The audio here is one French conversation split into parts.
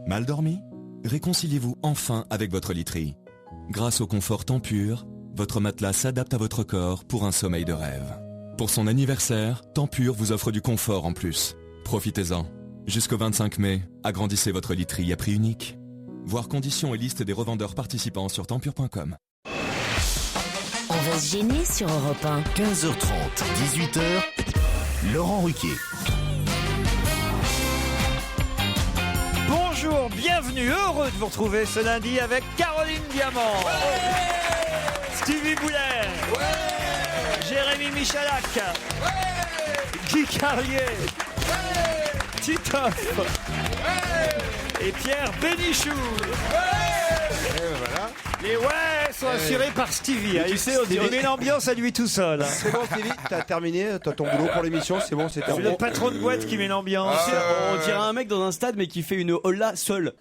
Mal dormi? Réconciliez-vous enfin avec votre literie. Grâce au confort Tempur, votre matelas s'adapte à votre corps pour un sommeil de rêve. Pour son anniversaire, Tempur vous offre du confort en plus. Profitez-en. Jusqu'au 25 mai, agrandissez votre literie à prix unique. Voir conditions et liste des revendeurs participants sur tempur.com. On va se gêner sur Europe 1. 15h30, 18h, Laurent Ruquier. Bonjour, bienvenue, heureux de vous retrouver ce lundi avec Caroline Diamant, Stevie Boulet, Jérémy Michalak, Guy Carlier, Titoff et Pierre Bénichou. Voilà. Les ouais sont assurés par Stevie. Tu sais, on dirait- il met l'ambiance à lui tout seul. C'est bon, Stevie, t'as terminé, t'as ton boulot pour l'émission, c'est bon, c'est C'est terminé. le patron de boîte qui met l'ambiance. On dirait un mec dans un stade mais qui fait une holla seul.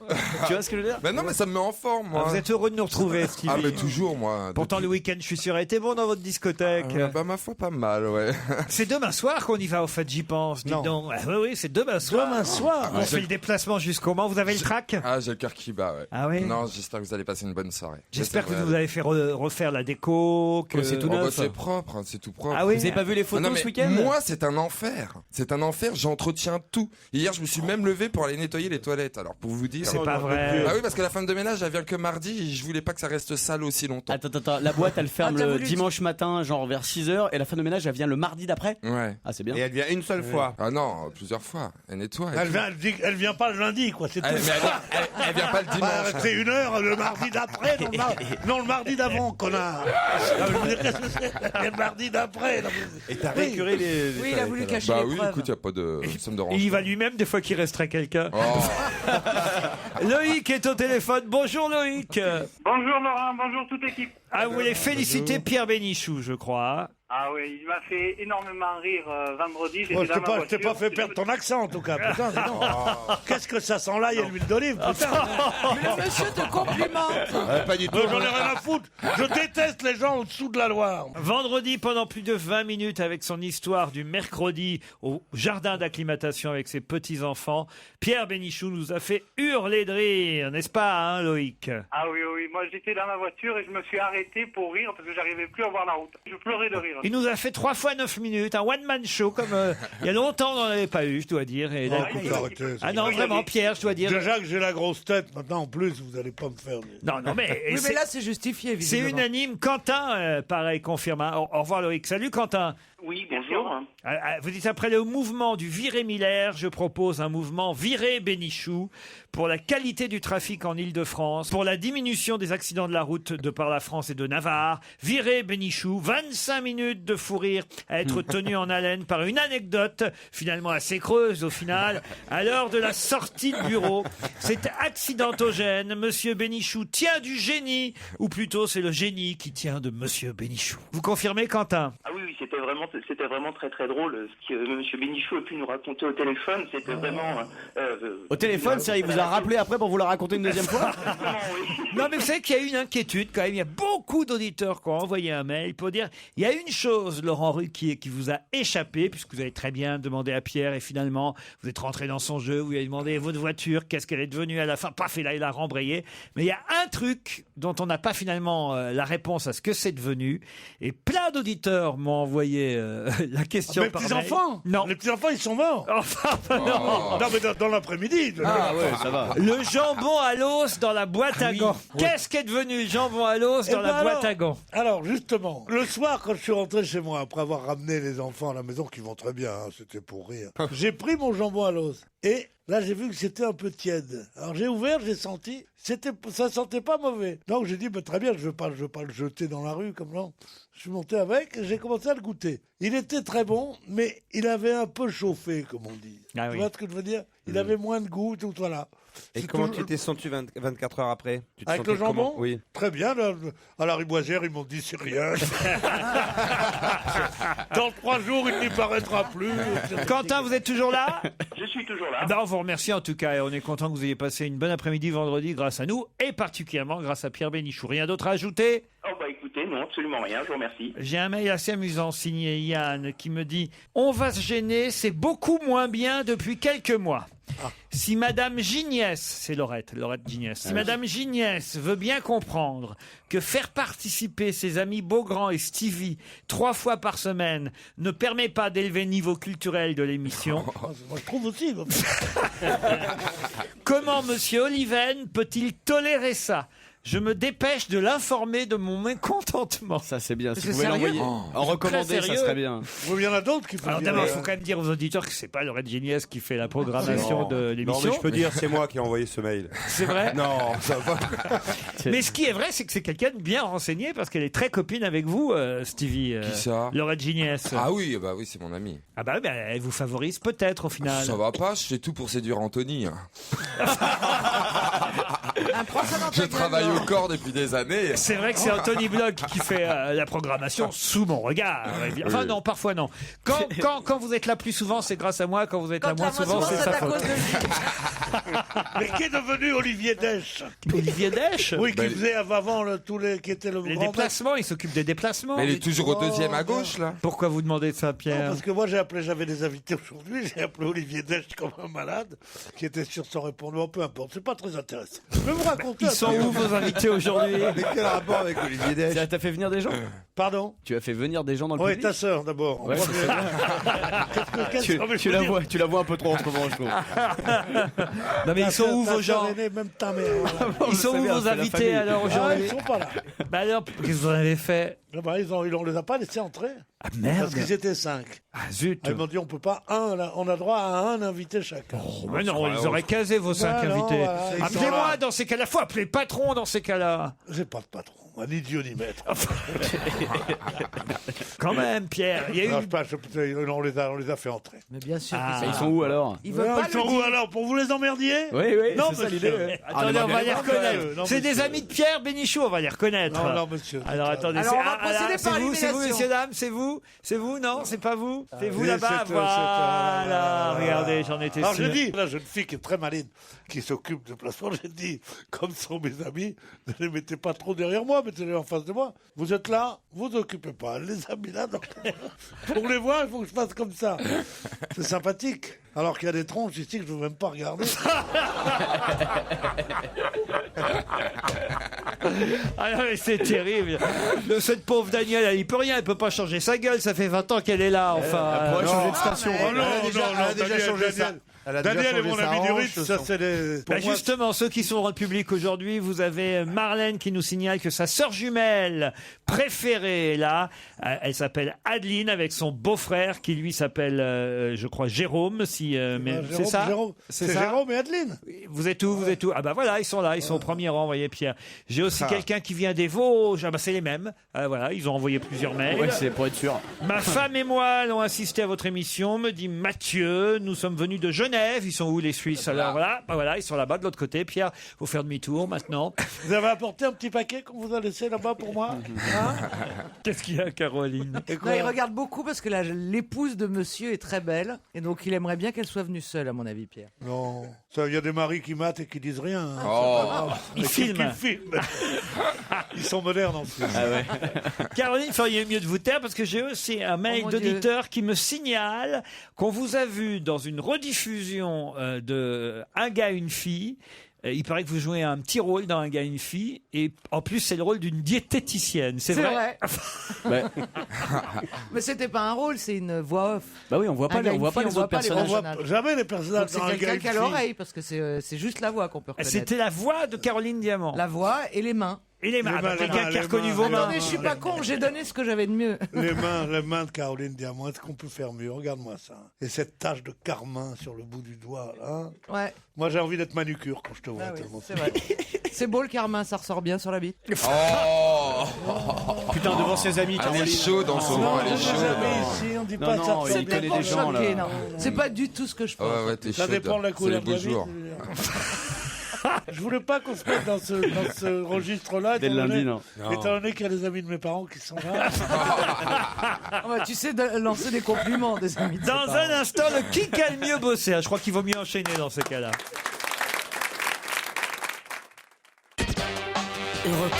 Tu vois ce que je veux dire? Ben non, mais ça me met en forme, moi. Vous êtes heureux de nous retrouver, Stevie. Ah, mais toujours, moi. Pourtant, le week-end, je suis sûr, a été bon dans votre discothèque. Bah, ma foi, pas mal, ouais. C'est demain soir qu'on y va, au fait, j'y pense. Dites donc. Ah, oui, c'est demain soir. Demain soir. On fait le déplacement jusqu'au Mans. Vous avez le trac? Ah, j'ai le cœur qui bat, ouais. Ah oui? Non, j'espère que vous allez passer une bonne soirée. J'espère que vous avez fait refaire la déco. Que... C'est tout Oh, bah, neuf. c'est propre, hein, c'est tout propre. Ah oui? Vous avez pas vu les Ah photos non, mais ce week-end? moi, c'est un enfer. C'est un enfer, j'entretiens tout. Hier, je me suis même levé pour aller nettoyer les toilettes, alors pour vous dire. C'est pas vrai. Ah oui, parce que la femme de ménage, elle vient que mardi, et je voulais pas que ça reste sale aussi longtemps. Attends, la boîte elle ferme Ah, t'as le voulu- dimanche matin, genre vers 6h, et la femme de ménage elle vient le mardi d'après? Ouais. Ah, c'est bien. Et elle vient une seule fois. Ah non, plusieurs fois. Elle nettoie. et tout. Elle vient pas le lundi, quoi. C'est tout. Mais elle vient pas le dimanche. Bah, c'est une heure le mardi d'après, non, le mardi d'avant, connard. Non, je veux dire, qu'est-ce que c'est le mardi d'après. Non, mais- Et t'as Oui. récuré les. Oui, il a voulu cacher Bah les oui, preuves. écoute, y a pas de. Ça me dérange. Et il y va lui-même des fois qu'il resterait quelqu'un. Oh. Loïc est au téléphone. Bonjour Loïc. Bonjour Laurent, bonjour toute l'équipe. Ah, vous voulez féliciter Pierre Bénichou, je crois. Ah oui, il m'a fait énormément rire vendredi. J'étais Oh, dans je ma t'ai pas voiture. fait perdre ton accent, en tout cas. Putain, dis donc. Qu'est-ce que ça sent l'ail et l'huile d'olive, putain. Le monsieur te complimente. Pas du tout. J'en ai rien à foutre. Je déteste les gens au-dessous de la Loire. Vendredi, pendant plus de 20 minutes, avec son histoire du mercredi au jardin d'acclimatation avec ses petits-enfants, Pierre Bénichou nous a fait hurler de rire, n'est-ce pas, hein, Loïc? Ah oui, oui, moi j'étais dans ma voiture et je me suis arrêté pour rire parce que j'arrivais plus à voir la route. Je pleurais de rire. Il nous a fait 3 fois 9 minutes, un one-man show, comme il y a longtemps on n'en avait pas eu, je dois dire. Et là, écoute, arrêtez. ah non, vraiment, Pierre, je dois dire. Déjà que j'ai la grosse tête, maintenant en plus, vous allez pas me faire. Non, non, mais, Oui, mais là, c'est justifié, c'est visiblement. unanime. Quentin, pareil, confirme. Hein. Au revoir, Loïc. Salut, Quentin. Oui, bonjour. Vous dites après le mouvement du Viré Miller, je propose un mouvement Viré Bénichou pour la qualité du trafic en Île-de-France, pour la diminution des accidents de la route de par la France et de Navarre. Viré Bénichou, 25 minutes de fou rire à être tenu en haleine par une anecdote finalement assez creuse au final. À l'heure de la sortie de bureau, c'est accidentogène. Monsieur Bénichou tient du génie, ou plutôt c'est le génie qui tient de Monsieur Bénichou. Vous confirmez, Quentin? Ah oui, oui, c'était vraiment très très drôle ce que Monsieur Bénichou a pu nous raconter au téléphone. C'était vraiment. Au téléphone, c'est il vous a rappelé après pour vous la raconter une deuxième fois? Non, mais vous savez qu'il y a une inquiétude quand même. Il y a beaucoup d'auditeurs qui ont envoyé un mail pour dire il y a une chose, Laurent Ruquier, qui vous a échappé, puisque vous avez très bien demandé à Pierre et finalement vous êtes rentré dans son jeu, vous lui avez demandé votre voiture, qu'est-ce qu'elle est devenue à la fin, paf, et là il a rembrayé. Mais il y a un truc dont on n'a pas finalement la réponse à ce que c'est devenu, et plein d'auditeurs m'ont envoyé la question Mes par petits-enfants. mail. Non. Les petits-enfants, ils sont morts. Enfin, non. Non, mais dans l'après-midi. Ah ouais, ça va. Le jambon à l'os dans la boîte à gants. Qu'est-ce qu'est devenu le jambon à l'os dans Eh la ben boîte à gants? Alors, justement, le soir, quand je suis rentré chez moi, après avoir ramené les enfants à la maison, qui vont très bien, hein, c'était pour rire, j'ai pris mon jambon à l'os. Et là, j'ai vu que c'était un peu tiède. Alors, j'ai ouvert, j'ai senti, ça sentait pas mauvais. Donc, j'ai dit, bah, très bien, je veux pas le jeter dans la rue, comme là. Je suis monté avec et j'ai commencé à le goûter. Il était très bon, mais il avait un peu chauffé, comme on dit. Ah Tu oui. vois ce que je veux dire? Il avait moins de goût, tout, voilà. Et C'est comment toujours- tu t'es senti 24 heures après? Tu te Avec sentais le jambon comment? Oui. Très bien. Là, à la Riboisière, ils m'ont dit c'est rien. Dans 3 jours, il n'y paraîtra plus. Quentin, vous êtes toujours là? Je suis toujours là. Ben, on vous remercie en tout cas et on est content que vous ayez passé une bonne après-midi vendredi grâce à nous et particulièrement grâce à Pierre Bénichou. Rien d'autre à ajouter? Oh bah écoutez, non, absolument rien, je vous remercie. J'ai un mail assez amusant signé Yann qui me dit « On va se gêner, c'est beaucoup moins bien depuis quelques mois. Si Madame Gignès, c'est Laurette Gignès, si Madame Gignès veut bien comprendre que faire participer ses amis Beaugrand et Stevie 3 fois par semaine ne permet pas d'élever le niveau culturel de l'émission, Moi, je trouve aussi. comment Monsieur Oliven peut-il tolérer ça ? Je me dépêche de l'informer de mon mécontentement. Ça, c'est bien. Si C'est vous pouvez sérieux l'envoyer en recommandé, ça serait bien. Il y en a d'autres qui peuvent Alors dire. d'abord, il faut quand même dire aux auditeurs que c'est pas Laurette Gignès qui fait la programmation Non. de Non, l'émission. mais je peux dire, c'est moi qui ai envoyé ce mail. C'est vrai. Non, ça va. Mais ce qui est vrai, c'est que c'est quelqu'un de bien renseigné parce qu'elle est très copine avec vous, Stevie. Qui ça Laurette Gignès. Ah oui, bah oui, c'est mon ami. Ah bah, elle vous favorise peut-être au final. Ça va pas, je fais tout pour séduire Anthony. Prends ça dans ta Je gueule, travaille Laurent. au corps depuis des années. C'est vrai que c'est Anthony Bloch qui fait la programmation sous mon regard. Enfin Oui. non, parfois non. Quand vous êtes là plus souvent, c'est grâce à moi. Quand vous êtes là moins souvent, c'est sa à faute. cause de lui. Mais qui est devenu Olivier Dèche? Olivier Dèche. Oui, qui Ben, faisait avant tous les qui était le Les grand déplacements, il s'occupe des déplacements. Mais il est toujours au deuxième à gauche, là. Pourquoi vous demandez de ça, Non, Pierre? parce que moi j'avais des invités aujourd'hui, j'ai appelé Olivier Dèche comme un malade, qui était sur son répondeur, peu importe, c'est pas très intéressant. Je vais vous raconter. Ils sont où vos invités aujourd'hui? Mais quel rapport avec Olivier Dèche? T'as fait venir des gens? Pardon? Tu as fait venir des gens dans le Oui, public? ta sœur d'abord. Ouais, tu la vois un peu trop en ce moment, je trouve. Non mais ils sont où vos gens? Même ta mère. Voilà. Ils sont où vos invités alors Ah, aujourd'hui? ils sont pas là. Bah alors, qu'est-ce que vous en avez fait? Ah bah, on les a pas laissés entrer. Ah merde! Parce qu'ils étaient 5. Ah zut! Ils m'ont dit on peut pas on a droit à un invité chacun. Oh, mais non, ils auraient casé vos 5 non, invités. voilà, ils sont Appelez-moi là. dans ces cas-là. Faut appeler le patron dans ces cas-là. J'ai pas de patron, ni Dieu ni maître. Quand même, Pierre. Il y a eu. Non, on les a fait entrer. Mais bien sûr. Ah. qu'ils Ils sont- sont où alors? Ils veulent Ouais, pas ils sont le où dire. alors? Pour vous les emmerdier? Oui, oui, Non, c'est ça monsieur. l'idée. ouais. Attendez, on va les non, reconnaître. C'est des monsieur. amis de Pierre Bénichou, on va les reconnaître. Non, monsieur. Alors attendez, Alors, on va là, procéder c'est par vous, élimination. messieurs, dames, c'est vous, non, c'est pas vous, c'est vous Oui, là-bas, voilà, regardez, j'en étais Alors sûr. je dis, la jeune fille qui est très maline, qui s'occupe de placement, j'ai dit, comme sont mes amis, ne les mettez pas trop derrière moi, mettez-les en face de moi. Vous êtes là, vous occupez pas. Elle les a mis là, donc pour les voir, il faut que je fasse comme ça. C'est sympathique. Alors qu'il y a des tronches ici que je ne veux même pas regarder. Ah non, mais c'est terrible. Cette pauvre Danielle, elle y peut rien, elle peut pas changer sa gueule, ça fait 20 ans qu'elle est là, enfin. Elle pourrait changer de station. Oh non, Elle a déjà changé ça. Elle a déjà Daniel est changé mon sa ami du hanche, Ritz, ça c'est les... Bah pour moi, justement, ceux qui sont dans le public aujourd'hui, vous avez Marlène qui nous signale que sa sœur jumelle préférée est là. Elle s'appelle Adeline avec son beau-frère qui lui s'appelle, je crois, Jérôme. Si, mais Jérôme, c'est ça. Jérôme. C'est C'est ça. Jérôme et Adeline. Vous êtes où? Vous êtes où? Ah bah voilà, ils sont là, ils sont au premier rang, voyez Pierre. J'ai aussi quelqu'un qui vient des Vosges. Ah bah c'est les mêmes. Voilà, ils ont envoyé plusieurs mails. Ouais, c'est pour être sûr. Ma femme et moi allons assister à votre émission, me dit Mathieu. Nous sommes venus de Genève. Ils sont où les Suisses? Alors voilà, bah voilà, ils sont là-bas de l'autre côté. Pierre, faut faire demi-tour maintenant. Vous avez apporté un petit paquet qu'on vous a laissé là-bas pour moi hein? Qu'est-ce qu'il y a, Caroline? Et Non, quoi il regarde beaucoup parce que l'épouse de monsieur est très belle. Et donc, il aimerait bien qu'elle soit venue seule, à mon avis, Pierre. Non, il y a des maris qui matent et qui disent rien. Hein, Oh. c'est pas grave. Ils Et filment. qui filment. Ils sont modernes en plus. Caroline, feriez mieux de vous taire parce que j'ai aussi un mail mon d'auditeur qui me signale qu'on vous a vu dans une rediffusion de Un gars, une fille. Il paraît que vous jouez un petit rôle dans Un gars, une fille. Et en plus, c'est le rôle d'une diététicienne. C'est vrai? Mais c'était pas un rôle, c'est une voix off. Bah oui, on voit pas, Un gars, on voit une pas fille, les on autres voit pas les On personnages. voit personnages. jamais les Donc personnages c'est dans un gars quelqu'un et qui a une fille. l'oreille, parce que c'est juste la voix qu'on peut reconnaître. C'était la voix de Caroline Diamant. La voix et les mains. Et les mains. Les Ah bah, mains, quelqu'un les qui a mains, reconnu les vos mains. mains. Attendez, je suis pas con, j'ai donné ce que j'avais de mieux. Les mains de Caroline Diamant, est-ce qu'on peut faire mieux? Regarde-moi ça. Et cette tache de carmin sur le bout du doigt, là. Hein. Ouais, Moi, j'ai envie d'être manucure quand je te vois. ah oui, tellement c'est vrai. C'est beau le carmin, ça ressort bien sur la bite. Oh Putain, devant ses amis, Elle est Caroline. chaude en ce moment, elle est on dit jamais chaude. ici, on dit Non, pas non, ça. il C'est connaît pour des gens, là. choquer, non. C'est pas du tout ce que je pense. Ouais, ouais, t'es Ça chaude. dépend de la C'est couleur les de la beaux bite. jours. Je voulais pas qu'on se mette dans ce registre-là. Dès le lundi, non. Étant donné qu'il y a des amis de mes parents qui sont là. Ah bah, tu sais lancer des compliments, des amis. de ses Dans parents. un instant, le qui a le mieux bossé. Je crois qu'il vaut mieux enchaîner dans ces cas-là. Europe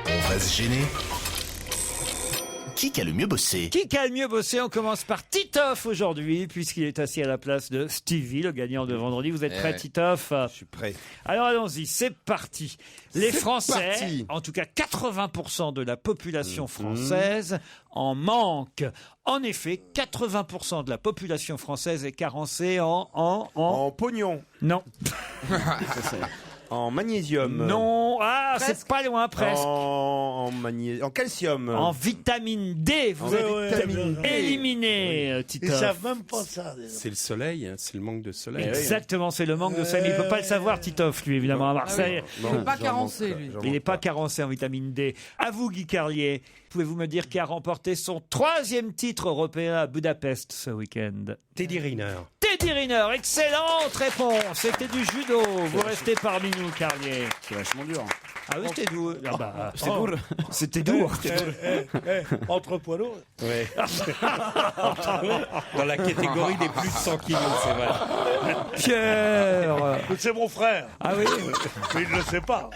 On va se gêner. qui a le mieux bossé? Qui a le mieux bossé? On commence par Titoff aujourd'hui, puisqu'il est assis à la place de Stevie, le gagnant de vendredi. Vous êtes prêt, Titoff? Je suis prêt. Alors allons-y, c'est parti. Les C'est Français, parti. en tout cas 80% de la population française en manque. En effet, 80% de la population française est carencée En pognon. Non. En magnésium. Non. Ah, Presque. c'est pas loin, presque. En calcium. En vitamine D, vous êtes éliminé, Ils Titoff. savent même pas ça. déjà. C'est le soleil, hein, c'est le manque de soleil. Exactement, c'est le manque de soleil. Il ne peut pas le savoir, Titoff, lui, évidemment, à Marseille. Il n'est pas carencé, lui. Il n'est pas carencé en vitamine D. À vous, Guy Carlier, pouvez-vous me dire qui a remporté son 3e titre européen à Budapest ce week-end? Teddy Riner. Teddy Riner, excellente réponse. C'était du judo. Vous restez parmi nous, Carlier. C'est vachement dur. Ah oui, c'était doux. Ah bah, C'était cool. c'était doux. Entre poids lourds. Ouais. Dans la catégorie des plus de 100 kilos, c'est vrai. Pierre. C'est mon frère. Ah oui. Mais il ne le sait pas.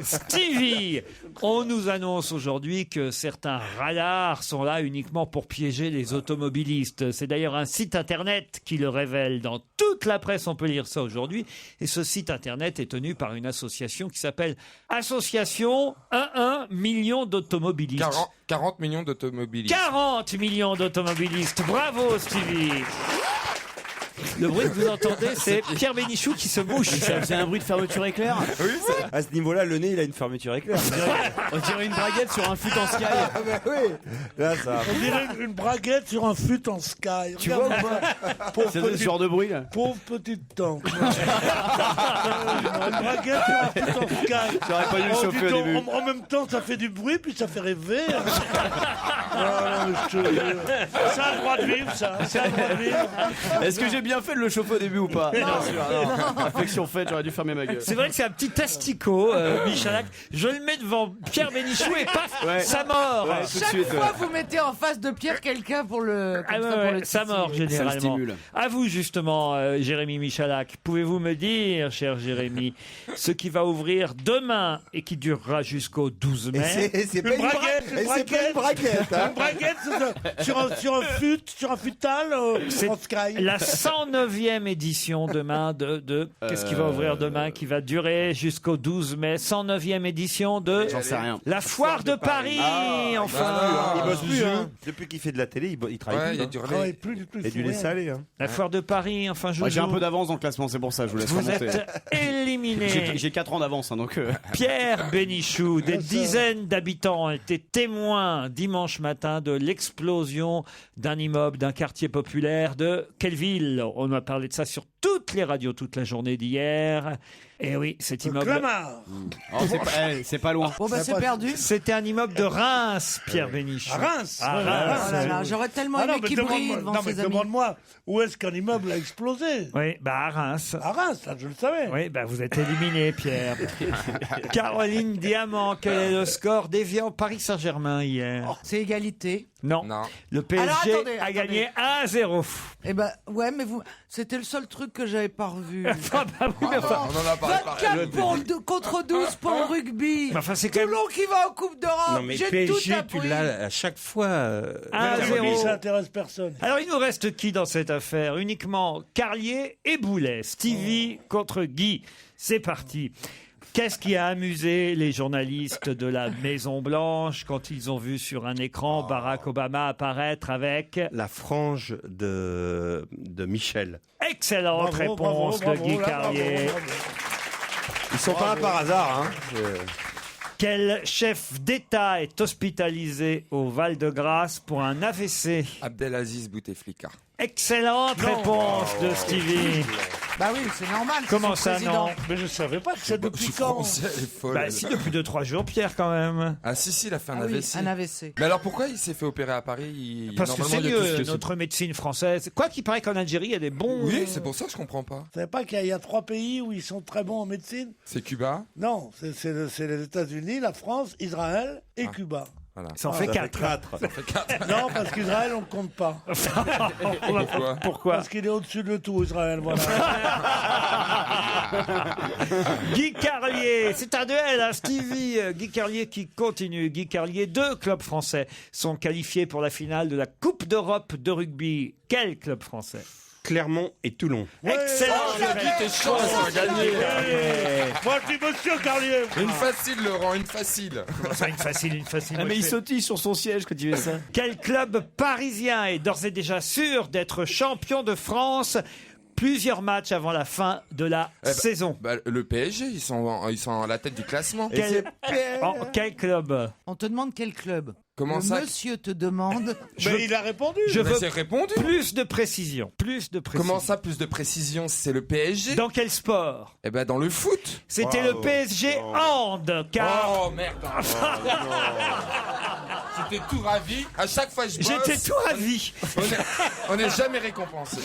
Stevie, on nous annonce aujourd'hui que certains radars sont là uniquement pour piéger les automobilistes. C'est d'ailleurs un site internet qui le révèle. Dans toute la presse, on peut lire ça aujourd'hui. Et ce site internet est tenu par une association qui s'appelle Association 11 millions d'automobilistes. 40 millions d'automobilistes. 40 millions d'automobilistes. Bravo, Stevie. Le bruit que vous entendez, c'est Pierre Bénichou qui se bouche. Ça faisait un bruit de fermeture éclair. À ce niveau-là, le nez, il a une fermeture éclair. On dirait une braguette sur un fut en sky. Ah bah oui. Là, ça. On dirait une braguette sur un fut en sky. Tu vois ou pas? C'est ce genre de bruit là. Pauvre petite tante. Une braguette sur un fut en sky. J'aurais pas dû le chauffer dis au donc, début. en même temps, ça fait du bruit, puis ça fait rêver. Ah, non, mais je te jure. Ça a le droit de vivre, ça. Ça a le droit de vivre. Est-ce que j'ai bien fait de le chauffer au début ou pas? Bien sûr. Non. Réflexion faite, j'aurais dû fermer ma gueule. C'est vrai que c'est un petit asticot, Michalak. Je le mets devant Pierre Bénichou et paf, Ouais. ça mord. Ouais, tout de Chaque suite. fois, vous mettez en face de Pierre quelqu'un pour le. Ah comme ouais, ça, pour ouais, le ça titiller. mord généralement. Ça le stimule. À vous justement, Jérémy Michalak. Pouvez-vous me dire, cher Jérémy, ce qui va ouvrir demain et qui durera jusqu'au 12 mai? C'est pas Une braguette, et c'est pas une braguette. Hein. Une braguette sur un futal C'est en sky. la 109e édition demain de qu'est-ce qui va ouvrir demain, qui va durer jusqu'au 12 mai. 109e édition de J'en sais rien. la foire de Paris. Enfin, Il bosse plus, hein. Depuis qu'il fait de la télé, il travaille Ouais, il y a plus. du Il relais. travaille plus du tout. Et du lait salé. Hein. la foire de Paris. Enfin, je Ouais, j'ai un peu d'avance dans le classement, c'est pour ça, je vous laisse Vous remonter. êtes éliminé. J'ai 4 ans d'avance, hein, donc. Pierre Bénichou, des dizaines d'habitants ont été témoins dimanche matin de l'explosion d'un immeuble, d'un quartier populaire de quelle ville? On a parlé de ça sur toutes les radios toute la journée d'hier. Et oui, cet immeuble. Clamart. Oh, c'est pas loin. Bon, bah, c'est perdu. C'était un immeuble de Reims, Pierre Bénichou. À Reims. À Ouais, Reims. Oh là là, j'aurais tellement Ah non, aimé mais qu'il brille demande-moi, devant non, mais ses amis. demande-moi, où est-ce qu'un immeuble a explosé? Oui, bah à Reims. À Reims, ça, je le savais. Oui, bah vous êtes éliminé, Pierre. Caroline Diamant, quel est le score d'Evian Paris Saint-Germain hier? C'est égalité. Non. Non. Le PSG Alors, attendez, a gagné 1-0. Eh ben, ouais, mais c'était le seul truc que j'avais pas revu. Ah bah oui, mais enfin, On en a parlé. 24 pour contre 12 pour le rugby. mais enfin, c'est quand même Toulon qui va en Coupe d'Europe. Non mais J'ai tout PSG, appris. tu l'as à chaque fois. 1-0. Ça intéresse personne. Alors, il nous reste qui dans cette affaire? Uniquement Carlier et Boulet. Stevie contre Guy. C'est parti. Qu'est-ce qui a amusé les journalistes de la Maison-Blanche quand ils ont vu sur un écran Barack Obama apparaître avec... La frange de Michel. Excellente Bravo, réponse bravo, de Guy bravo, là, Carlier. bravo. Ils sont pas là par hasard. Hein. Quel chef d'État est hospitalisé au Val-de-Grâce pour un AVC? Abdelaziz Bouteflika. Excellente réponse de Stevie. Bah oui, c'est normal. c'est Comment son ça, président. non? Mais je savais pas que c'est Je depuis suis quand. français, elle est folle. Bah si, depuis 2-3 jours, Pierre, quand même. Ah si, il a fait un Ah oui, AVC. un AVC. Mais alors pourquoi il s'est fait opérer à Paris Parce que c'est normalement, il y a tout ce mieux, que notre médecine française. Quoi qu'il paraît qu'en Algérie, il y a des bons... Oui, c'est pour ça que je comprends pas. Vous savez pas qu'il y a 3 pays où ils sont très bons en médecine? C'est Cuba. Non, c'est les États-Unis, la France, Israël et Cuba. Voilà. Ça en fait 4. Non, parce qu'Israël, on ne compte pas. Pourquoi Parce qu'il est au-dessus de tout, Israël. Voilà. Guy Carlier, c'est un duel, hein, Stevie. Guy Carlier qui continue. Guy Carlier, 2 clubs français sont qualifiés pour la finale de la Coupe d'Europe de rugby. Quel club français? Clermont et Toulon. Excellent. T'es chaud, ça va gagner. Moi, je dis monsieur Carlier. Une facile, Laurent, une facile. Ça, une facile. Ah, mais il sautille sur son siège quand il fait ça. Quel club parisien est d'ores et déjà sûr d'être champion de France plusieurs matchs avant la fin de la saison? Le PSG, ils sont à la tête du classement. Quel club? On te demande quel club. Comment Le ça monsieur te demande. Mais il a répondu. Je veux j'ai répondu. plus de précision. Comment ça, plus de précision? C'est le PSG. Dans quel sport? Eh ben, dans le foot. C'était le PSG Hand, car... Oh merde. J'étais tout ravi. À chaque fois je bosse. J'étais tout ravi. On n'est jamais récompensé.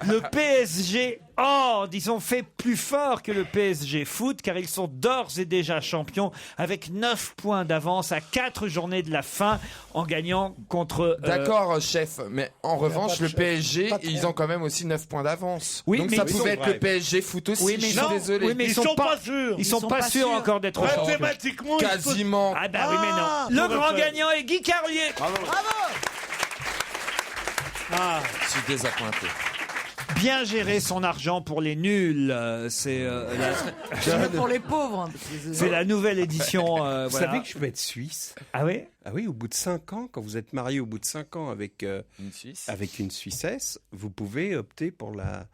Le PSG Hand, ils ont fait plus fort que le PSG Foot, car ils sont d'ores et déjà champions avec 9 points d'avance à 4 journées de la fin, en gagnant contre... D'accord, chef. Mais en revanche, le PSG, ils ont quand même aussi 9 points d'avance. Oui, donc ça pouvait être le PSG Foot aussi. Oui, mais je suis désolé. Oui, mais ils sont pas sûrs. Ils sont pas sûrs encore d'être champions. Mathématiquement, quasiment. Ah bah oui, mais non. Le grand gagnant est Guy Carlier. Bravo. Je suis désappointé. Bien gérer son argent pour les nuls, c'est Pour les pauvres. c'est la nouvelle édition. Vous voilà. savez que je peux être suisse? Ah oui? Ah oui, au bout de 5 ans, quand vous êtes marié au bout de 5 ans avec une Suissesse, vous pouvez opter pour la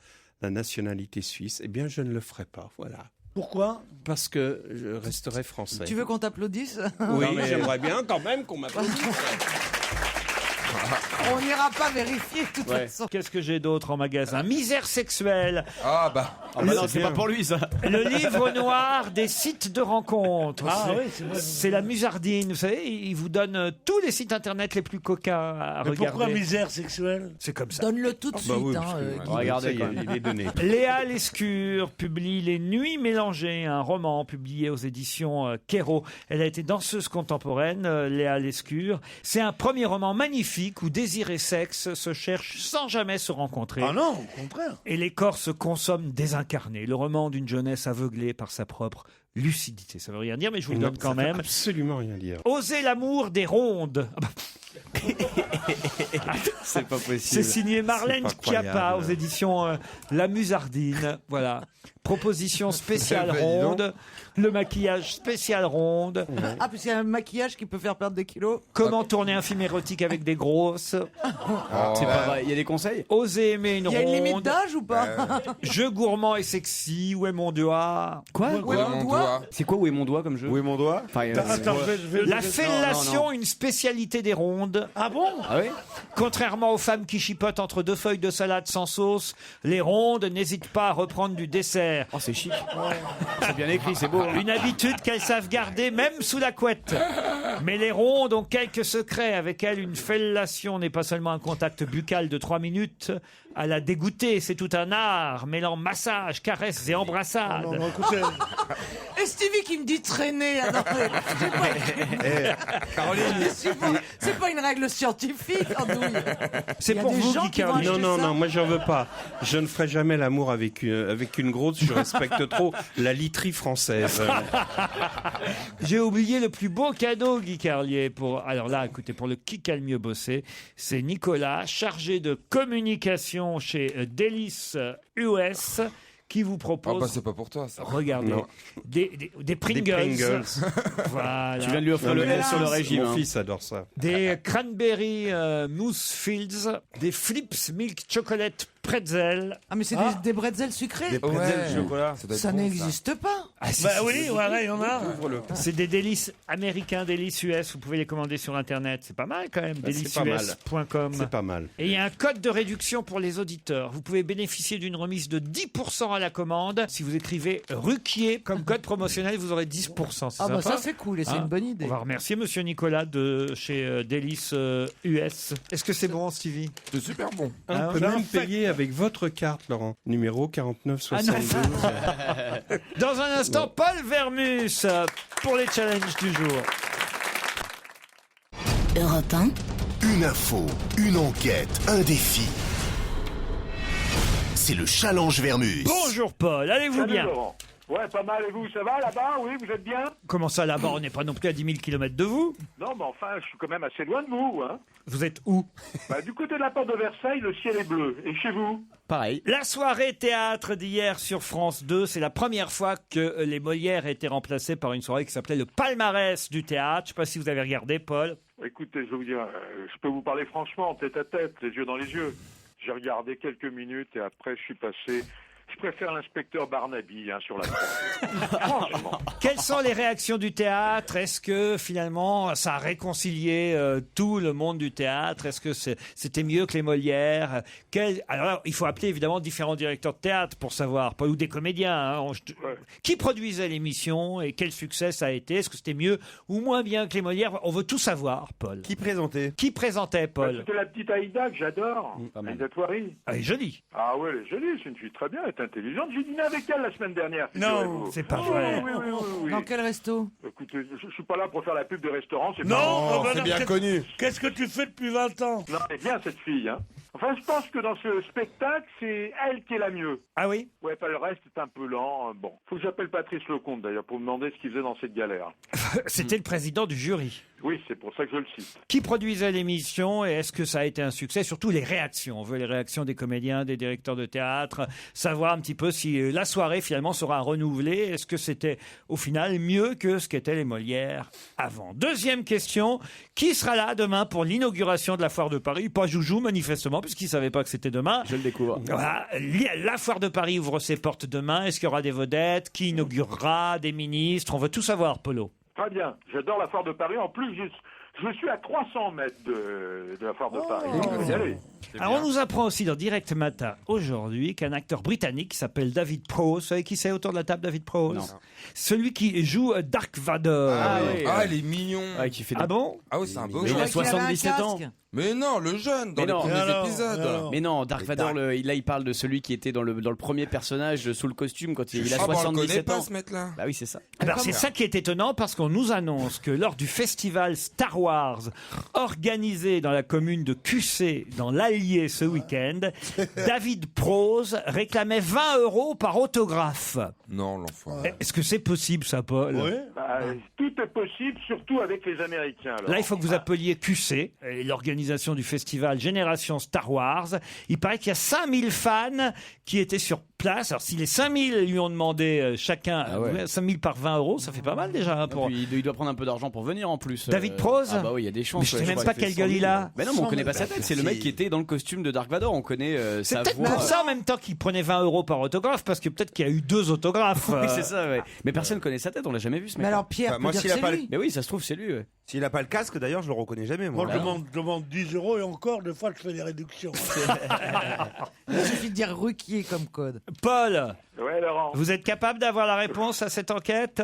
nationalité suisse. Eh bien, je ne le ferai pas, voilà. Pourquoi? Parce que je resterai français. Tu veux qu'on t'applaudisse? Oui, j'aimerais bien quand même qu'on m'applaudisse. On n'ira pas vérifier de toute façon. Qu'est-ce que j'ai d'autre en magasin? Misère sexuelle. Ah bah non, c'est pas pour lui ça. Le livre noir des sites de rencontres. Ah oui, c'est vrai. C'est la Musardine. Vous savez, il vous donne tous les sites internet les plus coquins à Mais regarder. pourquoi misère sexuelle? C'est comme ça. Donne-le tout de suite. Oui, hein, parce que, Guy. Regardez, il est donné. Léa Lescure publie Les Nuits mélangées, un roman publié aux éditions Kero. Elle a été danseuse contemporaine, Léa Lescure. C'est un premier roman magnifique où désir et sexe se cherchent sans jamais se rencontrer. Ah non, au contraire. Et les corps se consomment désincarnés. Le roman d'une jeunesse aveuglée par sa propre lucidité. Ça veut rien dire, mais je vous le donne quand même. Absolument rien dire. Oser l'amour des rondes. Ah bah, C'est pas possible. c'est signé Marlène C'est pas Schiappa croyable. aux éditions La Musardine. Voilà. Proposition spéciale Ben, dis donc. ronde. Le maquillage spécial ronde. Ah, puis c'est un maquillage qui peut faire perdre des kilos. Comment tourner un film érotique avec des grosses. C'est pas vrai. Il y a des conseils? Oser aimer une Il y a une limite ronde. d'âge ou pas? Jeu gourmand et sexy. Où est mon doigt? Quoi? Où est mon doigt? C'est quoi où est mon doigt comme jeu? Où est mon doigt? Enfin, Attends, je vais- La fellation, non. une spécialité des rondes. Ah bon? Ah oui? Contrairement aux femmes qui chipotent entre 2 feuilles de salade sans sauce, les rondes n'hésitent pas à reprendre du dessert. Oh, c'est chic. C'est bien écrit, c'est beau. Une habitude qu'elles savent garder même sous la couette. Mais les rondes ont quelques secrets. Avec elles, une fellation n'est pas seulement un contact buccal de 3 minutes. À la dégoûter, c'est tout un art, mêlant massage, caresses et embrassades. Non, écoutez. Et Stevie qui me dit traîner. là, non, mais c'est pas une règle scientifique, Andouille. C'est Il y a pour des vous, gens Guy qui vont Carlier. acheter Non, ça. non, moi j'en veux pas. Je ne ferai jamais l'amour avec une grosse. Je respecte trop la literie française. J'ai oublié le plus beau cadeau, Guy Carlier. Alors là, écoutez, pour le qui a le mieux bossé, c'est Nicolas, chargé de communication chez Délice US, qui vous Ah propose... bah c'est pas pour toi ça. Regardez, Non. des Pringles. Des Pringles. Voilà. Tu viens de lui offrir le S sur le régime. Mon hein. fils adore ça. Des Cranberry Mousse Fields, des Flips Milk Chocolate Pretzel. Ah, mais c'est des bretzels sucrés. Des pretzels Ouais. chocolat. Ça doit être Ça bon, n'existe pas. Ah, si, Bah si, oui, si. voilà, il y en a. C'est des délices américains, délices US. Vous pouvez les commander sur Internet. C'est pas mal quand même, Bah, c'est pas mal. déliceus.com. C'est pas mal. Et il y a un code de réduction pour les auditeurs. Vous pouvez bénéficier d'une remise de 10% à la commande. Si vous écrivez Ruquier comme code promotionnel, vous aurez 10%. C'est Ah, bah sympa. ça, c'est cool et c'est Hein, une bonne idée. On va remercier Monsieur Nicolas de chez Délices US. Est-ce que c'est bon, Stevie? C'est super bon. On Ah, peut ouais. même payer avec votre carte, Laurent. Numéro 4972. Dans un instant, Paul Vermus pour les challenges du jour. Europe 1. Une info, une enquête, un défi. C'est le challenge Vermus. Bonjour Paul, allez-vous Salut, bien? Laurent. Ouais, pas mal, et vous, ça va là-bas? Oui, vous êtes bien? Comment ça là-bas? On n'est pas non plus à 10 000 km de vous. Non, mais enfin, je suis quand même assez loin de vous, hein. Vous êtes où? Du côté de la porte de Versailles, le ciel est bleu. Et chez vous? Pareil. La soirée théâtre d'hier sur France 2, c'est la première fois que les Molières étaient remplacés par une soirée qui s'appelait le palmarès du théâtre. Je ne sais pas si vous avez regardé, Paul. Écoutez, je vais vous dire, je peux vous parler franchement, tête à tête, les yeux dans les yeux. J'ai regardé quelques minutes et après, je suis passé... Je préfère l'inspecteur Barnaby sur la Franchement. Quelles sont les réactions du théâtre? Est-ce que finalement ça a réconcilié tout le monde du théâtre? Est-ce que c'était mieux que les Molières? Alors là, il faut appeler évidemment différents directeurs de théâtre pour savoir, ou des comédiens. Hein. Qui produisait l'émission et quel succès ça a été? Est-ce que c'était mieux ou moins bien que les Molières? On veut tout savoir, Paul. Qui présentait? Qui présentait, Paul? C'était la petite Aïda que j'adore. Aïda Touari. Elle est jolie. Ah ouais, elle est jolie, c'est une fille très bien, elle est intelligente. J'ai dîné avec elle la semaine dernière. Non, c'est pas vrai. Oui. Dans quel resto? Écoutez, je suis pas là pour faire la pub des restaurants. C'est Non, pas... c'est bien connu. Qu'est-ce que tu fais depuis 20 ans? Non, elle est bien cette fille, hein. Enfin, je pense que dans ce spectacle, c'est elle qui est la mieux. Ah oui? Ouais, pas le reste est un peu lent. Bon, faut que j'appelle Patrice Lecomte d'ailleurs pour me demander ce qu'il faisait dans cette galère. C'était le président du jury. Oui, c'est pour ça que je le cite. Qui produisait l'émission et est-ce que ça a été un succès? Surtout les réactions. On veut les réactions des comédiens, des directeurs de théâtre, savoir un petit peu si la soirée finalement sera renouvelée. Est-ce que c'était au final mieux que ce qu'étaient les Molières avant? Deuxième question, qui sera là demain pour l'inauguration de la Foire de Paris? Pas Joujou manifestement puisqu'il ne savait pas que c'était demain. Je le découvre. Voilà. La Foire de Paris ouvre ses portes demain. Est-ce qu'il y aura des vedettes? Qui inaugurera? Des ministres? On veut tout savoir, Polo. Très bien, j'adore la Foire de Paris. En plus, je suis à 300 mètres de la Foire de Paris. Donc, je vais y aller. Alors on nous apprend aussi dans Direct Matin aujourd'hui qu'un acteur britannique qui s'appelle David Prowse, vous savez qui c'est autour de la table, David Prowse? Non. Celui qui joue Dark Vador. Il est mignon. Qui fait Ah bon? Ah oui, c'est un beau Mais il a 77 ans. Mais non, le jeune, dans les premiers épisodes. Mais non, Dark Vador, là, il parle de celui qui était dans le premier personnage sous le costume quand il a on le connaît 77 pas, ans. ce mec-là. Bah oui, c'est ça. Alors c'est ça qui est étonnant parce qu'on nous annonce que lors du festival Star Wars organisé dans la commune de QC dans l'Allier ce week-end, David Prowse réclamait 20 € par autographe. Non, l'enfant. Est-ce que c'est possible ça, Paul? Oui. Tout est possible, surtout avec les Américains. Alors. Là, il faut que vous appeliez QC, et l'organisation du festival Génération Star Wars. Il paraît qu'il y a 5000 fans qui étaient sur place. Alors, si les 5000 lui ont demandé chacun 5000 par 20 €, ça fait pas mal déjà. Il doit prendre un peu d'argent pour venir en plus. David Prowse? Ah bah oui, il y a des chances. Mais je sais même pas quelle gueule il a. Mais non, mais on connaît pas sa tête. C'est le mec qui était dans le costume de Dark Vador. On connaît C'est sa peut-être voix. pour ça en même temps qu'il prenait 20 € par autographe, parce que peut-être qu'il y a eu 2 autographes. Oui, c'est ça, ouais. Mais personne connaît sa tête, on l'a jamais vu ce mec. Mais alors Pierre peut dire que c'est lui. Mais oui, ça se trouve, c'est lui. Ouais. S'il n'a pas le casque, d'ailleurs, je le reconnais jamais. Moi, je demande 10 € et encore, des fois, je fais des réductions. Il suffit de dire Ruquier comme code. Paul, Ouais, Laurent. vous êtes capable d'avoir la réponse à cette enquête?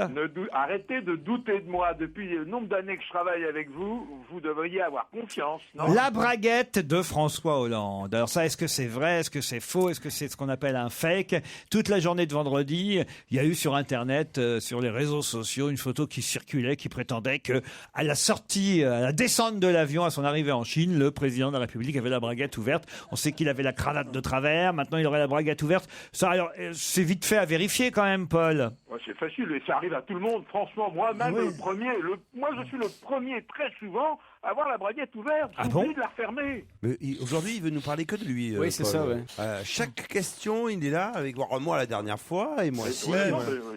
Arrêtez de douter de moi. Depuis le nombre d'années que je travaille avec vous, vous devriez avoir confiance, non? La braguette de François Hollande. Alors ça, est-ce que c'est vrai? Est-ce que c'est faux? Est-ce que c'est ce qu'on appelle un fake? Toute la journée de vendredi, il y a eu sur Internet, sur les réseaux sociaux, une photo qui circulait, qui prétendait que à la sortie, à la descente de l'avion, à son arrivée en Chine, le président de la République avait la braguette ouverte. On sait qu'il avait la cravate de travers. Maintenant, il aurait la braguette ouverte. Ça, alors, c'est vite fait à vérifier quand même, Paul. Ouais, c'est facile et ça arrive à tout le monde. Franchement, moi-même, Oui. le premier, moi je suis le premier très souvent à avoir la braguette ouverte. Ah J'oublie bon de la refermer. Mais aujourd'hui, il veut nous parler que de lui. Oui, c'est Paul. ça, ouais. Chaque question, il est là avec moi la dernière fois et moi aussi. Ouais,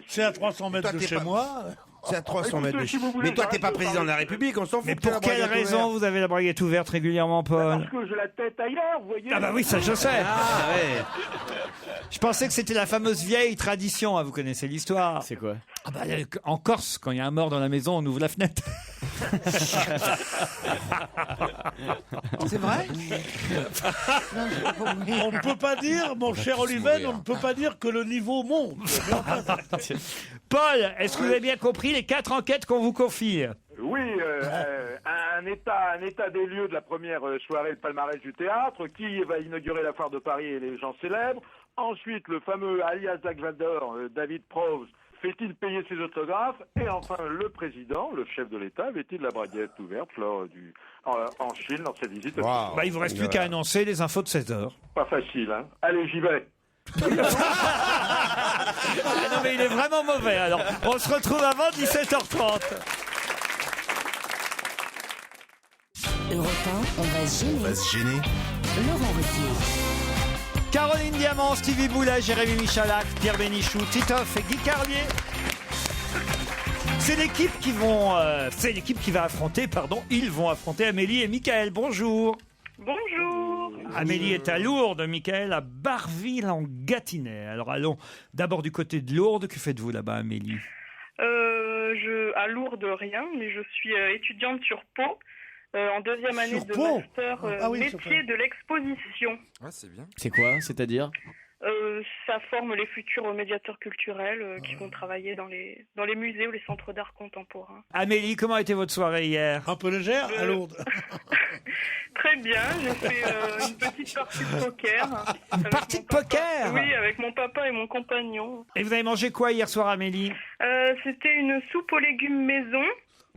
c'est à 300 mètres Toi, de t'es chez pas- moi. C'est à 300 mètres de si vous voulez, Mais toi, t'es pas j'arrête de président de la parler. République, on s'en fout. Mais que t'aies pour la quelle braguette raison ouverte. vous avez la braguette ouverte régulièrement, Paul? Parce que j'ai la tête ailleurs, vous voyez. Ah bah oui, ça je sais. Je pensais que c'était la fameuse vieille tradition. Hein, vous connaissez l'histoire. C'est quoi? Ah bah, en Corse, quand il y a un mort dans la maison, on ouvre la fenêtre. C'est vrai? On ne peut pas dire, mon cher Oliven, on ne peut pas dire que le niveau monte. Paul, est-ce que vous avez bien compris les 4 enquêtes qu'on vous confie? Oui, un état des lieux de la première soirée, le palmarès du théâtre, qui va inaugurer la Foire de Paris et les gens célèbres. Ensuite, le fameux alias Dark Vador, David Prowse, Fait-il payer ses autographes? Et enfin, le président, le chef de l'État, avait-il la braguette ouverte lors en Chine, lors de sa visite? Bah, il vous reste plus qu'à annoncer les infos de 16h. Pas facile, hein. Allez, j'y vais. Ah non, mais il est vraiment mauvais, alors. On se retrouve avant 17h30. Europe 1, on va se gêner. Laurent Ruquier. Caroline Diamant, Stevie Boulet, Jérémy Michalak, Pierre Bénichou, Titoff et Guy Carlier. C'est l'équipe qui va affronter, ils vont affronter Amélie et Mickaël. Bonjour. Bonjour. Amélie est à Lourdes, Mickaël à Barville-en-Gâtinais. Alors allons d'abord du côté de Lourdes. Que faites-vous là-bas, Amélie? À Lourdes, rien, mais je suis étudiante sur Pau. En deuxième année de master métier de l'exposition. Ah, c'est bien. C'est quoi? C'est-à-dire? Ça forme les futurs médiateurs culturels qui vont travailler dans les musées ou les centres d'art contemporain. Amélie, comment a été votre soirée hier? Un peu légère à Lourdes. Très bien, j'ai fait une petite partie de poker. Une partie de poker? Oui, avec mon papa et mon compagnon. Et vous avez mangé quoi hier soir, Amélie? C'était une soupe aux légumes maison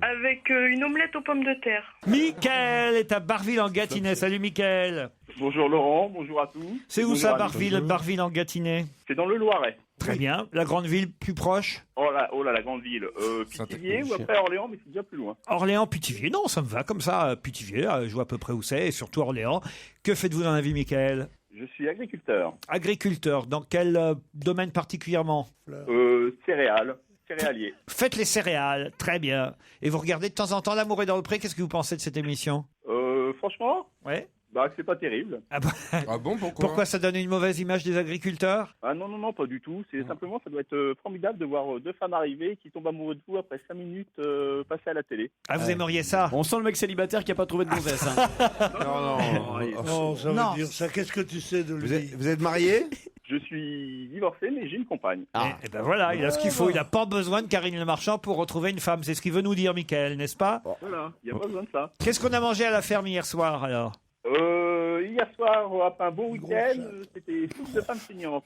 avec une omelette aux pommes de terre. Mickaël est à Barville-en-Gâtinais. Salut Mickaël. Bonjour Laurent, bonjour à tous. C'est où ça, Barville-en-Gâtinais? C'est dans le Loiret. Très bien. La grande ville plus proche? Oh là, la grande ville. Pithiviers ou après Orléans, mais c'est déjà plus loin. Orléans, Pithiviers. Non, ça me va comme ça. Pithiviers, je vois à peu près où c'est, et surtout Orléans. Que faites-vous dans la vie, Mickaël? Je suis agriculteur. Agriculteur. Dans quel domaine particulièrement? Céréalier. Faites les céréales. Très bien. Et vous regardez de temps en temps L'amour est dans le pré. Qu'est-ce que vous pensez de cette émission? Franchement, ouais. Bah, c'est pas terrible. Ah bon, pourquoi ça donne une mauvaise image des agriculteurs? Ah non, pas du tout. C'est simplement, ça doit être formidable de voir deux femmes arriver qui tombent amoureux de vous après 5 minutes passées à la télé. Ah, vous aimeriez ça? On sent le mec célibataire qui a pas trouvé de gonzesse. Hein. Non, ça veut dire ça. Qu'est-ce que tu sais de lui? Vous êtes marié? Je suis divorcé, mais j'ai une compagne. Et ben voilà, il a ce qu'il faut. Il n'a pas besoin de Karine Le Marchand pour retrouver une femme. C'est ce qu'il veut nous dire, Mickaël, n'est-ce pas? Voilà, il n'y a pas besoin de ça. Qu'est-ce qu'on a mangé à la ferme hier soir, alors? Hier soir, après un bon week-end, c'était soupe de femme saignante.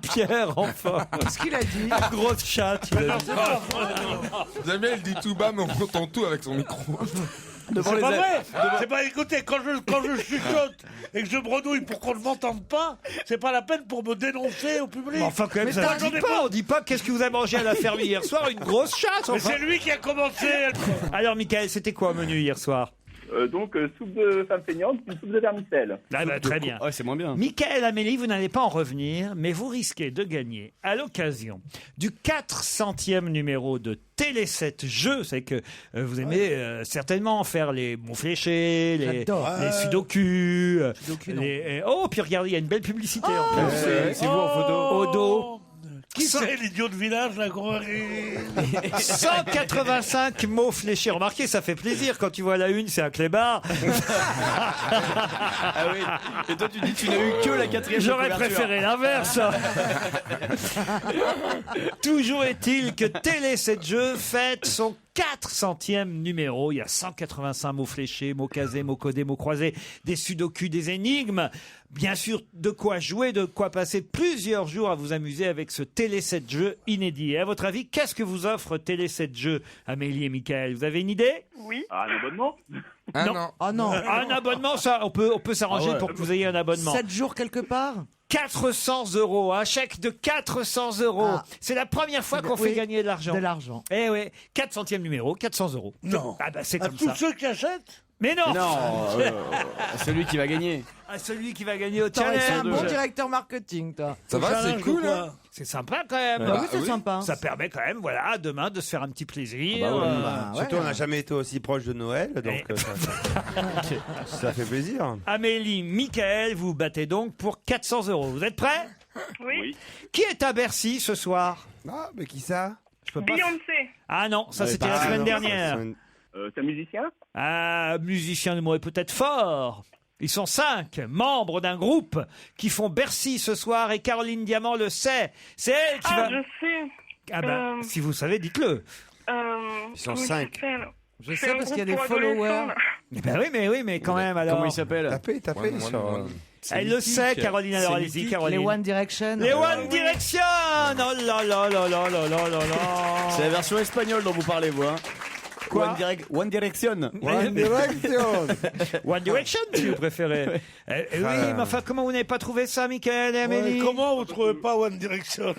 Pierre, enfin. Qu'est-ce qu'il a dit? Grosse chatte, il a dit. Jamais elle dit tout bas, mais on entend tout avec son micro. C'est pas vrai. C'est pas, écoutez, quand je chuchote et que je bredouille pour qu'on ne m'entende pas, c'est pas la peine pour me dénoncer au public. Mais enfin, quand même, ça on dit pas qu'est-ce que vous avez mangé à la ferme hier soir? Une grosse chatte, enfin. Mais c'est lui qui a commencé. Alors, Mickaël, c'était quoi au menu hier soir? Donc, soupe de femme saignante, une soupe de vermicelle. Ah bah, très bien. Ouais, c'est moins bien. Mickaël, Amélie, vous n'allez pas en revenir, mais vous risquez de gagner à l'occasion du 400e numéro de Télé 7 Jeux. C'est que vous aimez certainement faire les mots fléchés, les sudoku. Oh, puis regardez, il y a une belle publicité en plus. C'est vous en photo. Au dos. Qui c'est l'idiot de village, là, 185 mots fléchés. Remarquez, ça fait plaisir quand tu vois la une, c'est un clébard. Ah oui. Et toi, tu dis tu n'as eu que la 4e. J'aurais préféré l'inverse. Toujours est-il que Télé 7 Jeux fête son 400e numéro. Il y a 185 mots fléchés, mots casés, mots codés, mots croisés, des sudoku, des énigmes. Bien sûr, de quoi jouer, de quoi passer plusieurs jours à vous amuser avec ce Télé 7 Jeux inédit. Et à votre avis, qu'est-ce que vous offre Télé 7 Jeux, Amélie et Mickaël? Vous avez une idée? Oui. Un abonnement? Non. Un abonnement, ça, on peut s'arranger pour que vous ayez un abonnement. 7 jours quelque part? 400 €, un chèque de 400 €. C'est la première fois qu'on fait gagner de l'argent. De l'argent. Eh oui, 400e numéro, 400 €. Non. Ah bah c'est À comme tous ça. ceux qui achètent? Mais non. Celui qui va gagner. À celui qui va gagner au T'aurais été un challenge. bon directeur marketing, toi. Ça va, c'est cool, hein? C'est sympa quand même. Bah oui, c'est sympa. Ça permet quand même, voilà, demain de se faire un petit plaisir. Surtout, on n'a jamais été aussi proche de Noël, donc ça fait plaisir. Amélie, Mickaël, vous battez donc pour 400 €. Vous êtes prêts? Oui. Qui est à Bercy ce soir? Ah, mais qui ça? Je peux pas. Beyoncé. Ah non, ça c'était la semaine dernière. C'est un musicien? Ah, musicien, le mot est peut-être fort. Ils sont 5 membres d'un groupe qui font Bercy ce soir et Caroline Diamant le sait. C'est elle qui va... je sais. Ah bah, si vous savez, dites-le. Ils sont 5. Je sais parce qu'il y a des followers. Ben oui, mais quand même, alors. Comment il s'appelle? Tapez sur... Elle le sait, Caroline, alors allez-y, Caroline. Les One Direction. Les One Direction. Oh là là là là là là là là. C'est la version espagnole dont vous parlez, vous. Hein. Quoi? One Direction. One Direction. One Direction, si vous préférez. Oui, mais enfin, comment vous n'avez pas trouvé ça, Mickaël et Amélie? Comment vous trouvez pas One Direction?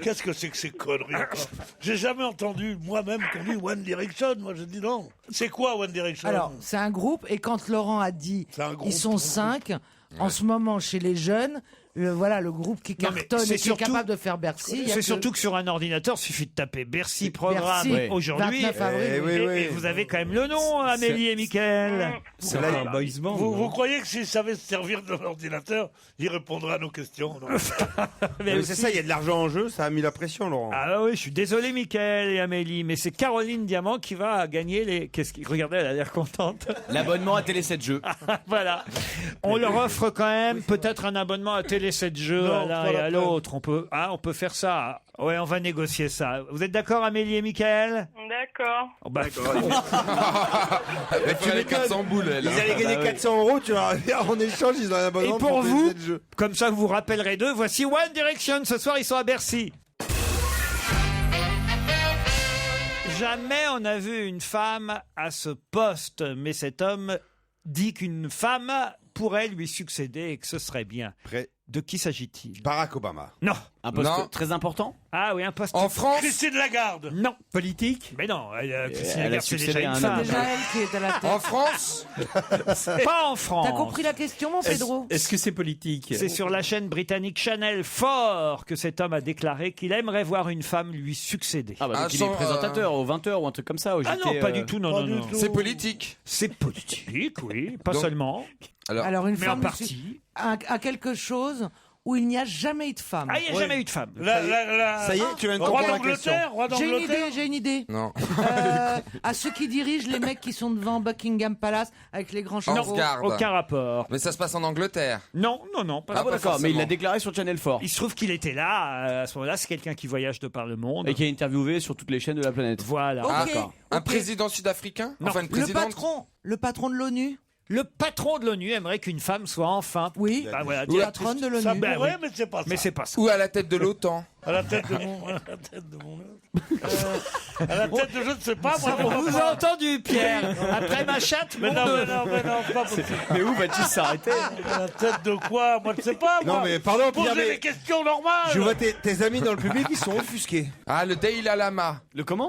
Qu'est-ce que c'est que ces conneries encore? J'ai jamais entendu moi-même qu'on dit One Direction. Moi, je dis non. C'est quoi One Direction? Alors, c'est un groupe, et quand Laurent a dit ils sont 5, en ce moment, chez les jeunes, le groupe qui cartonne et qui est capable de faire Bercy. C'est surtout que sur un ordinateur, il suffit de taper Bercy programme aujourd'hui. 29 avril, et vous avez quand même le nom, Amélie et Mickaël. C'est un boys band. Vous croyez que s'il savait se servir de l'ordinateur, il répondrait à nos questions? Non. Mais c'est ça, il y a de l'argent en jeu, ça a mis la pression, Laurent. Ah oui, je suis désolé, Mickaël et Amélie, mais c'est Caroline Diamant qui va gagner les... Regardez, elle a l'air contente. L'abonnement à Télé 7 Jeux. Voilà. On leur offre quand même peut-être un abonnement à Télé 7 Jeux à l'un et à l'autre. On peut faire ça. Ouais, on va négocier ça. Vous êtes d'accord, Amélie et Mickaël? D'accord. Oh, bah, Elle fait les 400 boules, elle. Ils allaient gagner 400 €, tu vois. En échange, ils ont un abonnement. Et pour vous, comme ça vous vous rappellerez d'eux, voici One Direction. Ce soir, ils sont à Bercy. Jamais on n'a vu une femme à ce poste, mais cet homme dit qu'une femme pourrait lui succéder et que ce serait bien. De qui s'agit-il? Barack Obama. Non. Un poste très important? Ah oui, un poste... En France? Christine Lagarde. Non. Politique? Mais non, Christine elle a Lagarde, c'est succédé déjà à une un femme. homme. Déjà elle qui est à la tête. En France? Pas en France. T'as compris la question, mon Pedro? Est-ce que c'est politique? C'est sur la chaîne britannique Channel 4 que cet homme a déclaré qu'il aimerait voir une femme lui succéder. Ah bah donc il est présentateur au 20h ou un truc comme ça. Au Ah JT, non, pas du tout, non. C'est politique. C'est politique, oui, pas seulement. Alors une mais en femme partie. à quelque chose où il n'y a jamais eu de femme. Ah, il n'y a jamais eu de femme. Ça y est, tu viens de Roi comprendre la question. d'Angleterre. J'ai une idée. Non. À ceux qui dirigent les mecs qui sont devant Buckingham Palace avec les grands chapeaux. Garde. Aucun rapport. Mais ça se passe en Angleterre. Non, pas Ah bon, d'accord, mais il l'a déclaré sur Channel 4. Il se trouve qu'il était là, à ce moment-là, c'est quelqu'un qui voyage de par le monde. Et qui est interviewé sur toutes les chaînes de la planète. Voilà. Ok, d'accord. Un président sud-africain? Non. Enfin, une Le présidente? patron de l'ONU. Le patron de l'ONU aimerait qu'une femme soit enfin... Oui, Bah, voilà, la patronne de l'ONU. Ça Ben pourrait, oui. mais c'est pas ça. Mais c'est pas ça. Ou à la tête de l'OTAN? À la tête de mon... à la tête de je ne sais pas, moi. On vous a entendu, Pierre. Après ma chatte, Mais mon non, deux. mais non, pas possible. Mais où va-t-il s'arrêter? À la tête de quoi? Moi, je ne sais pas, moi. Non, mais pardon, Pierre, Posez mais des questions normales. je vois tes amis dans le public, ils sont offusqués. Ah, le Dalai Lama. Le comment?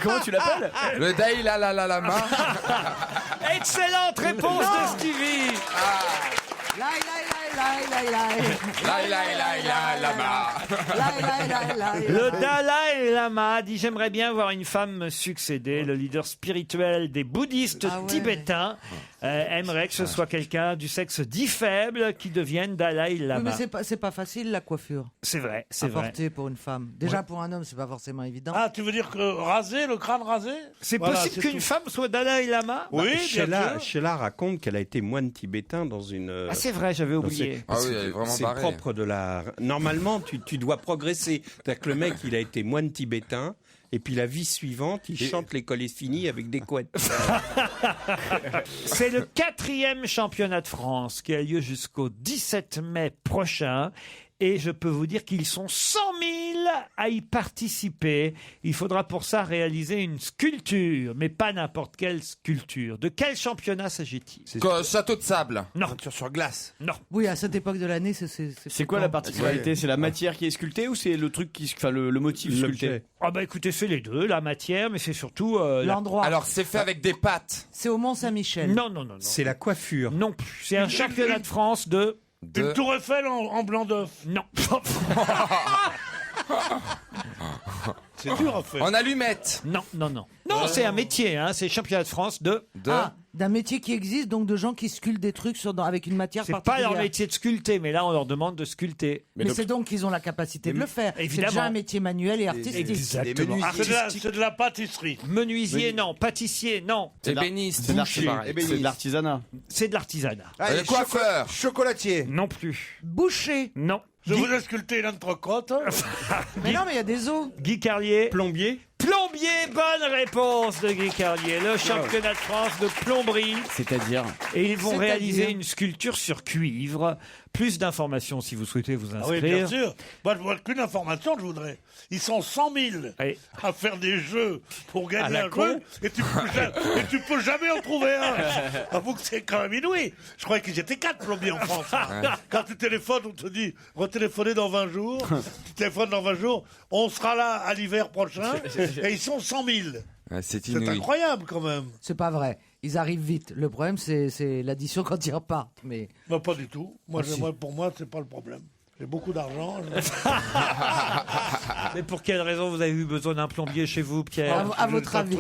Comment tu l'appelles? Le Dalai Lama. Excellente réponse de Stevie. Le Dalai Lama dit: j'aimerais bien voir une femme me succéder. Le leader spirituel des bouddhistes tibétains aimerait que ce soit quelqu'un du sexe dit faible qui devienne Dalai Oui, Lama. mais c'est pas facile la coiffure. C'est vrai, c'est à vrai. porter pour une femme. Déjà pour un homme, c'est pas forcément évident. Ah, tu veux dire que raser, le crâne rasé? C'est Voilà, possible c'est qu'une tout. femme soit Dalai Lama? Oui, bien sûr. Sheila raconte qu'elle a été moine tibétain dans une... Ah, c'est vrai, j'avais oublié. Ah oui, elle est vraiment C'est barrée. propre de la... Normalement, tu dois progresser. C'est-à-dire que le mec, il a été moine tibétain, et puis la vie suivante, il chante l'école est finie avec des couettes. C'est le 4e championnat de France qui a lieu jusqu'au 17 mai prochain. Et je peux vous dire qu'ils sont 100 000 à y participer. Il faudra pour ça réaliser une sculpture, mais pas n'importe quelle sculpture. De quel championnat s'agit-il? Château de sable. Non. Peinture sur glace. Non. Oui, à cette époque de l'année, C'est quoi la particularité? C'est la matière qui est sculptée ou c'est le truc enfin le motif sculpté? Ah bah écoutez, c'est les deux, la matière, mais c'est surtout... l'endroit. Alors, c'est fait avec des pâtes. C'est au Mont-Saint-Michel. Non. C'est la coiffure. Non plus. C'est un championnat de France de... Une tour Eiffel en blanc d'œuf. Non. C'est dur à faire. En allumettes. Non, c'est un métier, hein. C'est championnat de France de... D'un métier qui existe, donc de gens qui sculptent des trucs avec une matière C'est pas particulière. leur métier de sculpter, mais là, on leur demande de sculpter. Mais c'est donc qu'ils ont la capacité de le faire. C'est Évidemment. déjà un métier manuel et artistique. Exactement. C'est de la pâtisserie. Menuisier, non. Pâtissier, non. Ébéniste. C'est de l'artisanat. C'est de l'artisanat. Allez, coiffeur. Chocolatier. Non plus. Boucher. Non. Je vous ai sculpté une entrecôte. Mais non, mais il y a des os. Guy Carlier. Plombier. Plombier, bonne réponse de Guy Carlier. Le championnat de France de plomberie. C'est-à-dire. Et ils vont C'est-à-dire réaliser une sculpture sur cuivre. Plus d'informations si vous souhaitez vous Ah inscrire. oui, bien sûr. Moi, qu'une information, je voudrais. Ils sont 100 000 à faire des jeux pour À gagner la un con. jeu et tu peux jamais en trouver un. Avoue que c'est quand même inouï. Je croyais qu'ils étaient 4 plombiers en France. Quand tu téléphones, on te dit retéléphoner dans 20 jours. Tu téléphones dans 20 jours, on sera là à l'hiver prochain. Et ils sont 100 000. C'est C'est incroyable quand même. C'est pas vrai. Ils arrivent vite. Le problème, c'est l'addition quand ils repartent. Mais Non, pas du tout. Moi, Ah, si. pour moi, c'est pas le problème. J'ai beaucoup d'argent. Mais pour quelle raison vous avez eu besoin d'un plombier chez vous, Pierre? À votre avis.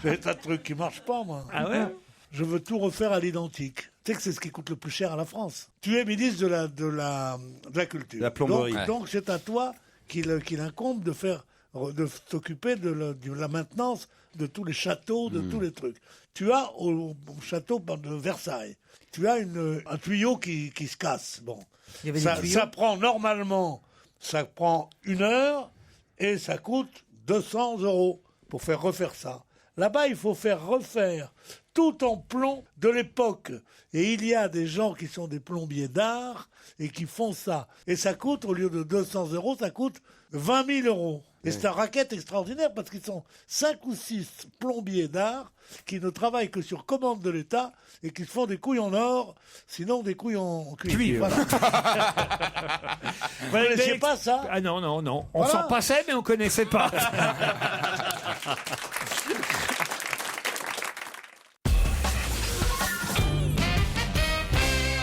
J'ai des tas de trucs qui marchent pas, moi. Ah ouais? Je veux tout refaire à l'identique. Tu sais que c'est ce qui coûte le plus cher à la France. Tu es ministre de la culture. La plomberie. Donc c'est à toi qu'il incombe de s'occuper de la maintenance de tous les châteaux, de tous les trucs. Tu as au château de Versailles, tu as un tuyau qui se casse. Bon. il y avait des tuyaux. Ça prend normalement, ça prend 1 heure et ça coûte 200 € pour faire refaire ça. Là-bas, il faut faire refaire tout en plomb de l'époque. Et il y a des gens qui sont des plombiers d'art et qui font ça. Et ça coûte, au lieu de 200 €, ça coûte 20 000 €. Et c'est un racket extraordinaire parce qu'ils sont 5 ou 6 plombiers d'art qui ne travaillent que sur commande de l'État et qui se font des couilles en or, sinon des couilles en cuivre. Voilà. Vous ne connaissiez pas ça? Ah non. On Voilà. s'en passait, mais on connaissait pas.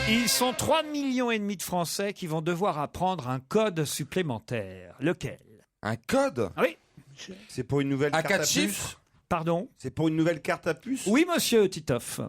Ils sont 3,5 millions de Français qui vont devoir apprendre un code supplémentaire. Lequel? Un code? Oui. C'est pour une nouvelle À carte à 4 puce? chiffres? Pardon? C'est pour une nouvelle carte à puce? Oui, monsieur Titoff.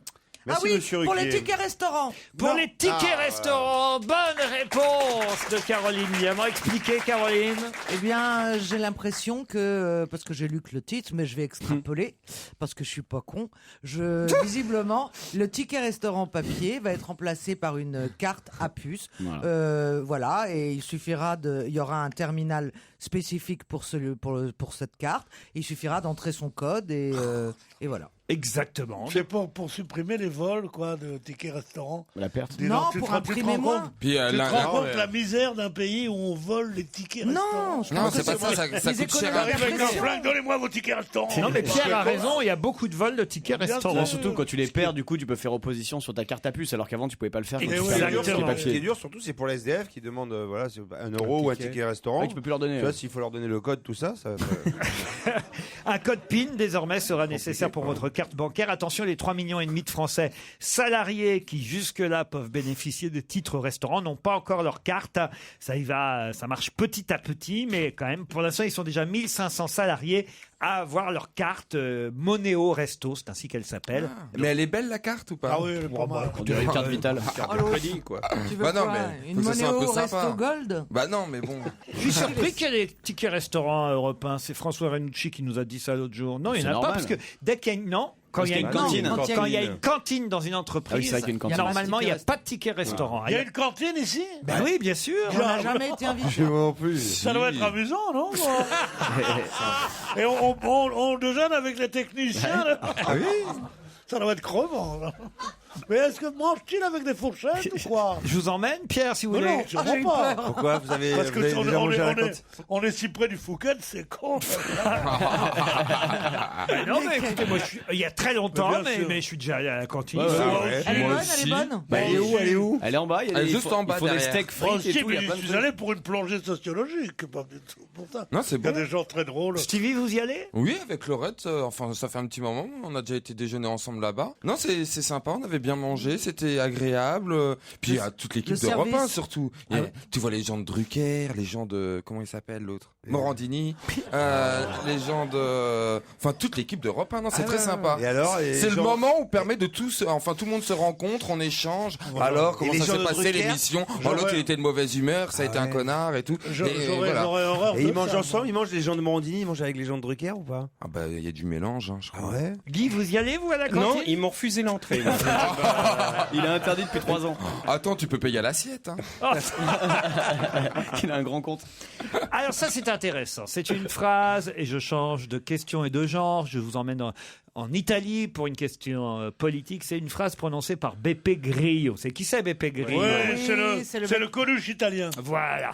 Merci, ah oui, monsieur pour les Ruquier. tickets restaurants. Pour Non. les tickets restaurants, bonne réponse de Caroline Diamant. Expliquez, Caroline. Eh bien, j'ai l'impression que, parce que j'ai lu que le titre, mais je vais extrapoler, parce que je suis pas con, visiblement, le ticket restaurant papier va être remplacé par une carte à puce. Voilà, et il y aura un terminal spécifique pour cette carte. Il suffira d'entrer son code et voilà. Exactement. C'est pour supprimer les vols, quoi, de tickets restaurants. La perte. Non, pour imprimer moins. Puis, Tu te là- rends là- compte la misère d'un pays où on vole les tickets Non, restaurants? je Non, pense c'est que pas ça, ça les coûte cher. économies Arrive avec un d'impression. flingue, donnez-moi vos tickets restaurants. Non, mais Pierre a raison, il y a beaucoup de vols de tickets Bien restaurants. sûr. Surtout quand tu les perds, du coup, tu peux faire opposition sur ta carte à puce, alors qu'avant, tu pouvais pas le faire. quand tu Exactement. perdais le Exactement. papier. Ce qui est dur, surtout, c'est pour les SDF qui demandent voilà, c'est 1 € ou un ticket restaurant. Ouais, tu peux plus leur donner. Tu vois, s'il faut leur donner le code, tout ça. Un code PIN désormais sera nécessaire pour votre carte bancaire. Attention, les 3,5 millions de Français salariés qui jusque-là peuvent bénéficier de titres restaurants n'ont pas encore leur carte. Ça y va, ça marche petit à petit, mais quand même, pour l'instant, ils sont déjà 1500 salariés à avoir leur carte Monéo Resto, c'est ainsi qu'elle s'appelle. Mais elle est belle la carte ou pas? Ah oui, elle est pas mal. On dirait une carte vitale. Carte de crédit, quoi. Tu veux Bah non, quoi, mais une faut que ça soit un Monéo peu sympa. Resto Gold? Bah non, mais bon. Je suis surpris qu'il y ait des tickets restaurants européens. C'est François Renucci qui nous a dit ça l'autre jour. Non, il n'y en a C'est pas normal. parce que dès qu'il y a une... Non, quand il y a une cantine, Quand il y a quand il y a une cantine dans une Ah oui, entreprise, c'est vrai qu'il y a une cantine. normalement, il n'y a pas de ticket restaurant. Il y a une cantine ici? Ben oui, bien sûr. On n'a jamais été invité. en plus. Ça doit être amusant, non? Et on déjeune avec les techniciens. Là. Ah oui? Ça doit être crevant. Là. Mais est-ce que mange-t-il avec des fourchettes ou quoi? Je vous emmène, Pierre, si vous Mais voulez. non, sûrement pas. Pourquoi vous avez, Parce vous avez que déjà mangé à la cantine? on est si près du Fouquet, c'est con. Ben non, mais écoutez, moi, il y a très longtemps, Mais bien sûr. mais je suis déjà allé à la cantine. Ouais, ouais, Moi ouais. aussi. Elle est Moi bonne, aussi. elle est bonne. Bah, Elle est où? Elle est où? Elle est en bas, il y a Elle est des- juste en bas, il faut des derrière. steaks Moi frites aussi, et tout. Il y mais a je plein de suis trucs. allé pour une plongée sociologique, pas du tout pour ça. Non, c'est Il y a bon. des gens très drôles. Stevie, vous y allez? Oui, avec Laurette, enfin ça fait un petit moment, on a déjà été déjeuner ensemble là-bas. Non, c'est sympa, on avait bien mangé, c'était agréable. Puis il y a toute l'équipe le d'Europe 1 service. surtout. Ah Et ouais. tu vois les gens de Drucker, les gens de... Comment il s'appelle l'autre? Morandini. Les gens de... Enfin toute l'équipe d'Europe 1, non, c'est très sympa. Et alors, les C'est le gens- moment où permet de tous... Enfin tout le monde se rencontre, on échange. Alors comment Et les ça gens s'est de passé Drucker l'émission? J'aurais- L'autre il était de mauvaise humeur, ça a été un connard et tout. Et voilà. J'aurais horreur Et de ils mangent ça. ensemble, ils mangent les gens de Morandini, ils mangent avec les gens de Drucker ou pas? Ah bah il y a du mélange, hein, je crois. ouais? Guy, vous y allez, vous, à la cantine? Non, ils m'ont refusé l'entrée. moi. Il est interdit depuis 3 ans. Attends, tu peux payer à l'assiette. Hein. Il a un grand compte. Alors ça, c'est intéressant. C'est une phrase, et je change de question et de genre. Je vous emmène en Italie pour une question politique. C'est une phrase prononcée par Beppe Grillo. C'est qui c'est, Beppe Grillo? C'est le Coluche italien. Voilà.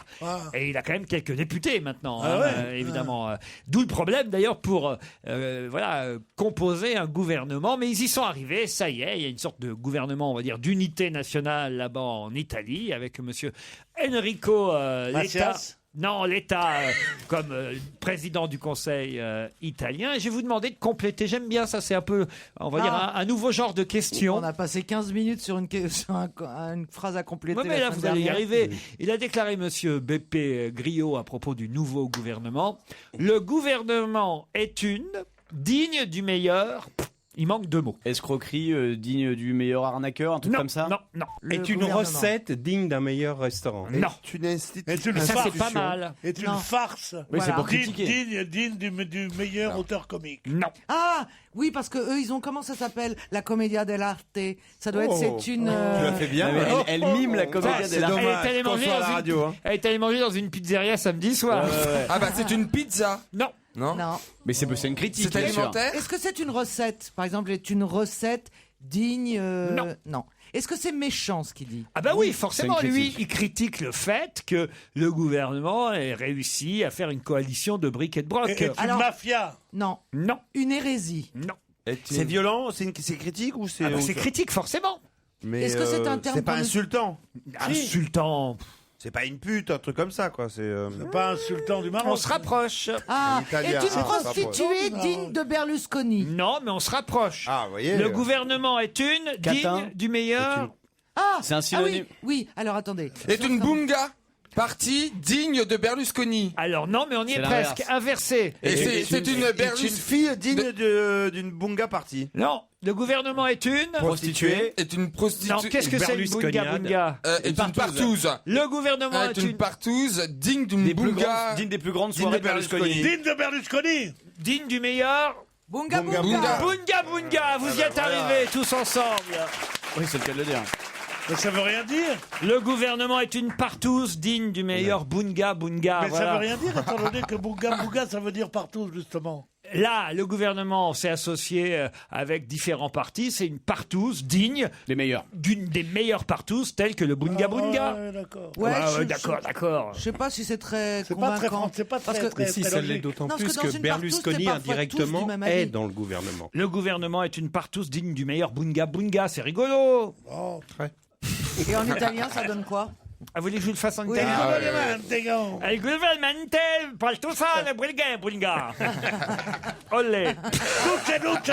Et il a quand même quelques députés maintenant, évidemment. D'où le problème d'ailleurs pour composer un gouvernement. Mais ils y sont arrivés, ça y est. Il y a une sorte de gouvernement, on va dire, d'unité nationale là-bas en Italie avec monsieur Enrico Letta. Non, l'État comme président du Conseil italien. Et je vais vous demander de compléter. J'aime bien ça, c'est un peu, on va dire, un nouveau genre de question. On a passé 15 minutes sur une phrase à compléter. Oui, mais là, vous allez y arriver. Il a déclaré, monsieur Beppe Grillo, à propos du nouveau gouvernement, « Le gouvernement est digne du meilleur... » Il manque 2 mots. Escroquerie digne du meilleur arnaqueur, un truc comme ça. Non. Est une recette digne d'un meilleur restaurant. Non. Ça, c'est pas mal. Est une farce. Oui, c'est pour critiquer. Digne du meilleur auteur comique. Non. Ah oui, parce que eux, ils ont, comment ça s'appelle, la Commedia dell'arte. Ça doit être, c'est une. Tu l'as fait bien. Elle mime la Commedia dell'arte. Elle est allée manger dans une pizzeria samedi soir. Ah bah c'est une pizza. Non. Non. Mais c'est une critique. C'est alimentaire. Est-ce que c'est une recette? Par exemple, est une recette digne? Non. Est-ce que c'est méchant ce qu'il dit? Ah bah oui, forcément, lui, il critique le fait que le gouvernement ait réussi à faire une coalition de briques et de broc. Et une mafia? Non. Non. Une hérésie? Non. C'est violent? C'est critique ou c'est... c'est critique, forcément. Mais est-ce que c'est un terme c'est pas insultant? Insultant. C'est pas une pute, un truc comme ça, quoi. C'est pas insultant du Maroc. On se rapproche. Ah, est une prostituée digne de Berlusconi? Non, mais on se rapproche. Ah, vous voyez. Le gouvernement est digne du meilleur... Ah, c'est un synonyme. Oui, alors attendez. Est une bunga parti digne de Berlusconi? Alors non, mais on y est presque. Inversé. Et c'est une une fille digne d'une bunga party. Non, le gouvernement est une... Prostituée. Est une prostituée. Non, qu'est-ce que c'est une bunga? Est une partouze. Le gouvernement Est une partouze digne d'une bunga. Digne des plus grandes soirées de Berlusconi. Digne de Berlusconi. Digne du meilleur... Bunga. Bunga. Vous y êtes arrivés tous ensemble. Oui, c'est le cas de le dire. Mais ça veut rien dire. Le gouvernement est une partouze digne du meilleur bunga. Mais ça veut rien dire, étant donné que bunga, ça veut dire partouze, justement. Là, le gouvernement s'est associé avec différents partis. C'est une partouze digne des meilleurs. Des meilleures partouzes telles que le bunga. Ouais, d'accord. D'accord. Je sais pas si c'est très convaincant. C'est pas très Mais si, ça l'est d'autant plus que Berlusconi indirectement est dans le gouvernement. Le gouvernement est une partouze digne du meilleur bunga. C'est rigolo. Oh, très. Et en italien, ça donne quoi? Ah, vous voulez que je le fasse en Oui, italien? Il gouvernement partouza le bunga. Olé.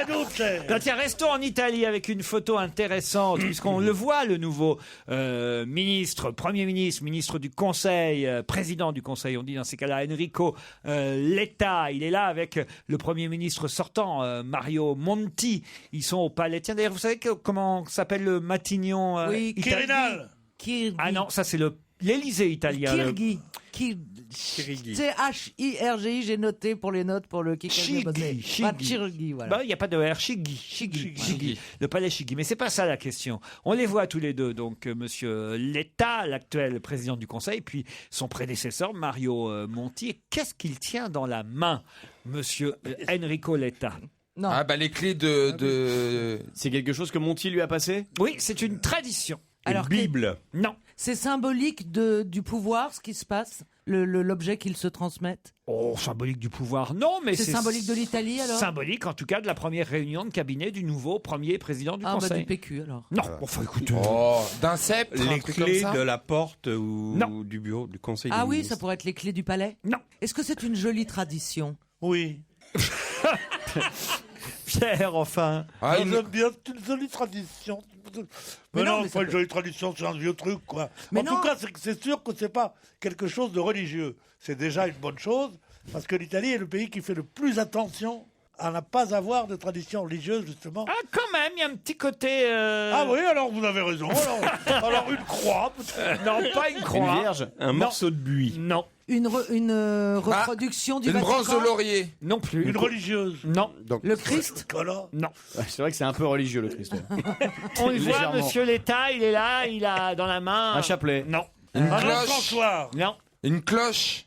Duce. Tiens, restons en Italie avec une photo intéressante, puisqu'on le voit, le nouveau Premier ministre du Conseil, président du Conseil, on dit dans ces cas-là, Enrico Letta. Il est là avec le Premier ministre sortant, Mario Monti. Ils sont au palais. Tiens, d'ailleurs, vous savez comment s'appelle le Matignon Quirinal. Ah non, ça c'est l'Élysée italien. Kirghi. C-H-I-R-G-I, j'ai noté pour les notes pour le Chigi, voilà. Il n'y a pas de R, Chigi. Le palais Chigi. Mais c'est pas ça la question. On les voit tous les deux. Donc, monsieur Letta, l'actuel président du Conseil, puis son prédécesseur, Mario Monti. Qu'est-ce qu'il tient dans la main, monsieur Enrico Letta? Non. Ah bah les clés de... C'est quelque chose que Monti lui a passé? Oui, c'est une tradition. Alors, Bible. Non. C'est symbolique du pouvoir, ce qui se passe, l'objet qu'ils se transmettent. Oh, symbolique du pouvoir, non, mais c'est symbolique de l'Italie alors. Symbolique, en tout cas, de la première réunion de cabinet du nouveau premier président du Conseil. Du PQ alors. Non, enfin écoutez. D'un sceptre. Les clés de la porte ou du bureau du Conseil. Ah oui, ça pourrait être les clés du palais. Non. Est-ce que c'est une jolie tradition? Oui. Pierre, enfin. J'aime bien, c'est une jolie tradition. Mais non, pas une jolie tradition, c'est un vieux truc, quoi. En tout cas, c'est sûr que c'est pas quelque chose de religieux. C'est déjà une bonne chose, parce que l'Italie est le pays qui fait le plus attention à ne pas avoir de tradition religieuse, justement. Ah, quand même, il y a un petit côté... Ah oui, alors vous avez raison. Alors une croix, peut-être. Non, pas une croix. Une vierge. Un morceau de buis. Non. Une reproduction du Une Vatican. branche de laurier. Non plus. Une religieuse. Non. Le Christ. Non. C'est vrai que c'est un peu religieux le Christ. On le voit, Légèrement. monsieur l'État, il est là, il a dans la main... Un chapelet. Non. Une Un cloche. encensoir. Non. Une cloche.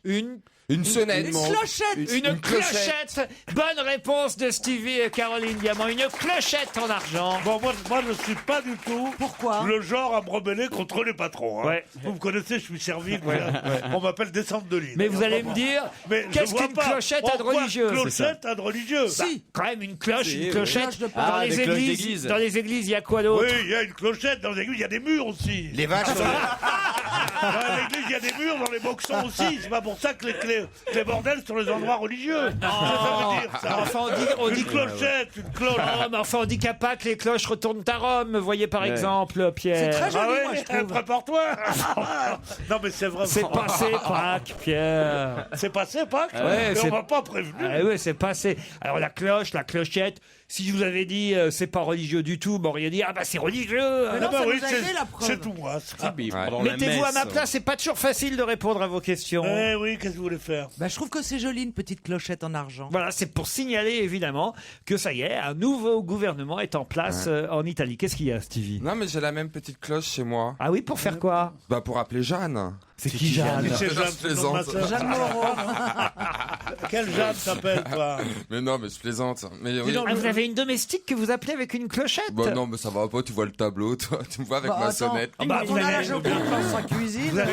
Une sonnette. Une clochette. Une clochette. Bonne réponse de Stevie et Caroline Diamant. Une clochette en argent. Bon, moi, je ne suis pas du tout le genre à me rebeller contre les patrons. Hein. Ouais. Vous me connaissez, je suis servile. On m'appelle descendre de l'île. Mais vous allez me dire, qu'est-ce qu'une clochette a de religieux? Clochette a de religieux. Si, quand même une cloche, Si, une clochette. oui. Dans les églises, dans les églises, il y a quoi d'autre? Oui, il y a une clochette. Dans les églises, il y a des murs aussi. Les vaches. Dans l'église, il y a des murs, dans les boxons aussi. C'est pas pour ça que les bordels sont les endroits religieux. Ça veut dire, ça. Enfin, on dit Une clochette, une cloche. Oh, mais enfin, on dit qu'à Pâques, les cloches retournent à Rome, vous voyez par exemple, Pierre. C'est très joli, Ah ouais, moi, je trouve. prépare-toi. Non, mais c'est vrai. C'est passé Pâques, Pierre. C'est passé Pâques. Ouais, mais c'est- on m'a pas prévenu. Ah oui, c'est passé. Alors la cloche, la clochette, si je vous avais dit c'est pas religieux du tout, vous m'auriez dit ah bah c'est religieux. Mais non, bah ça oui, nous a été la preuve. c'est tout moi. ça. Mettez-vous à ma place, c'est pas toujours facile de répondre à vos questions. Eh oui, qu'est-ce que vous voulez faire? Bah, je trouve que c'est joli, une petite clochette en argent. Voilà, c'est pour signaler évidemment que ça y est, un nouveau gouvernement est en place en Italie. Qu'est-ce qu'il y a, Stevie? Non, mais j'ai la même petite cloche chez moi. Ah oui, pour faire quoi? Bah, pour appeler Jeanne. C'est qui Jeanne? C'est Jeanne, Je c'est le nom de ma plaisante. sœur. Jeanne Moreau. Quelle Jeanne s'appelle, toi? Mais non, mais je plaisante. Mais oui. donc, Ah, vous avez une domestique que vous appelez avec une clochette? Bah non, mais ça va pas, tu vois le tableau, toi. Tu me vois avec Bah, ma attends. sonnette. Ah bah, On vous a la avez- jolie dans sa cuisine.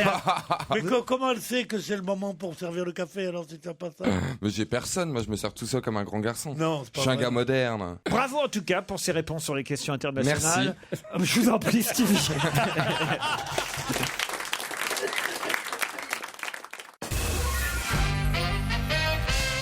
Mais comment elle sait que c'est le moment pour servir le café alors si t'as pas ça? Mais j'ai personne, moi je me sers tout seul comme un grand garçon. Non, c'est pas Je suis un vrai. gars moderne. Bravo en tout cas pour ces réponses sur les questions internationales. Je vous en prie, Stevie.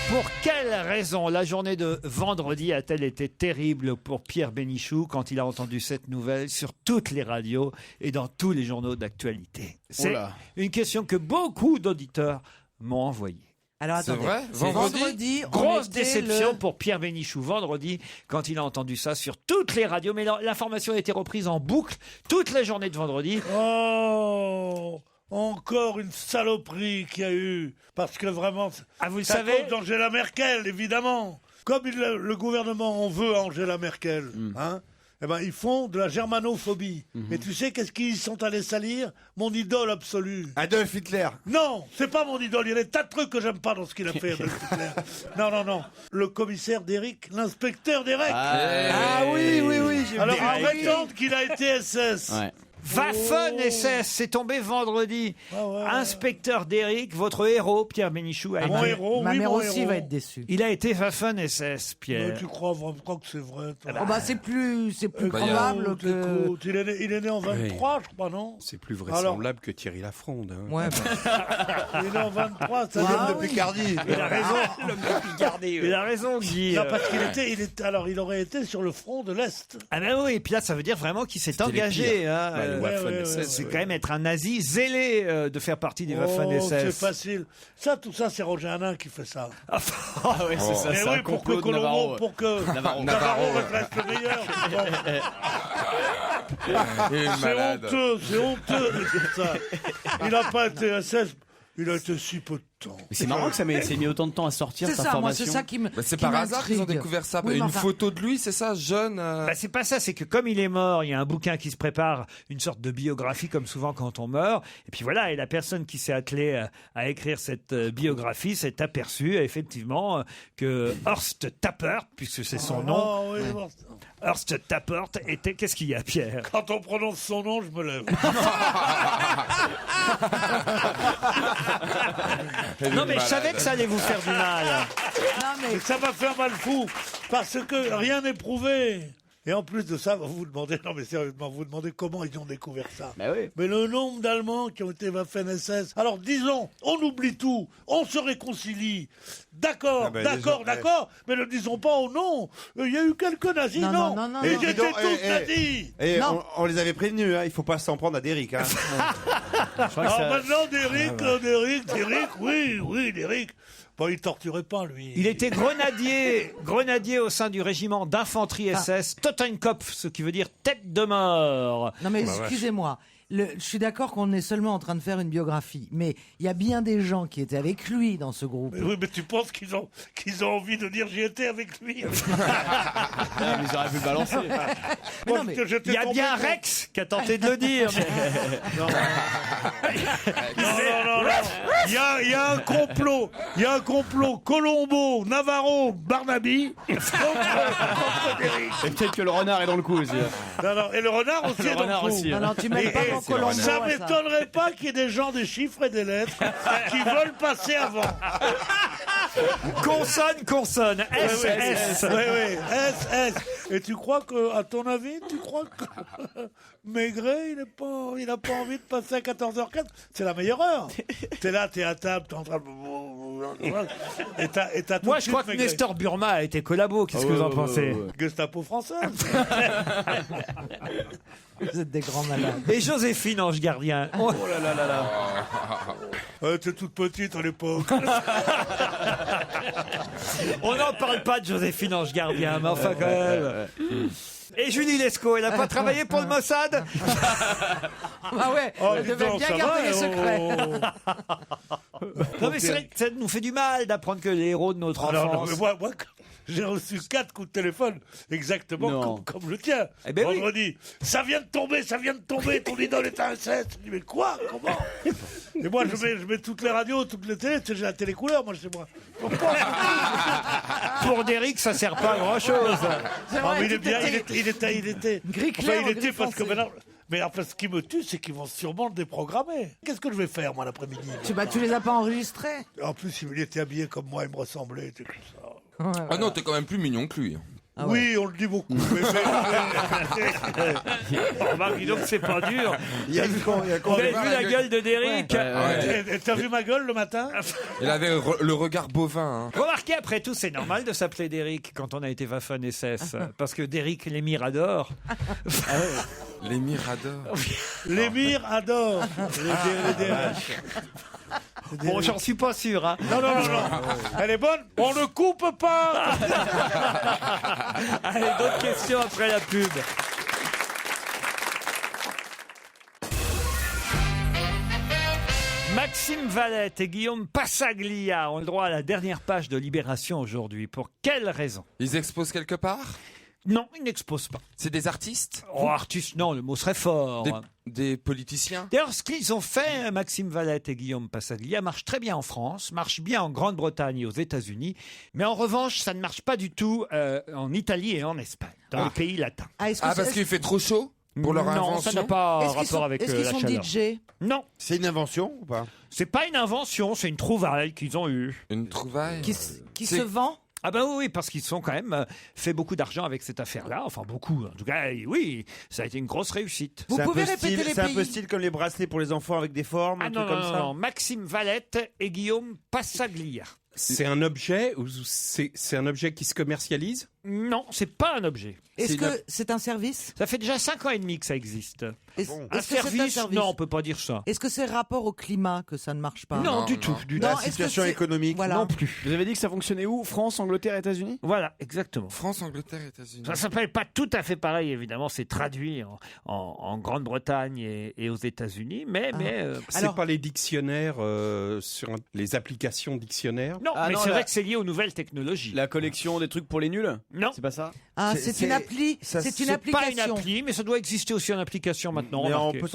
Pour quelle raison la journée de vendredi a-t-elle été terrible pour Pierre Bénichou quand il a entendu cette nouvelle sur toutes les radios et dans tous les journaux d'actualité? C'est Oula. une question que beaucoup d'auditeurs m'ont envoyée. Alors C'est attendez. vrai? Vendredi on Grosse était déception le- pour Pierre Bénichou vendredi quand il a entendu ça sur toutes les radios. Mais l'information a été reprise en boucle toute la journée de vendredi. Oh, encore une saloperie qu'il y a eu. Parce que vraiment, Ah, vous le c'est à savez cause d'Angela Merkel, évidemment. Comme le gouvernement en veut à Angela Merkel, hein, eh ben, ils font de la germanophobie. Mais tu sais qu'est-ce qu'ils sont allés salir? Mon idole absolue. Adolf Hitler. Non, c'est pas mon idole. Il y a des tas de trucs que j'aime pas dans ce qu'il a fait, Adolf Hitler. Non. Le commissaire d'Eric, l'inspecteur d'Eric. Ah oui, j'ai Alors, vu. on prétend qu'il a été SS. Ouais. Waffen SS, c'est tombé vendredi. Ah ouais. Inspecteur d'Eric, votre héros, Pierre Bénichou, a Mon été... héros, Ma oui, mère mon aussi héros. va être déçue. Il a été Waffen SS, Mais Pierre. tu crois vraiment que c'est vrai, toi? Oh, bah, c'est plus Bah, y a- probable que. Écoute, il est né en 23, je crois, non? C'est plus vraisemblable que Thierry Lafronde. Hein. Ouais, bah. Il est né en 23, ça Ah, vient de oui. Picardie. Il a raison. Il a raison, Guy. Non, parce alors, il aurait été sur le front de l'Est. Ah ben oui, et puis là, ça veut dire vraiment qu'il s'est C'était les engagé. pires. Hein, Bah, les Waffen SS, c'est ouais. quand même être un nazi zélé de faire partie des Waffen Oh, c'est SS. facile. Tout ça, c'est Roger Hanin qui fait ça. Ah ouais, c'est ça, Mais c'est oui, un pour que complot de Colombo, Navarro. pour que Navarro reste le meilleur. Il est C'est malade. honteux de dire ça. Il n'a pas été SS, il a été si peu de temps. Mais c'est marrant que ça m'ait mis autant de temps à sortir C'est cette ça, moi, information. c'est ça qui me. Bah, c'est qui par hasard qu'ils ont m'intrigue. découvert ça. Oui, mais Une enfin, photo de lui, c'est ça, jeune. Bah, c'est pas ça, c'est que comme il est mort, il y a un bouquin qui se prépare, une sorte de biographie, comme souvent quand on meurt. Et puis voilà, et la personne qui s'est attelée à écrire cette biographie s'est aperçue effectivement que Horst Tappert, puisque c'est son nom, Oh, oui, bon. Horst Tappert était... Qu'est-ce qu'il y a, Pierre? Quand on prononce son nom, je me lève. Non mais je savais que ça allait vous faire du mal. Non, mais. Mais ça m'a fait un mal fou, parce que rien n'est prouvé. Et en plus de ça, vous vous demandez, non mais sérieusement, vous vous demandez comment ils ont découvert ça. Bah oui. Mais le nombre d'Allemands qui ont été Waffen-SS. Alors disons, on oublie tout, on se réconcilie. D'accord, Ah ben, d'accord, les gens, d'accord, mais ne disons pas oh non, il y a eu quelques nazis, Non, non, non, non, et non. ils étaient Dis donc, tous nazis. Et Non. on les avait prévenus, hein, il faut pas s'en prendre à Derrick. Hein. Alors maintenant, d'Eric, oui, d'Eric. Bon, il torturait pas, lui. Il était grenadier au sein du régiment d'infanterie SS Totenkopf, ce qui veut dire tête de mort. Non, mais excusez-moi. je suis d'accord qu'on est seulement en train de faire une biographie, mais il y a bien des gens qui étaient avec lui dans ce groupe. Mais oui, mais tu penses qu'ils ont envie de dire j'y étais avec lui? Ils auraient pu le balancer. Il y a bien Rex qui a tenté de le dire. Non. Il y a un complot. Il y a un complot. Colombo, Navarro, Barnaby contre Derrick. Et peut-être que le renard est dans le coup aussi. Non, et le renard aussi est dans le coup. Non, tu mets pas mon Colombo. Ça m'étonnerait pas qu'il y ait des gens des chiffres et des lettres qui veulent passer avant. Consonne. S, S. Oui, S. Et tu crois que, à ton avis, Maigret, il n'a pas envie de passer à 14h04? C'est la meilleure heure. T'es là, t'es à table, t'es en train de... Et t'as tout Moi, de je suite crois que Maigret. Nestor Burma a été collabo. Qu'est-ce que vous en pensez? Gestapo français. Vous êtes des grands malades. Et Joséphine Ange Gardien. Oh là là. T'es toute petite à l'époque. On n'en parle pas de Joséphine Ange Gardien, mais enfin quand même. Et Julie Lescaut, elle n'a pas travaillé pour le Mossad? Ah ouais, elle devait bien garder les secrets. Non mais c'est vrai que ça nous fait du mal d'apprendre que les héros de notre enfance... Non, mais moi, j'ai reçu 4 coups de téléphone exactement comme le tien. Eh ben vendredi. Ça vient de tomber, ton idole est un inceste. Je dis, mais quoi? Comment? Et moi, je mets toutes les radios, toutes les télés, j'ai la télé couleur, moi, chez moi. Pour Derrick, ça sert pas à grand-chose. Mais il est bien, il était. Gris clair, Enfin, il était gris parce que foncé. maintenant. Mais enfin, ce qui me tue, c'est qu'ils vont sûrement le déprogrammer. Qu'est-ce que je vais faire, moi, l'après-midi? Tu les as pas enregistrés? En plus, il était habillé comme moi, il me ressemblait, et tout ça. Ah non, t'es quand même plus mignon que lui. Ah ouais. Oui, on le dit beaucoup. Remarque, dis donc, c'est pas dur. Il y a Vous avez vu la gueule de Derrick? Et t'as vu ma gueule le matin? Il avait le regard bovin. Hein. Remarquez, après tout, c'est normal de s'appeler Derrick quand on a été Waffen SS. Parce que Derrick l'émir adore. L'émir adore. L'émir adore. Bon, j'en suis pas sûr. Hein. Non. Elle est bonne. On ne coupe pas. Allez, d'autres questions après la pub. Maxime Valette et Guillaume Passaglia ont le droit à la dernière page de Libération aujourd'hui. Pour quelle raison? Ils exposent quelque part? Non, ils n'exposent pas. C'est des artistes? Oh, artistes, non, le mot serait fort. Des politiciens? D'ailleurs, ce qu'ils ont fait, Maxime Valette et Guillaume Passaglia, marche très bien en France, marche bien en Grande-Bretagne et aux États-Unis, mais en revanche, ça ne marche pas du tout en Italie et en Espagne, dans les pays latins. Parce qu'il fait trop chaud? Pour leur invention? Non, ça n'a pas rapport avec la chaleur. Est-ce qu'ils sont DJ? Non. C'est une invention ou pas? C'est pas une invention, c'est une trouvaille qu'ils ont eue. Une trouvaille? Qui se vend? Ah ben oui, parce qu'ils ont quand même fait beaucoup d'argent avec cette affaire-là. Enfin, beaucoup. En tout cas, oui, ça a été une grosse réussite. Vous pouvez répéter les pays? C'est un peu style comme les bracelets pour les enfants avec des formes, un truc comme ça. Non. Maxime Valette et Guillaume Passaglia. C'est un objet ou c'est un objet qui se commercialise? Non, c'est pas un objet. Est-ce que c'est un service? Ça fait déjà 5 ans et demi que ça existe. Est-ce Un que c'est un service? service? Non, on peut pas dire ça. Est-ce que c'est rapport au climat que ça ne marche pas? Non, du tout. La Non, est-ce que situation c'est- économique. Voilà. Non plus. Vous avez dit que ça fonctionnait où? France, Angleterre, États-Unis? Voilà, exactement. France, Angleterre, États-Unis. Ça s'appelle pas tout à fait pareil, évidemment. C'est traduit en Grande-Bretagne et aux États-Unis, mais C'est pas les dictionnaires sur les applications dictionnaires? non, Ah mais non, c'est la- vrai que c'est lié aux nouvelles technologies. La collection des trucs pour les nuls? Non. C'est pas ça? Ah, c'est une appli. C'est une C'est pas application. une appli, mais ça doit exister aussi en application maintenant. Mais on remarquez. peut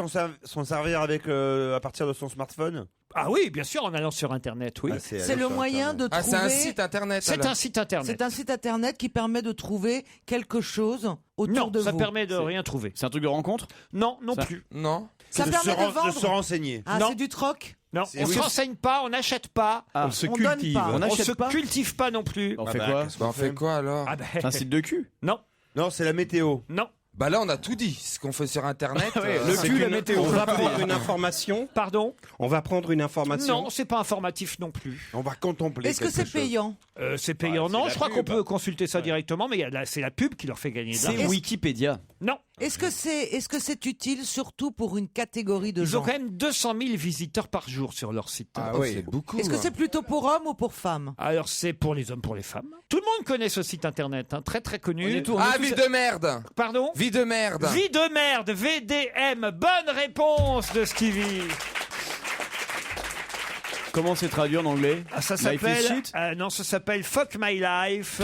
s'en servir avec à partir de son smartphone. Ah oui, bien sûr, en allant sur Internet, oui. Ah, C'est le moyen de trouver. c'est un site internet. C'est alors. un site Internet. C'est un site internet qui permet de trouver quelque chose autour Non, de ça vous. permet de rien trouver. C'est un truc de rencontre? Non, non Ça- plus. Non. Ça permet de de vendre. se renseigner. Ah, Non. c'est du troc. Non, on se renseigne pas, on n'achète pas, Ah, On se on donne cultive. pas. On On achète se pas? cultive pas non plus. On fait bah, quoi? qu'est-ce On fait quoi alors? Ah ben, C'est un site de cul? non, Non, c'est la météo. non. Bah là, on a tout dit. Ce qu'on fait sur internet. Le c'est cul, que la la météo. On va prendre une information. Pardon? On va prendre une information. Non, c'est pas informatif non plus. On va contempler. Est-ce que c'est payant? C'est payant. c'est Non, la je crois qu'on pub. peut consulter ça directement, mais c'est la pub qui leur fait gagner de C'est l'argent. Wikipédia. Non. Est-ce que c'est utile surtout pour une catégorie de Ils gens? ont quand même 200 000 visiteurs par jour sur leur site. C'est beaucoup. Est-ce que c'est plutôt pour hommes ou pour femmes? Alors c'est pour les hommes, pour les femmes. Tout le monde connaît ce site internet, hein, très très connu. Vie de merde. Pardon? Vie de merde. Vie de merde, VDM. Bonne réponse de Stevie. Comment c'est traduit en anglais? Ça Life is s'appelle shit. non, ça s'appelle Fuck My Life.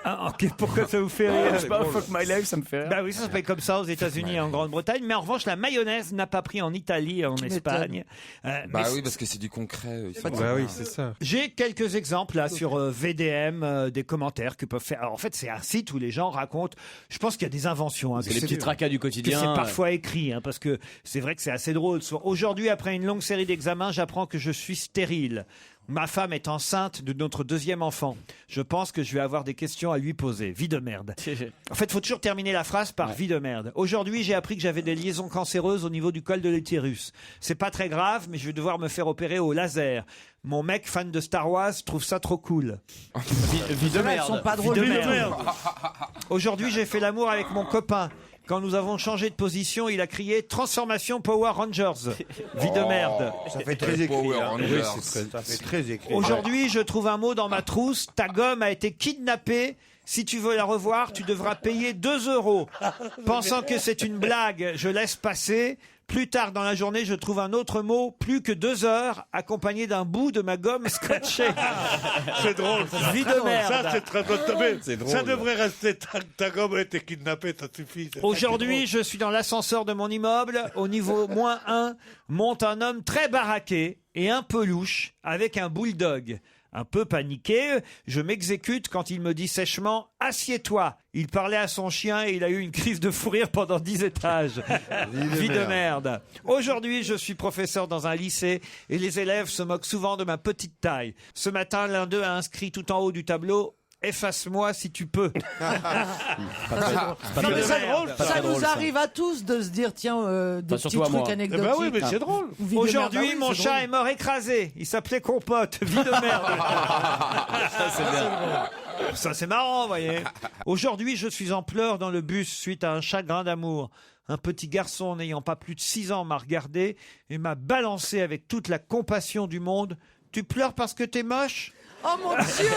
Ok, pourquoi ça vous fait rire? Je sais pas, fuck my life, ça me fait rire. Bah oui, ça s'appelle comme ça aux États-Unis et en Grande-Bretagne. Mais en revanche, la mayonnaise n'a pas pris en Italie et en Espagne. Bah oui, parce que c'est du concret. Bah oui, c'est ça. J'ai quelques exemples là sur VDM, des commentaires que peuvent faire. Alors en fait, c'est un site où les gens racontent. Je pense qu'il y a des inventions. C'est les petits tracas du quotidien. Que c'est parfois écrit, hein, parce que c'est vrai que c'est assez drôle. Aujourd'hui, après une longue série d'examens, j'apprends que je suis stérile. Ma femme est enceinte de notre deuxième enfant. Je pense que je vais avoir des questions à lui poser. Vie de merde. En fait, il faut toujours terminer la phrase par vie de merde. Aujourd'hui, j'ai appris que j'avais des liaisons cancéreuses au niveau du col de l'utérus. C'est pas très grave, mais je vais devoir me faire opérer au laser. Mon mec, fan de Star Wars, trouve ça trop cool. Vie de merde. Elles sont pas drôles. Vie de merde. Aujourd'hui, j'ai fait l'amour avec mon copain. Quand nous avons changé de position, il a crié Transformation Power Rangers. Vie de merde. Ça fait très écrit. Power hein. Rangers. Oui, ça fait très écrit. Aujourd'hui, je trouve un mot dans ma trousse. Ta gomme a été kidnappée. Si tu veux la revoir, tu devras payer 2 €. Pensant que c'est une blague, je laisse passer. Plus tard dans la journée, je trouve un autre mot, plus que 2 heures, accompagné d'un bout de ma gomme scratchée. C'est drôle. Vie de merde. Ça, c'est très drôle. Mais C'est drôle. ça devrait rester. Ta gomme a été kidnappée, ça suffit. C'est ça Aujourd'hui, qui est je suis dans l'ascenseur de mon immeuble. Au niveau -1, monte un homme très baraqué et un peu louche, avec un bulldog. Un peu paniqué, je m'exécute quand il me dit sèchement « Assieds-toi ». Il parlait à son chien et il a eu une crise de fou rire pendant 10 étages. Vie de merde. Aujourd'hui, je suis professeur dans un lycée et les élèves se moquent souvent de ma petite taille. Ce matin, l'un d'eux a inscrit tout en haut du tableau « Efface-moi si tu peux ». Non, mais ça nous arrive à tous de se dire tiens des petits trucs anecdotiques. Bah oui, mais c'est drôle. Aujourd'hui, mon chat est mort écrasé. Il s'appelait Compote. Vie de merde. Ça, c'est marrant, vous voyez. Aujourd'hui, je suis en pleurs dans le bus suite à un chagrin d'amour. Un petit garçon n'ayant pas plus de 6 ans m'a regardé et m'a balancé avec toute la compassion du monde. Tu pleures parce que t'es moche ? Oh mon Dieu!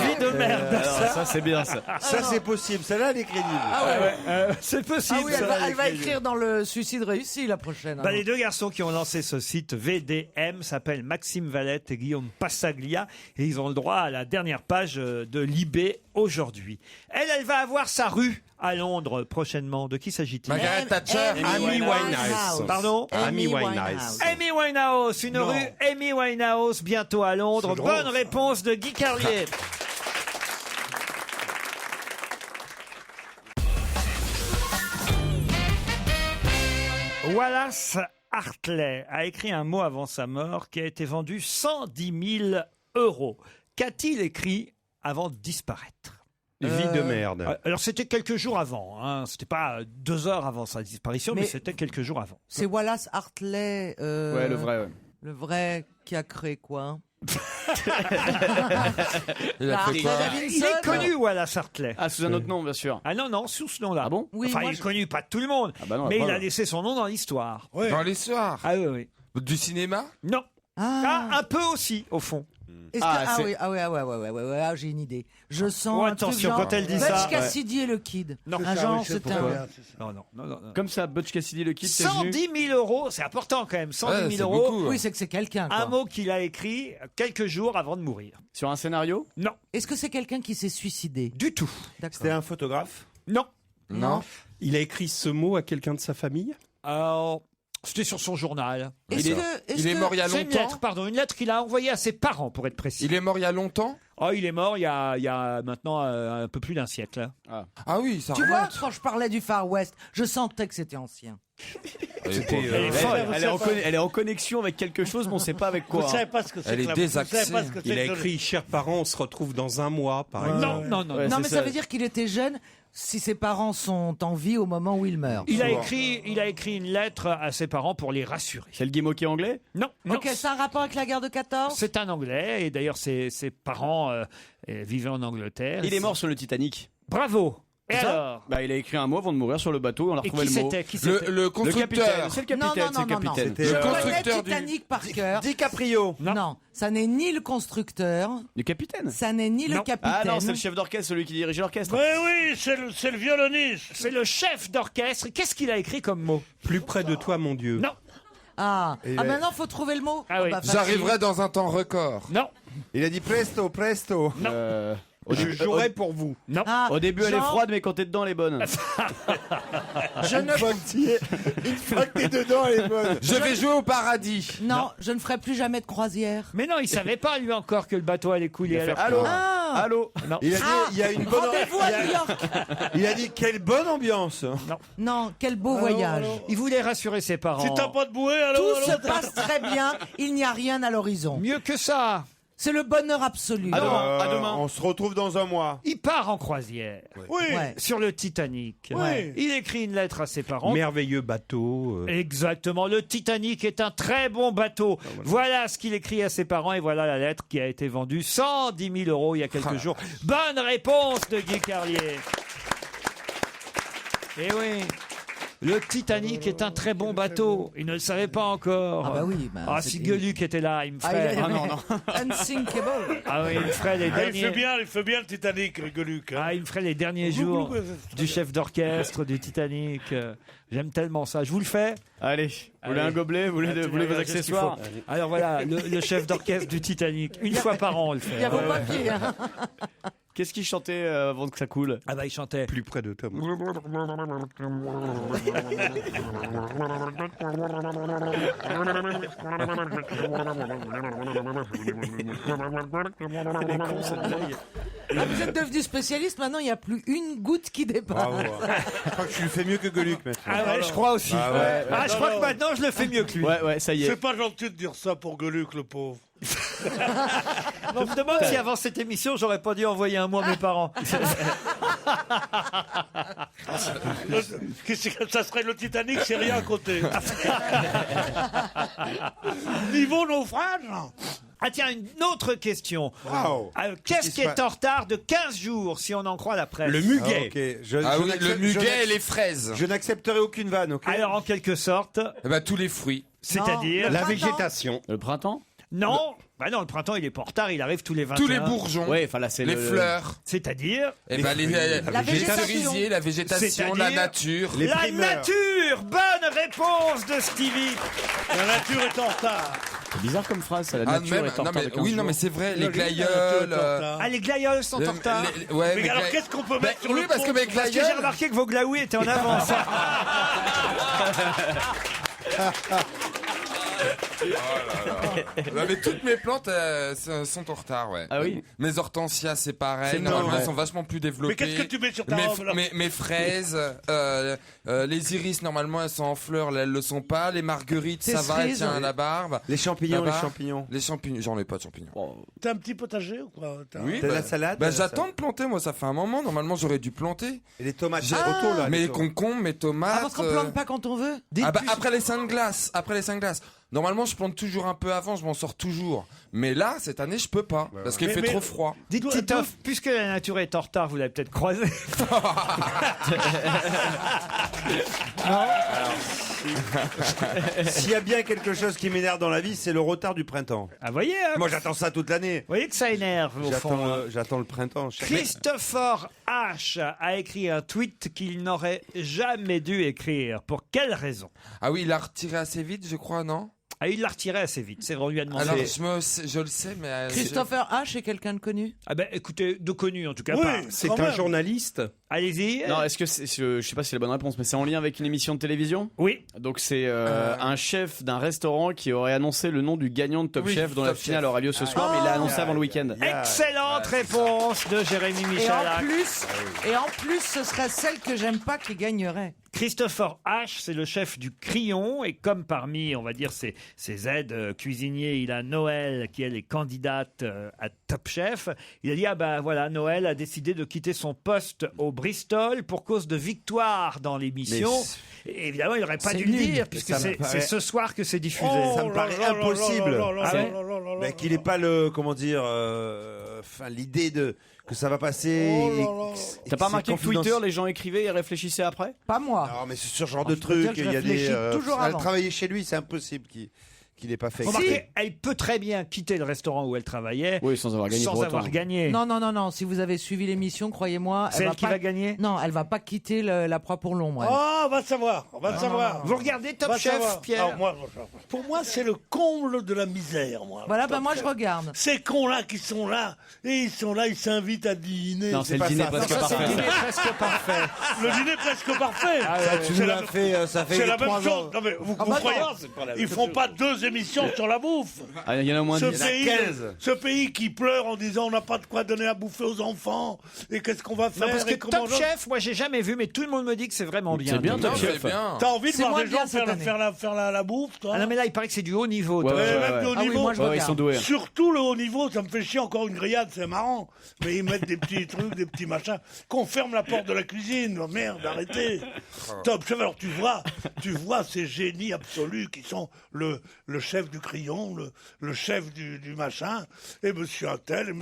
Vie de merde. Ça c'est bien ça. Ça, c'est possible. Celle-là, elle est crédible. C'est possible. Ah oui, ça. elle va écrire dans le suicide réussi la prochaine. Bah, les deux garçons qui ont lancé ce site VDM s'appellent Maxime Valette et Guillaume Passaglia et ils ont le droit à la dernière page de Libé aujourd'hui. Elle va avoir sa rue à Londres prochainement. De qui s'agit-il? Margaret Thatcher. Amy Winehouse. Pardon? Amy Winehouse. Amy Winehouse, une rue Amy Winehouse bientôt à Londres. Bonne réponse de Guy Carlier. Wallace Hartley a écrit un mot avant sa mort qui a été vendu 110 000 €. Qu'a-t-il écrit avant de disparaître? Vie de merde. Alors c'était quelques jours avant, hein. C'était pas 2 heures avant sa disparition, mais c'était quelques jours avant. C'est Wallace Hartley. Ouais, le vrai. Ouais. Le vrai qui a créé quoi? Il a fait quoi? Il est connu, Wallace Hartley. Ah, sous un autre nom, bien sûr. Ah non, sous ce nom-là. Ah bon? Oui, enfin, moi, il est connu, pas de tout le monde, Ah bah non, mais il après, a laissé son nom dans l'histoire. Dans l'histoire. Ah oui. Du cinéma? Non. Ah, un peu aussi, au fond. Ouais, j'ai une idée. Je sens Oh, un truc attention, genre quand elle dit Butch ça, Cassidy et le Kid. Non. Un genre, c'est un... Non. Comme ça, Butch Cassidy, le Kid, c'est venu. 110 000 €, c'est important quand même. 110 000 €. Oui, c'est que c'est quelqu'un. Un mot qu'il a écrit quelques jours avant de mourir. Sur un scénario? Non. Est-ce que c'est quelqu'un qui s'est suicidé? Du tout. C'était un photographe? Non. Non. Il a écrit ce mot à quelqu'un de sa famille? Alors, c'était sur son journal. Il est mort il y a C'est une longtemps? lettre, pardon, une lettre qu'il a envoyée à ses parents, pour être précis. Il est mort il y a longtemps? Oh, il est mort il y a maintenant un peu plus d'un siècle. Ah oui, ça Tu vois, remonte. quand je parlais du Far West, je sentais que c'était ancien. Elle est folle. Elle est en connexion avec quelque chose, mais on ne sait pas avec quoi. Vous savez pas ce que c'est. Elle est désaxée. Il a écrit Chers parents, on se retrouve dans un mois, par exemple. Non. Non, mais ça veut dire qu'il était jeune si ses parents sont en vie au moment où il meurt. Il a écrit une lettre à ses parents pour les rassurer. C'est le Guy Moquet anglais? Non. Ok, c'est un rapport avec la guerre de 14? C'est un Anglais, et d'ailleurs ses parents vivaient en Angleterre. Il est mort sur le Titanic. Bravo. Et alors Il a écrit un mot avant de mourir sur le bateau et on a retrouvé qui le mot. c'était Qui Le Le constructeur. capitaine, c'est le capitaine, Non, c'est le capitaine. C'était Je le connais constructeur du Titanic par cœur. DiCaprio. Non, ça n'est ni le constructeur, Le capitaine. ça n'est ni le capitaine. Ah non, c'est le chef d'orchestre, celui qui dirigeait l'orchestre. Mais oui, c'est le violoniste. C'est le chef d'orchestre. Qu'est-ce qu'il a écrit comme mot? Plus près de toi, mon Dieu. Non. Ah, Et il a- maintenant, faut trouver le mot. Ah oui. facile. J'arriverai dans un temps record. Non. Il a dit presto, presto. Je jouerai pour vous. Non. Ah, Au début, elle est Jean, froide, mais quand t'es dedans, elle est bonne. Je ne... Une fois que t'es dedans, elle est bonne. Je vais jouer au paradis. Non, je ne ferai plus jamais de croisière. Mais non, il savait pas lui encore que le bateau allait couler. Alors. Allô Ah, Allô Non. Il a dit, il y a une bonne rendez-vous à New York. Il a dit quelle bonne ambiance. Non, quel beau voyage. Il voulait rassurer ses parents. Si t'as pas de bouée, alors... Tout se passe très bien, il n'y a rien à l'horizon. Mieux que ça. C'est le bonheur absolu. À demain. À demain. On se retrouve dans un mois. Il part en croisière. Oui. Ouais. Sur le Titanic. Oui. Il écrit une lettre à ses parents. Merveilleux bateau. Exactement. Le Titanic est un très bon bateau. Voilà ce qu'il écrit à ses parents et voilà la lettre qui a été vendue 110 000 € il y a quelques jours. Bonne réponse de Guy Carlier. Eh oui. Le Titanic est un très bon bateau. Il ne le savait pas encore. Ah bah oui. Si Gueuluc était là, il me ferait. Unsinkable. Ah oui, il me ferait les derniers. Il fait bien le Titanic, le Gueuluc. Hein. Ah, il me ferait les derniers jours du chef d'orchestre du Titanic. J'aime tellement ça. Je vous le fais. Allez, vous voulez un gobelet, vous voulez vos accessoires. Alors voilà, le chef d'orchestre du Titanic. Une fois par an, on le fait. Il y a vos papiers. Hein. Qu'est-ce qu'il chantait avant que ça coule? Ah bah il chantait. Plus près de toi. Ah, vous êtes devenu spécialiste, maintenant il n'y a plus une goutte qui dépasse. Bravo. Je crois que tu le fais mieux que Gueuluc maintenant. Ah ouais, je crois aussi. Ah ouais. Je crois que maintenant je le fais mieux que lui. Ouais, ça y est. C'est pas gentil de dire ça pour Gueuluc, le pauvre. Je me demande si avant cette émission, j'aurais pas dû envoyer un mot à mes parents. Ça serait le Titanic, c'est rien à côté. Niveau naufrage. Ah tiens, une autre question. Wow. Qu'est-ce qui est en retard de 15 jours, si on en croit la presse? Le muguet. Le muguet et les fraises. Je n'accepterai aucune vanne, ok? Alors, en quelque sorte, Tous les fruits. c'est-à-dire... La végétation. Le printemps? Non, bah non, le printemps, il est pas en retard, il arrive tous les 21. Tous les bourgeons. Ouais, enfin là, c'est Les fleurs. C'est-à-dire... Les végétation. cerisiers, la végétation, C'est-à-dire la nature. La nature. Bonne réponse de Stevie. La nature est en retard. C'est bizarre comme phrase, ça, la nature est en retard de 15 jours. mais c'est vrai, les La nature est glaïeuls. en retard. Ah, les glaïeuls sont en retard. Ouais, Mais alors, qu'est-ce qu'on peut mettre sur oui, le parce que pont mes Parce que j'ai glaïeuls. remarqué que vos glaouis étaient en avance. Non, mais toutes mes plantes sont en retard, ouais. Ah oui? Mes hortensias, c'est pareil. C'est Normalement, normal. elles sont vachement plus développées. Mais qu'est-ce que tu mets sur ta robe, là mes fraises, les iris, normalement, elles sont en fleurs, là, elles le sont pas. Les marguerites, Tes ça va, elles cerises, tiennent oui. la barbe. Les champignons, Là-bas. les champignons. Les champignons, j'en ai pas de champignons. T'as un petit potager ou quoi? Oui, T'as de la salade? Bah, j'attends de planter, moi, ça fait un moment. Normalement, j'aurais dû planter. Et les tomates. J'ai- Auto, là. Mes les tomates. concombres, mes tomates. Ah, parce qu'on plante pas quand on veut. Après les 5 glaces. Normalement, je plante toujours un peu avant, je m'en sors toujours. Mais là, cette année, je peux pas. Parce qu'il fait trop froid. Dites, Titoff, puisque la nature est en retard, vous l'avez peut-être croisé. S'il y a bien quelque chose qui m'énerve dans la vie, c'est le retard du printemps. Ah, voyez, hein, Moi, j'attends ça toute l'année. vous voyez que ça énerve, au fond. hein. J'attends le printemps. Christopher H. a écrit un tweet qu'il n'aurait jamais dû écrire. Pour quelle raison? Ah oui, il a retiré assez vite, je crois, non? Ah, il l'a retiré assez vite, c'est vrai, on lui a demandé. Alors, je le sais, mais... Christopher H est quelqu'un de connu. Ah ben écoutez, de connu en tout cas Oui, pas. C'est quand un même. journaliste. Allez-y. Non, est-ce que je sais pas si c'est la bonne réponse, mais c'est en lien avec une émission de télévision? Oui. Donc c'est un chef d'un restaurant qui aurait annoncé le nom du gagnant de Top Oui, Chef dont la Top finale Chef. aura lieu ce soir, mais il l'a annoncé avant le week-end. Excellente réponse de Jérémy Et en Michalak. plus, ce serait celle que j'aime pas qui gagnerait. Christopher H, c'est le chef du Crillon, et comme parmi, on va dire, ses aides cuisiniers, il a Noël qui elle est candidate à Top Chef. Il a dit, ah ben voilà, Noël a décidé de quitter son poste au Bristol pour cause de victoire dans l'émission. Et évidemment, il n'aurait pas dû le dire, puisque c'est ce soir que c'est diffusé. Ça me paraît impossible. Qu'il n'ait pas l'idée que ça va passer. T'as pas remarqué que Twitter, les gens écrivaient et réfléchissaient après? Pas moi. Non, mais c'est ce genre de truc. Il y a des. Elle travaillait chez lui, c'est impossible qu'il n'ait pas fait. Remarquez, elle peut très bien quitter le restaurant où elle travaillait. Oui, sans avoir gagné. Non. Si vous avez suivi l'émission, croyez-moi. C'est elle qui va gagner? Non, elle va pas quitter la proie pour l'ombre. Oh, on va savoir. Vous regardez Top Chef, Pierre? Alors, pour moi, c'est le comble de la misère, moi. Voilà, moi je regarde. Ces cons-là qui sont là, ils s'invitent à dîner. Non, c'est le dîner presque parfait. C'est le dîner presque parfait. Le dîner presque parfait. Tu nous l'as fait, ça fait 3 ans. C'est la même chose. Non, mais vous croyez? Ils font pas 2 émissions sur la bouffe. Il y en a au moins 10. Ce pays qui pleure en disant on n'a pas de quoi donner à bouffer aux enfants et qu'est-ce qu'on va faire? Non, parce que Top Chef, moi j'ai jamais vu, mais tout le monde me dit que c'est vraiment bien. C'est bien Top Chef. T'as envie de voir des gens faire la bouffe, toi? Ah non, mais là il paraît que c'est du haut niveau. Même du haut niveau. Ils sont doués. Surtout le haut niveau, ça me fait chier encore une grillade, c'est marrant. Mais ils mettent des petits trucs, des petits machins. Qu'on ferme la porte de la cuisine. Oh, merde, arrêtez. Top Chef, alors tu vois ces génies absolus qui sont le chef du crayon, le chef du machin, et monsieur Untel,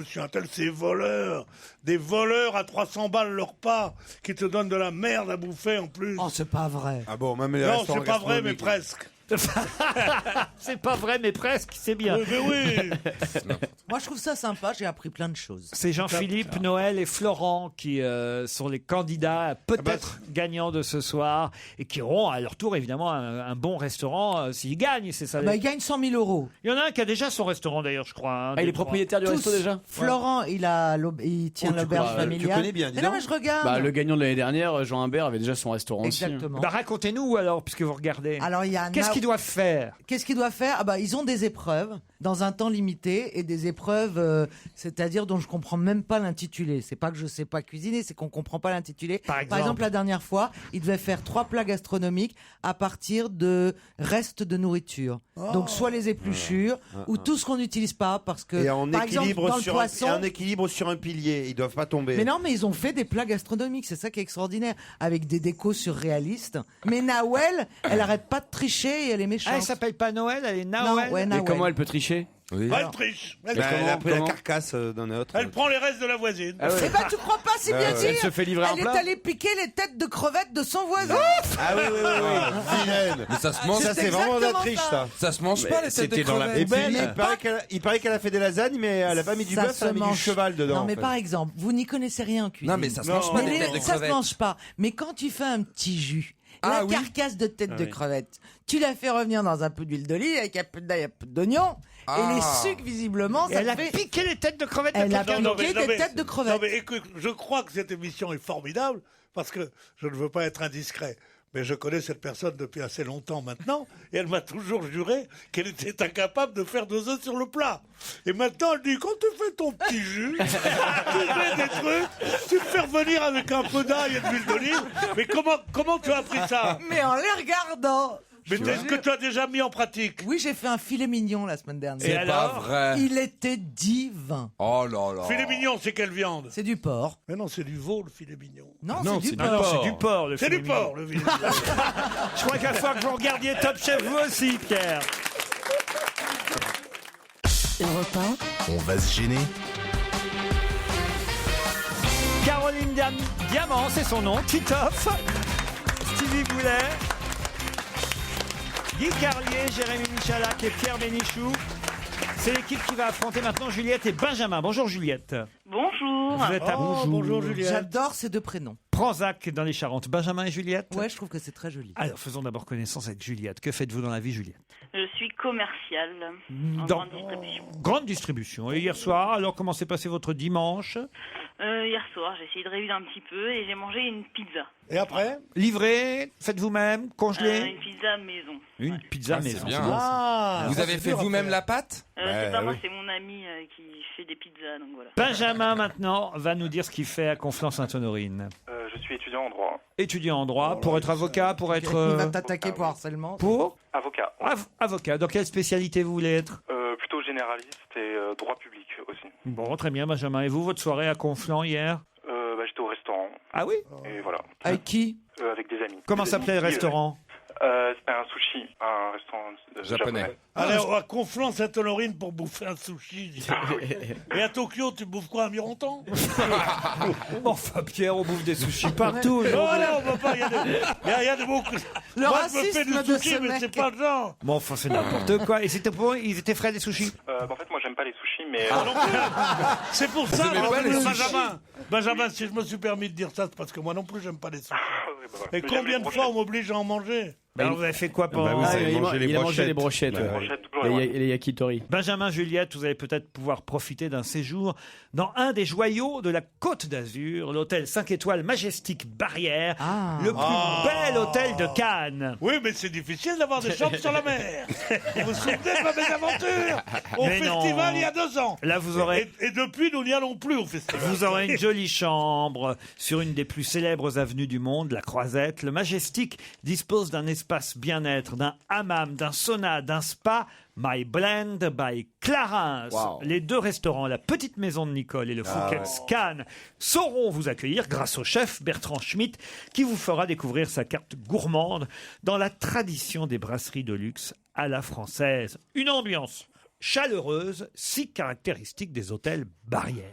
c'est voleurs. Des voleurs à 300 balles leur pas, qui te donnent de la merde à bouffer en plus. Oh, c'est pas vrai. Ah bon, même les non, restaurants c'est pas vrai, mais gastronomiques. presque. C'est pas vrai, mais presque, c'est bien. Oui. Moi, je trouve ça sympa. J'ai appris plein de choses. C'est Jean-Philippe, Noël et Florent qui sont les candidats peut-être gagnants de ce soir et qui auront à leur tour évidemment un bon restaurant s'ils gagnent. C'est ça. Ils gagnent 100 000 €. Il y en a un qui a déjà son restaurant d'ailleurs, je crois. Il est propriétaire du resto déjà. Florent, il tient l'auberge familiale. Tu connais bien, dis Mais non, donc. mais je regarde. Le gagnant de l'année dernière, Jean Humbert, avait déjà son restaurant aussi. Exactement. Racontez-nous alors, puisque vous regardez. Alors, il y a Qu'est-ce qu'ils doivent faire? Qu'est-ce qu'ils doivent faire? Ils ont des épreuves dans un temps limité et des épreuves, c'est-à-dire dont je comprends même pas l'intitulé. C'est pas que je sais pas cuisiner, c'est qu'on comprend pas l'intitulé. Par exemple, la dernière fois, ils devaient faire 3 plats gastronomiques à partir de restes de nourriture. Donc soit les épluchures ou tout ce qu'on n'utilise pas parce que Et en par exemple, équilibre dans le poisson, en équilibre sur un pilier, ils doivent pas tomber. mais non, mais ils ont fait des plats gastronomiques, c'est ça qui est extraordinaire, avec des décos surréalistes. Mais Nawel, elle arrête pas de tricher et elle est méchante. Ah, elle s'appelle pas Noël, elle est Nawel. Non, ouais, Et Nawel. comment elle peut tricher? Elle triche. Elle a pris la carcasse d'un autre. Elle prend les restes de la voisine. Eh ben, tu crois pas si bien dire? Elle se fait livrer un Elle est plat. allée piquer les têtes de crevettes de son voisin. Ah oui. Vilaine. Mais ça se mange. Ça, c'est vraiment de la exactement triche, ça. ça. Ça se mange pas, les têtes de Et crevettes. puis, il paraît qu'elle a fait des lasagnes, mais elle a pas mis du Ça bœuf, elle a se mis du mange. cheval dedans. Non, mais en fait. par exemple, vous n'y connaissez rien en cuisine. Non, mais ça se mange pas, Mais des têtes de ça se crevettes. mange pas. Mais quand tu fais un petit jus, Ah la oui. carcasse de tête de crevette, tu la fais revenir dans un peu d'huile d'olive avec un peu d'ail, un peu d'oignon, et les sucres, visiblement, Et ça elle a fait... piqué les têtes de crevettes. Elle a Non, piqué des têtes de crevettes. Non, mais écoute, je crois que cette émission est formidable parce que je ne veux pas être indiscret. Mais je connais cette personne depuis assez longtemps maintenant, et elle m'a toujours juré qu'elle était incapable de faire 2 œufs sur le plat. Et maintenant, elle dit, quand tu fais ton petit jus, tu mets des trucs, tu te fais revenir avec un peu d'ail et de l'huile d'olive. Mais comment tu as appris ça? Mais en les regardant. Mais est-ce que tu as déjà mis en pratique? Oui, j'ai fait un filet mignon la semaine dernière. Et C'est pas alors vrai. Il était divin. Oh là là. Filet mignon, c'est quelle viande? C'est du porc. Mais non, c'est du veau, le filet mignon. Non, Non, c'est c'est du du porc. C'est du porc, le C'est filet du mignon. porc, le filet mignon. Je crois qu'il va falloir que vous regardiez Top Chef vous aussi, Pierre. Europe 1, On va se gêner. Caroline Diamant, c'est son nom. Titoff. Stevie Boulet. Guy Carlier, Jérémy Michalak et Pierre Bénichou. C'est l'équipe qui va affronter maintenant Juliette et Benjamin. Bonjour Juliette. Bonjour. Vous êtes à Bonjour Juliette. J'adore ces 2 prénoms. Pranzac dans les Charentes. Benjamin et Juliette. Ouais, je trouve que c'est très joli. Alors faisons d'abord connaissance avec Juliette. Que faites-vous dans la vie, Juliette? Je suis commerciale en Dans- grande distribution. Grande distribution. Et hier soir, alors comment s'est passé votre dimanche? Hier soir, j'ai essayé de réviser un petit peu et j'ai mangé une pizza. Et après? Livré? Faites vous-même? Congelé? Une pizza maison. Une pizza Ah, c'est maison. bien. c'est bon. Ah, Vous ça, avez c'est fait dur à vous-même faire. la pâte? C'est pas moi, c'est mon ami qui fait des pizzas, donc voilà. Benjamin, maintenant, va nous dire ce qu'il fait à Conflans-Sainte-Honorine. Je suis étudiant en droit. Étudiant en droit, pour être avocat, pour être... Il va t'attaquer pour harcèlement. Pour Avocat. Avocat. Dans quelle spécialité vous voulez être? Plutôt généraliste et droit public aussi. Bon, très bien, Benjamin. Et vous, votre soirée à Conflans hier? J'étais au restaurant. Ah oui? Et voilà. Avec qui? Avec des amis. Comment Des s'appelait amis le qui, restaurant? C'était un sushi, un restaurant japonais. Allez, on va Conflans-Sainte-Honorine pour bouffer un sushi. dis donc. Et à Tokyo, tu bouffes quoi, un mironton? Enfin, Pierre, on bouffe des sushis partout. Non, on va pas. Il y a de beaucoup. Le Moi, je me racisme fais du de sushi, ce mais mec. c'est pas le genre. Bon, enfin, c'est n'importe quoi. Et c'était pour eux, ils étaient frais, les sushis? En fait, moi, j'aime pas les sushis, mais... Ah non plus. C'est pour ça, aimez pas les sushis? Benjamin, si je me suis permis de dire ça, c'est parce que moi non plus, j'aime pas les sushis. voilà. Et Mais combien j'aime de les fois on m'oblige à en manger? Alors, vous avez fait quoi pendant... Vous avez il mangé les il a mangé brochettes. les brochettes. brochettes, toujours, Et ouais. les yakitori. Benjamin, Juliette, vous allez peut-être pouvoir profiter d'un séjour dans un des joyaux de la Côte d'Azur, l'hôtel 5 étoiles Majestic Barrière, le plus bel hôtel de Cannes. Oui, mais c'est difficile d'avoir des chambres sur la mer. Vous vous souvenez de ma mésaventure au Mais festival non. il y a 2 ans? Là, vous aurez... Et depuis, nous n'y allons plus au festival. Vous aurez une jolie chambre sur une des plus célèbres avenues du monde, la Croisette. Le Majestic dispose d'un espace bien-être, d'un hammam, d'un sauna, d'un spa. My Blend by Clarins. Wow. Les 2 restaurants, la Petite Maison de Nicole et le Fouquet's Cannes, sauront vous accueillir grâce au chef Bertrand Schmitt qui vous fera découvrir sa carte gourmande dans la tradition des brasseries de luxe à la française. Une ambiance chaleureuse, si caractéristique des hôtels Barrières.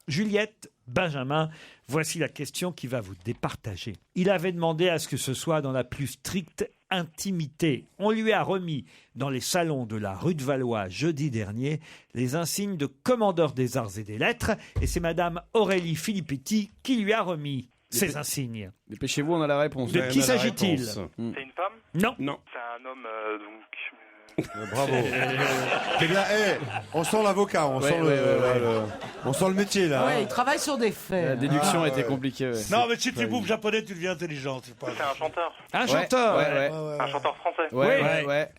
Juliette, Benjamin, voici la question qui va vous départager. Il avait demandé à ce que ce soit dans la plus stricte intimité. On lui a remis dans les salons de la rue de Valois jeudi dernier les insignes de commandeur des arts et des lettres et c'est madame Aurélie Filippetti qui lui a remis ces insignes. Dépêchez-vous, on a la réponse. De qui s'agit-il? C'est une femme? Non. Non. C'est un homme, donc... Bravo. C'est bien. On sent l'avocat, on sent le métier là. Ouais, il travaille sur des faits. La déduction était compliquée. Ouais. Non, mais si tu bouffes japonais, tu deviens intelligent. C'est pas... C'est un chanteur. Un chanteur. Ouais. Un chanteur français. Ouais.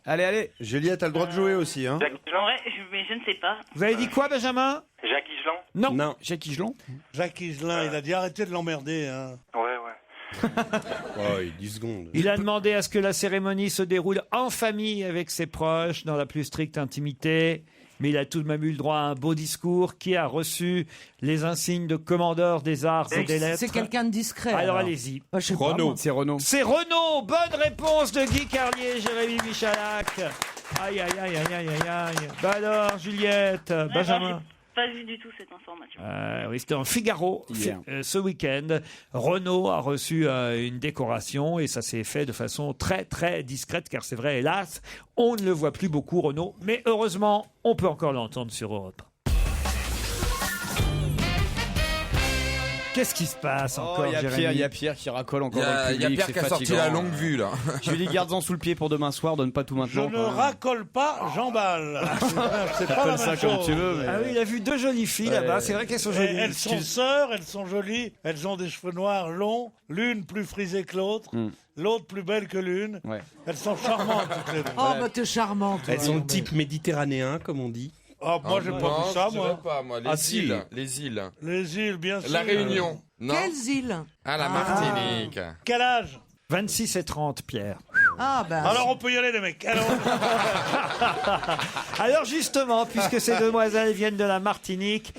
Allez. Juliette a le droit de jouer aussi. Hein. Jacques Higelin. mais je ne sais pas. Vous avez dit quoi, Benjamin? Jacques Higelin. Non. Jacques Higelin. Jacques Higelin, il a dit arrêtez de l'emmerder. Hein. Ouais. Oh, 10 secondes. Il a demandé à ce que la cérémonie se déroule en famille avec ses proches, dans la plus stricte intimité. Mais il a tout de même eu le droit à un beau discours qui a reçu les insignes de commandeur des arts et des lettres. C'est quelqu'un de discret. Alors allez-y. Bah, je sais pas, moi. C'est Renaud. C'est Renaud. Bonne réponse de Guy Carlier, Jérémy Michalak. Aïe. Bah alors, Juliette, Benjamin. Pas vu du tout cette information. Oui, c'était en Figaro Hier. ce week-end. Renaud a reçu une décoration et ça s'est fait de façon très très discrète car c'est vrai, hélas, on ne le voit plus beaucoup Renaud, mais heureusement, on peut encore l'entendre sur Europe 1. Qu'est-ce qui se passe encore, Il Jérémy? y a Pierre qui racole encore dans le Il y a public. Pierre c'est qui a sorti fatigant. la longue vue là. Je lui dis garde-en sous le pied pour demain soir, donne pas tout Je maintenant. ne quand même. racole pas, j'emballe. C'est pas la Appelle ça même comme chose. tu veux. Mais... Ah oui, il a vu 2 jolies filles là-bas, c'est vrai qu'elles sont Et jolies. elles sont sœurs, elles sont jolies, elles ont des cheveux noirs longs, l'une plus frisée que l'autre, l'autre plus belle que l'une. Ouais. Elles sont charmantes toutes les deux. Oh, bah t'es charmante. Elles sont type méditerranéen, comme on dit. Ah, moi j'ai pas vu ça, moi. Les Ah, si. îles. Les îles. Les îles, bien sûr. La Réunion. Non. Quelles îles? La Martinique. Quel âge? 26 et 30, Pierre. Ah, ben. Alors on peut y aller, les mecs. Alors justement, puisque ces demoiselles viennent de la Martinique,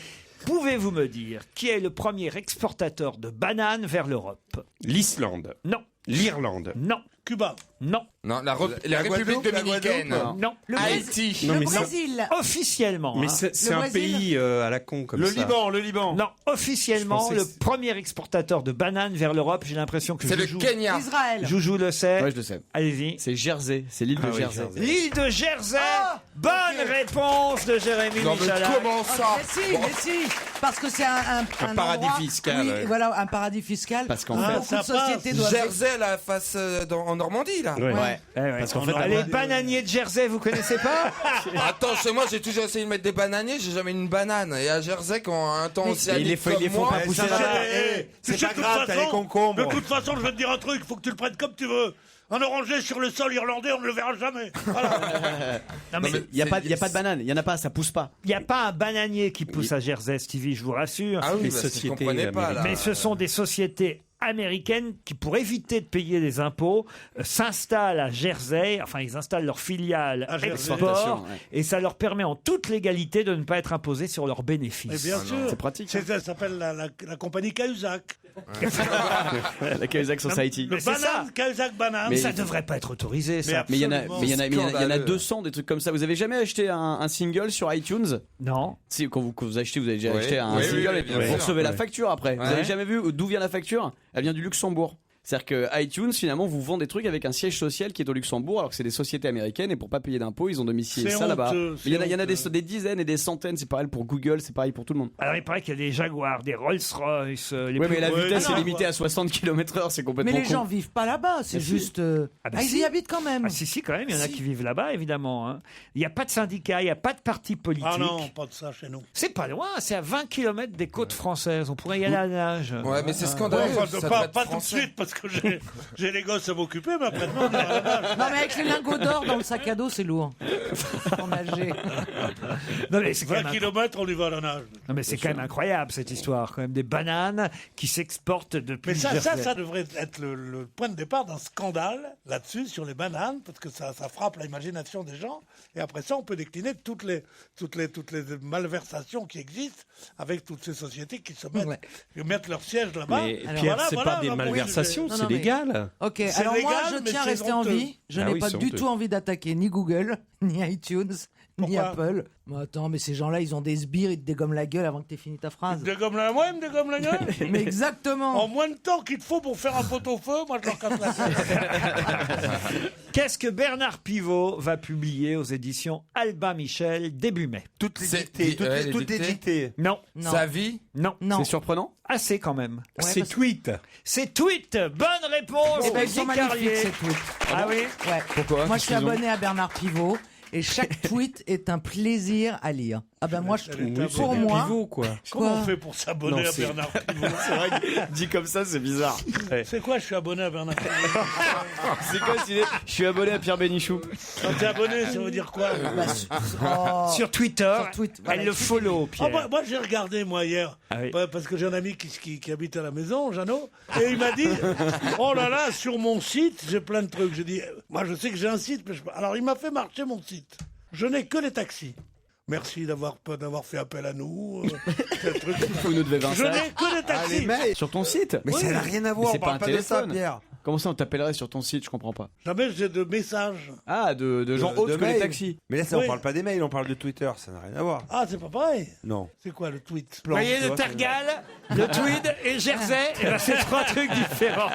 pouvez-vous me dire qui est le premier exportateur de bananes vers l'Europe? L'Islande. Non. L'Irlande. Non. Cuba. Non. Non, la République dominicaine. Non. Haïti. Le Brésil. Officiellement. Mais hein. c'est un Brésil. pays à la con comme ça. Le Liban. Non, officiellement, Je pensais le que premier exportateur de bananes vers l'Europe, j'ai l'impression que C'est le Joujou, Kenya. Israël. Joujou le sait. Ouais, je le sais. Allez-y. C'est Jersey, c'est l'île de Ah oui, Jersey. Jersey. L'île de Jersey. Bonne réponse de Jérémy Non mais Michalak. comment ça? Mais si, parce que c'est un paradis endroit- fiscal, Oui, ouais. voilà, un paradis fiscal. Parce qu'en où fait- beaucoup de ça sociétés passe. doivent. Jersey la face en Normandie là. Ouais. Parce qu'en fait, Les bananiers de Jersey, vous connaissez pas? Attends, chez moi j'ai toujours essayé de mettre des bananiers, j'ai jamais une banane. Et à Jersey quand un temps aussi ils les font pas pousser Ça là-bas. va, c'est tu sais, pas de toute grave, t'as façon- les concombres. De toute façon, je vais te dire un truc, il faut que tu le prennes comme tu veux. Un oranger sur le sol irlandais, on ne le verra jamais. Voilà. Non, mais Il y a pas de banane, il y en a pas, ça pousse pas. il n'y a pas un bananier qui pousse à Jersey, Stevie, je vous rassure. Ah oui, Les parce que je sociétés comprenais pas là. Mais ce sont des sociétés américaines qui, pour éviter de payer des impôts, s'installent à Jersey. Enfin, ils installent leur filiale À Jersey. export, Exportation, ouais. et ça leur permet en toute légalité de ne pas être imposés sur leurs bénéfices. Et bien sûr. C'est pratique. Ça s'appelle la compagnie Cahuzac. La Cahuzac Society. Le banane, Cahuzac banane. Mais ça devrait pas être autorisé, ça. Mais il y en a 200 des trucs comme ça. Vous avez jamais acheté un single sur iTunes? Non. Si, quand vous achetez, vous avez déjà Oui, acheté un oui, single oui, et puis bien vous sûr. recevez la Ouais. facture après. Vous Ouais. avez jamais vu d'où vient la facture? Elle vient du Luxembourg. C'est-à-dire que iTunes, finalement, vous vend des trucs avec un siège social qui est au Luxembourg, alors que c'est des sociétés américaines et pour pas payer d'impôts, ils ont domicilié C'est ça là-bas. honteux, Il y en a, c'est il y en a honteux. des dizaines et des centaines. C'est pareil pour Google, c'est pareil pour tout le monde. Alors il paraît qu'il y a des Jaguars, des Rolls-Royce. Oui, mais la vitesse est limitée à 60 km/h, c'est complètement Mais les con. gens vivent pas là-bas, c'est Ah, si. juste. Ah, bah, ils si. y habitent quand même. Ah si, quand même, il y en a Si. qui vivent là-bas, évidemment. Hein. Il n'y a pas de syndicat, il n'y a pas de parti politique. Ah non, pas de ça chez nous. C'est pas loin, c'est à 20 km des côtes françaises. On pourrait y aller à la nage. Ouais, mais c'est Ouais, scandaleux. enfin, ça doit pas être tout de français. suite, parce que j'ai les gosses à m'occuper, mais après, on ira à la nage. Non, mais avec les lingots d'or dans le sac à dos, c'est lourd. Pour nager. Non, mais c'est quand 20 même km, on y va à la nage. Non mais c'est quand même incroyable cette histoire, quand même des bananes qui s'exportent depuis. Mais ça devrait être le point de départ d'un scandale là-dessus, sur les bananes, parce que ça frappe l'imagination des gens. Et après ça, on peut décliner toutes les malversations qui existent avec toutes ces sociétés qui se mettent leur siège là-bas. Mais Alors, Pierre, c'est pas des oui, malversations, Non, c'est non, mais- légal. Ok, C'est alors moi, légal, je mais tiens à c'est rester en honteux. vie. Je Ah n'ai oui, pas c'est du honteux. tout envie d'attaquer ni Google, ni iTunes, ni Pourquoi Apple. Mais attends, mais ces gens-là, ils ont des sbires, ils te dégomment la gueule avant que tu aies fini ta phrase. Ils me dégomment la moelle, ils me dégomment la gueule. Mais exactement. En moins de temps qu'il te faut pour faire un pot-au-feu, moi je leur casse la tête. Qu'est-ce que Bernard Pivot va publier aux éditions Albin Michel début mai? Toutes les C'est- dictées. les Toutes les dictées. dictées. Non. Non. Sa vie. Non. Non. C'est surprenant? Assez quand même. Ouais, C'est parce- tweet. C'est tweet. Bonne réponse. Eh ben, ils sont Guy magnifiques, Carlier. ces tweets. Ah oui. Ouais. Pourquoi? Moi, je suis Qu'est-ce qu'ils ont abonné à Bernard Pivot et chaque tweet est un plaisir à lire. Ah ben moi, je trouve, pour moi, Pivot, quoi. Comment Quoi on fait pour s'abonner Non, à c'est- Bernard Pivot? C'est vrai que dit comme ça, c'est bizarre. Ouais. C'est quoi, je suis abonné à Bernard Pivot? C'est quoi cette idée? Je suis abonné à Pierre Bénichou. Quand t'es abonné, ça veut dire quoi? bah, oh, Sur Twitter, Sur Twitter, voilà, elle le follow, Ah, Pierre. moi j'ai regardé moi hier, Ah oui. parce que j'ai un ami qui habite à la maison, Jeannot, et il m'a dit oh là là, sur mon site j'ai plein de trucs. J'ai dit moi je sais que j'ai un site, mais alors il m'a fait marcher mon site. Je n'ai que les taxis. Merci d'avoir fait appel à nous. Quel truc. Vous nous devez 20 Je n'ai que les taxis. mais Sur ton site? mais ça n'a rien à voir. c'est On pas parle un pas de ça, téléphone. Pierre. Comment ça on t'appellerait sur ton site? Je comprends pas. Jamais j'ai de messages. Ah, de gens autres que les mails. taxis. Mais là, ça, Oui. on parle pas des mails, on parle de Twitter. Ça n'a rien à voir. Ah, c'est pas pareil. Non. C'est quoi le tweet? Vous voyez tu le vois, Tergal, le Tweed et le Jersey, eh ben, c'est trois trucs différents.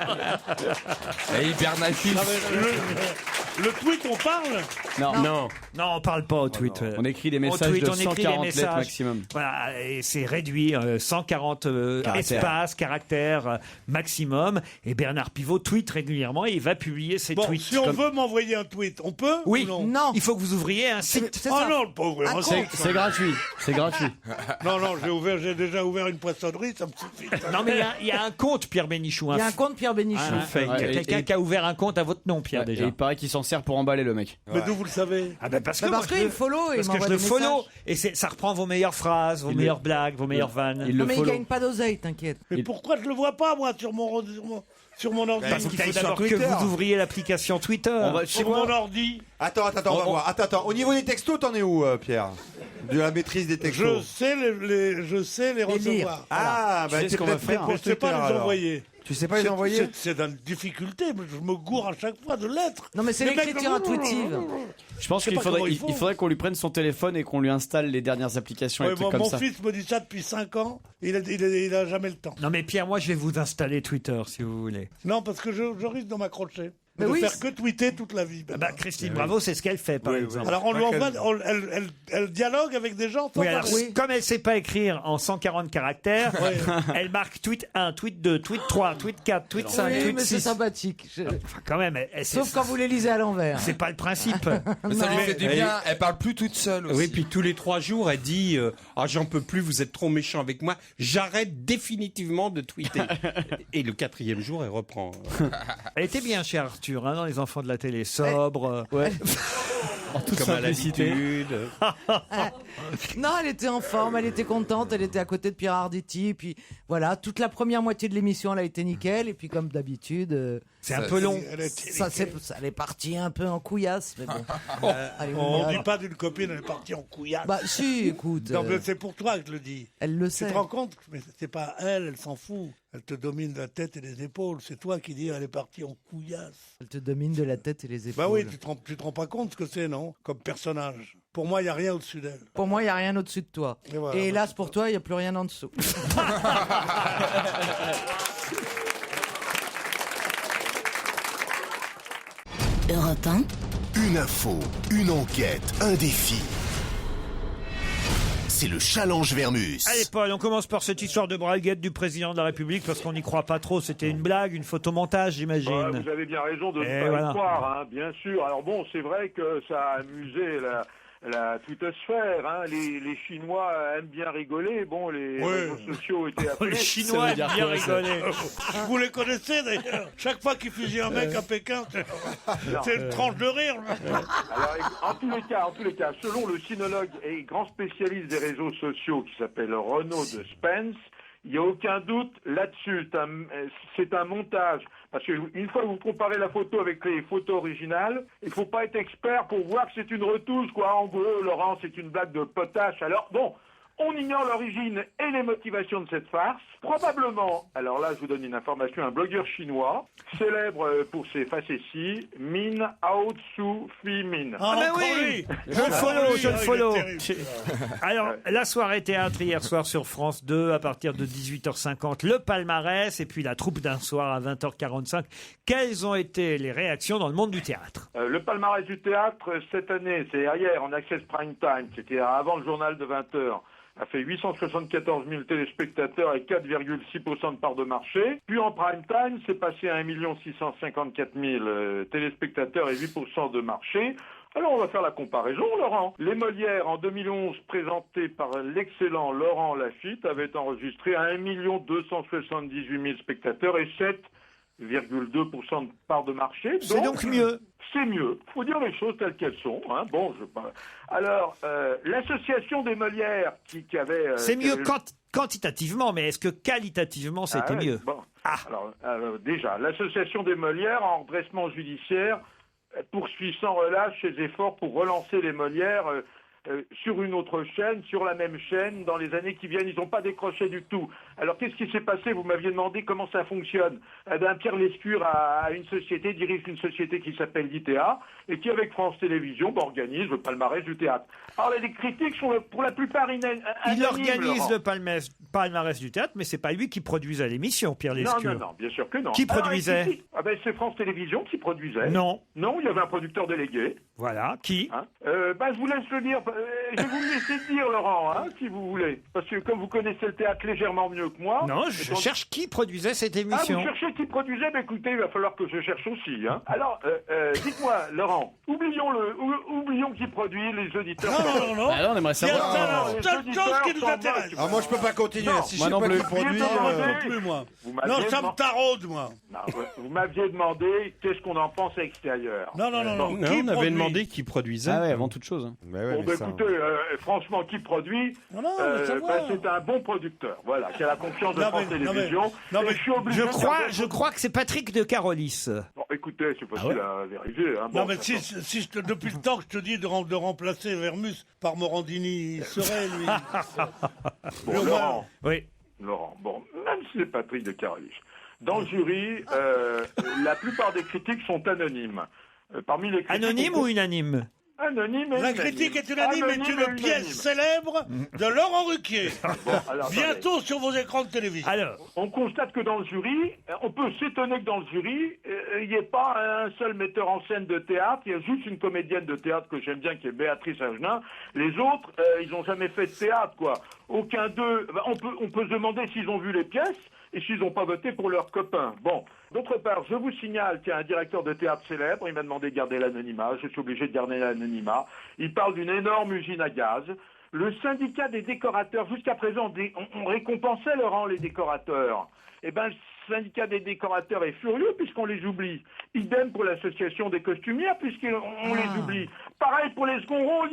Et Hibernatif. Ah, le tweet, on parle? Non. Non. Non, on parle pas au tweet. On écrit des Au messages tweet, de on écrit des 140 lettres messages. maximum. Voilà, et c'est réduit, 140 Caractères. espaces, caractères maximum. Et Bernard Pivot tweet régulièrement et il va publier ses Bon, tweets. si on veut m'envoyer un tweet, on peut? Oui, ou non? non. il faut que vous ouvriez un site. C'est Oh ça. non, le pauvre. Un moi, compte. C'est gratuit. C'est gratuit. Non, non, j'ai déjà ouvert une poissonnerie, ça me suffit. Non, mais il y a un compte, Pierre Bénichou. Il y a un compte Pierre Bénichou. Un fake. Ouais, Quelqu'un et- qui a ouvert un compte à votre nom, Pierre, Et déjà. il paraît qu'il s'en sert pour emballer le mec. Mais d'où vous le savez? Ah ben parce que, Bah, moi, parce je qu'il le- me follow et il parce que m'envoie je le des follow messages. et ça reprend vos meilleures phrases, vos Il meilleures le- blagues, vos meilleures vannes. Il Non, le mais il follow. gagne pas d'oseille, t'inquiète. Mais pourquoi je le vois pas, moi, sur mon ordi? Parce qu'il faut sur d'abord que Twitter. vous ouvriez l'application Twitter. On va- Sur mon ordi? Attends, on va voir. Attends. Au niveau des textos, t'en es où, Pierre? De la maîtrise des Je textos. sais les recevoir. lire. Ah, Tu sais ce qu'on va faire, Mais je sais pas les envoyer. Tu sais pas les envoyer? C'est une difficulté, mais je me gourre à chaque fois de lettres. Non, mais c'est Les mecs- l'écriture intuitive. Je pense Je sais qu'il pas comment ils font. faudrait qu'on lui prenne son téléphone et qu'on lui installe les dernières applications et Ouais, des trucs comme mon ça. fils me dit ça depuis 5 ans, il a jamais le temps. Non mais Pierre, moi je vais vous installer Twitter si vous voulez. Non, parce que je risque de m'accrocher. Mais de oui, faire que tweeter toute la vie. Bah, Christine Bravo, c'est ce qu'elle fait par exemple. Alors on lui envoie, elle dialogue avec des gens. sans Oui, alors, parler. comme elle sait pas écrire en 140 caractères, elle marque tweet 1, tweet 2, tweet 3, tweet 4, tweet 5, Oui, tweet mais c'est 6. sympathique. Enfin, quand même, Sauf quand vous les lisez à l'envers. c'est pas le principe. Mais ça lui fait du bien. Elle parle plus toute seule aussi. Oui, puis tous les 3 jours, elle dit ah, j'en peux plus, vous êtes trop méchant avec moi, j'arrête définitivement de tweeter. Et le 4e jour, elle reprend. Elle était bien chez Arthur, hein, dans Les Enfants de la télé, sobre. Ouais. En toute Comme à simplicité. l'habitude. Non, elle était en forme, elle était contente, elle était à côté de Pierre Arditi, et puis voilà, toute la première moitié de l'émission, elle a été nickel, et puis comme d'habitude, C'est un peu long. ça elle est partie un peu en couillasse, mais bon. Allez, On voilà. dit pas d'une copine, elle est partie en couillasse. Bah si, écoute, Non, mais c'est pour toi que je le dis. elle le Tu sait. te rends compte? Mais c'est pas elle s'en fout. Elle te domine la tête et les épaules. C'est toi qui dis elle est partie en couillasse. Elle te domine de la tête et les épaules. Bah oui, tu te rends pas compte ce que c'est, non? Comme personnage. Pour moi, il n'y a rien au-dessus d'elle. Pour moi, il n'y a rien au-dessus de toi. Et voilà. Et hélas, pour toi, il n'y a plus rien en dessous. Europe 1. Une info, une enquête, un défi. C'est le challenge Vermus. Allez Paul, on commence par cette histoire de braguette du président de la République parce qu'on n'y croit pas trop. C'était une blague, une photomontage, j'imagine. Vous avez bien raison de ne Et pas voilà. y croire, hein, bien sûr. Alors bon, c'est vrai que ça a amusé la twittosphère. Hein. Les Chinois aiment bien rigoler. Bon, les réseaux sociaux étaient appelés. Les Chinois aiment bien rigoler. Vous les connaissez d'ailleurs. Chaque fois qu'il fusille un mec à Pékin, c'est une tranche de rire. Alors, en tous les cas, selon le sinologue et grand spécialiste des réseaux sociaux qui s'appelle Renaud de Spence, il n'y a aucun doute là-dessus. C'est un montage. Parce qu'une fois que vous comparez la photo avec les photos originales, il ne faut pas être expert pour voir que c'est une retouche, quoi. En gros, Laurent, c'est une blague de potache. Alors, bon, on ignore l'origine et les motivations de cette farce. Probablement, alors là, je vous donne une information, un blogueur chinois, célèbre pour ses facéties, Min Aung Suu Min. Ah mais oui, je le follow. Alors, la soirée théâtre hier soir sur France 2 à partir de 18h50, le palmarès et puis la troupe d'un soir à 20h45. Quelles ont été les réactions dans le monde du théâtre? Le palmarès du théâtre, cette année, c'est hier en Access Prime Time, c'était avant le journal de 20h. A fait 874 000 téléspectateurs et 4,6% de part de marché. Puis en prime time, c'est passé à 1 654 000 téléspectateurs et 8% de marché. Alors on va faire la comparaison, Laurent. Les Molières, en 2011, présentés par l'excellent Laurent Lafitte, avaient enregistré à 1 278 000 spectateurs et 7,2% de part de marché. C'est donc mieux. C'est mieux. Il faut dire les choses telles qu'elles sont. Hein. Bon, alors, l'association des Molières qui avait... c'est mieux quantitativement, mais est-ce que qualitativement c'était mieux? Bon. Alors, déjà, l'association des Molières en redressement judiciaire poursuit sans relâche ses efforts pour relancer les Molières sur une autre chaîne, sur la même chaîne, dans les années qui viennent. Ils n'ont pas décroché du tout. Alors, qu'est-ce qui s'est passé? Vous m'aviez demandé comment ça fonctionne. Eh bien, Pierre Lescure dirige une société qui s'appelle l'ITA, et qui, avec France Télévisions, organise le palmarès du théâtre. Alors, les critiques sont pour la plupart unanimes. Il organise le palmarès du théâtre, mais c'est pas lui qui produisait l'émission, Pierre Lescure. Non, bien sûr que non. Qui produisait? C'est France Télévisions qui produisait. Non, il y avait un producteur délégué. Voilà, qui? Je vous laisse le dire. Je vais vous le laisser dire, Laurent, si vous voulez. Parce que comme vous connaissez le théâtre légèrement mieux que moi... Non, je cherche qui produisait cette émission. Vous cherchez qui produisait? Écoutez, il va falloir que je cherche aussi. Hein. Alors, dites-moi, Laurent, oublions qui produit, les auditeurs... Non. Alors, on aimerait savoir. C'est une chose qui nous intéresse. Ah, moi, je peux pas continuer. Si je sais non pas plus. qui produit... Non plus, moi. Non, ça me taraude, moi. Non, vous m'aviez demandé qu'est-ce qu'on en pense à l'extérieur. Non. On avait demandé qui produisait. Ah ouais, avant toute chose. Écoutez, franchement, qui produit, c'est un bon producteur, voilà, qui a la confiance de France Télévisions. Je crois que c'est Patrick de Carolis. Bon, écoutez, c'est facile à vérifier. Hein. Non, mais depuis le temps que je te dis de remplacer Vermus par Morandini, il serait, lui. Laurent. Oui. Laurent, même si c'est Patrick de Carolis, dans le jury, la plupart des critiques sont anonymes. Parmi les critiques, anonyme ou unanime? Anonyme et la critique est unanime, est une pièce célèbre de Laurent Ruquier. Bientôt sur vos écrans de télévision. Alors, on constate que dans le jury, on peut s'étonner que dans le jury, il n'y ait pas un seul metteur en scène de théâtre. Il y a juste une comédienne de théâtre que j'aime bien, qui est Béatrice Agenin. Les autres, ils n'ont jamais fait de théâtre, quoi. Aucun d'eux. On peut se demander s'ils ont vu les pièces et s'ils n'ont pas voté pour leurs copains. Bon. D'autre part, je vous signale qu'il y a un directeur de théâtre célèbre, il m'a demandé de garder l'anonymat, je suis obligé de garder l'anonymat. Il parle d'une énorme usine à gaz. Le syndicat des décorateurs, jusqu'à présent, on récompensait, Laurent, les décorateurs. Eh bien, le syndicat des décorateurs est furieux puisqu'on les oublie. Idem pour l'association des costumières puisqu'on les oublie. Pareil pour les second rôles,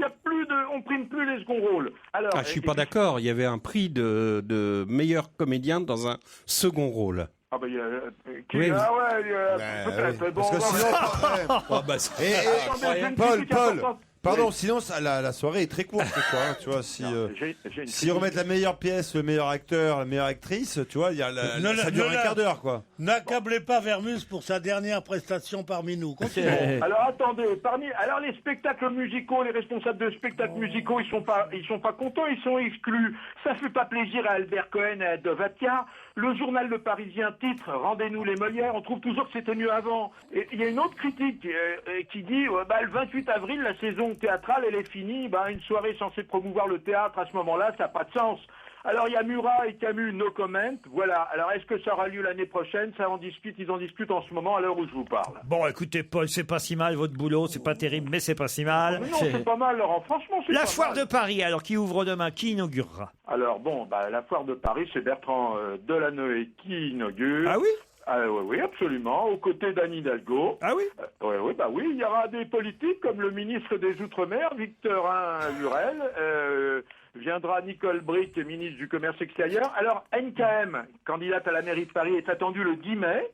on prime plus les second rôles. Alors, je suis pas d'accord, il y avait un prix de meilleur comédien dans un second rôle. Ah bah peut-être. Bon, parce que sinon... Paul, Pardon, sinon la soirée est très courte, quoi. Hein, tu vois, si remettent la meilleure pièce, le meilleur acteur, la meilleure actrice, tu vois, ça dure un quart d'heure, quoi. N'accablez pas Vermus pour sa dernière prestation parmi nous. Alors attendez, alors les spectacles musicaux, les responsables de spectacles musicaux, ils sont pas contents, ils sont exclus. Ça fait pas plaisir à Albert Cohen et à Dovatia. Le journal Le Parisien titre Rendez-nous les Molières. On trouve toujours que c'était mieux avant. Et il y a une autre critique qui dit le 28 avril, la saison théâtrale, elle est finie. Une soirée censée promouvoir le théâtre à ce moment-là, ça n'a pas de sens. Alors il y a Murat et Camus, no comment. Voilà. Alors est-ce que ça aura lieu l'année prochaine? Ils en discutent en ce moment à l'heure où je vous parle. Bon, écoutez, Paul, c'est pas si mal votre boulot, c'est pas terrible, mais c'est pas si mal. Mais non, c'est pas mal, Laurent. Franchement, c'est La pas foire mal. de Paris, alors qui ouvre demain, qui inaugurera? Alors la foire de Paris, c'est Bertrand Delanoë qui inaugure. Ah oui? Oui, absolument, aux côtés d'Anne Hidalgo. Ah oui? Oui, il y aura des politiques comme le ministre des Outre-mer, Victorin Lurel, viendra Nicole Bricq, ministre du Commerce extérieur. Alors, NKM, candidate à la mairie de Paris, est attendue le 10 mai.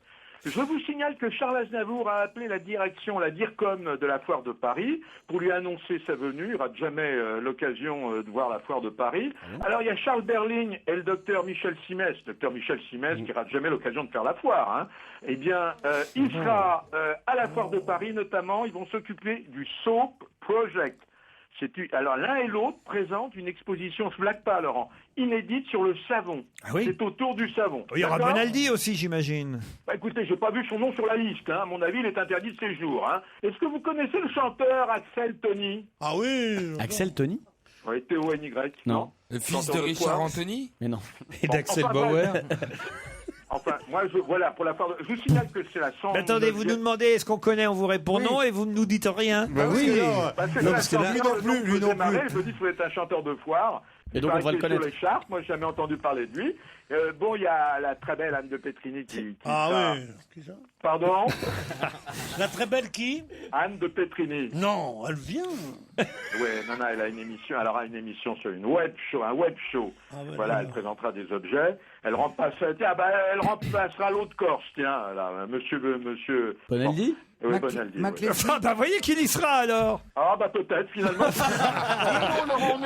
Je vous signale que Charles Aznavour a appelé la DIRCOM de la foire de Paris pour lui annoncer sa venue. Il n'y aura jamais l'occasion de voir la foire de Paris. Alors il y a Charles Berling et le docteur Michel Simès. Docteur Michel Simès qui n'aura jamais l'occasion de faire la foire. Hein. Eh bien, il sera à la foire de Paris notamment. Ils vont s'occuper du Soap Project. Alors l'un et l'autre présentent une exposition, je ne blague pas Laurent, inédite sur le savon. Ah oui? C'est autour du savon. Il y aura D'accord. Bonaldi aussi, j'imagine. Écoutez, j'ai pas vu son nom sur la liste. Hein. À mon avis, il est interdit de séjour. Hein. Est-ce que vous connaissez le chanteur Axel Tony? Ah oui. Axel Tony? Oui, T-O-N-Y. Non. Le fils Chanteur de de Richard quoi? Anthony? Mais non. Et d'Axel Enfin, Bauer. Enfin, moi, voilà, pour la foire de... Je vous signale que c'est la 100... Mais attendez, vous nous demandez est-ce qu'on connaît, on vous répond non et vous ne nous dites rien. Bah oui. C'est Non, la parce que là, lui non plus. Je me dis que vous êtes un chanteur de foire. Et donc on va le connaître. Sur les chartes, moi j'ai jamais entendu parler de lui. Il y a la très belle Anne de Petrini qui Ah oui. Qui ça? Pardon? La très belle qui? Anne de Petrini. Non, elle vient. Oui, non, elle a une émission. Elle aura une émission sur un web show. Voilà, elle présentera des objets. Elle remplacera l'autre Corse, tiens, là, monsieur. Bonaldi? Oui, Bonaldi. Vous voyez qu'il y sera alors. Ah peut-être finalement. Non, Laurent,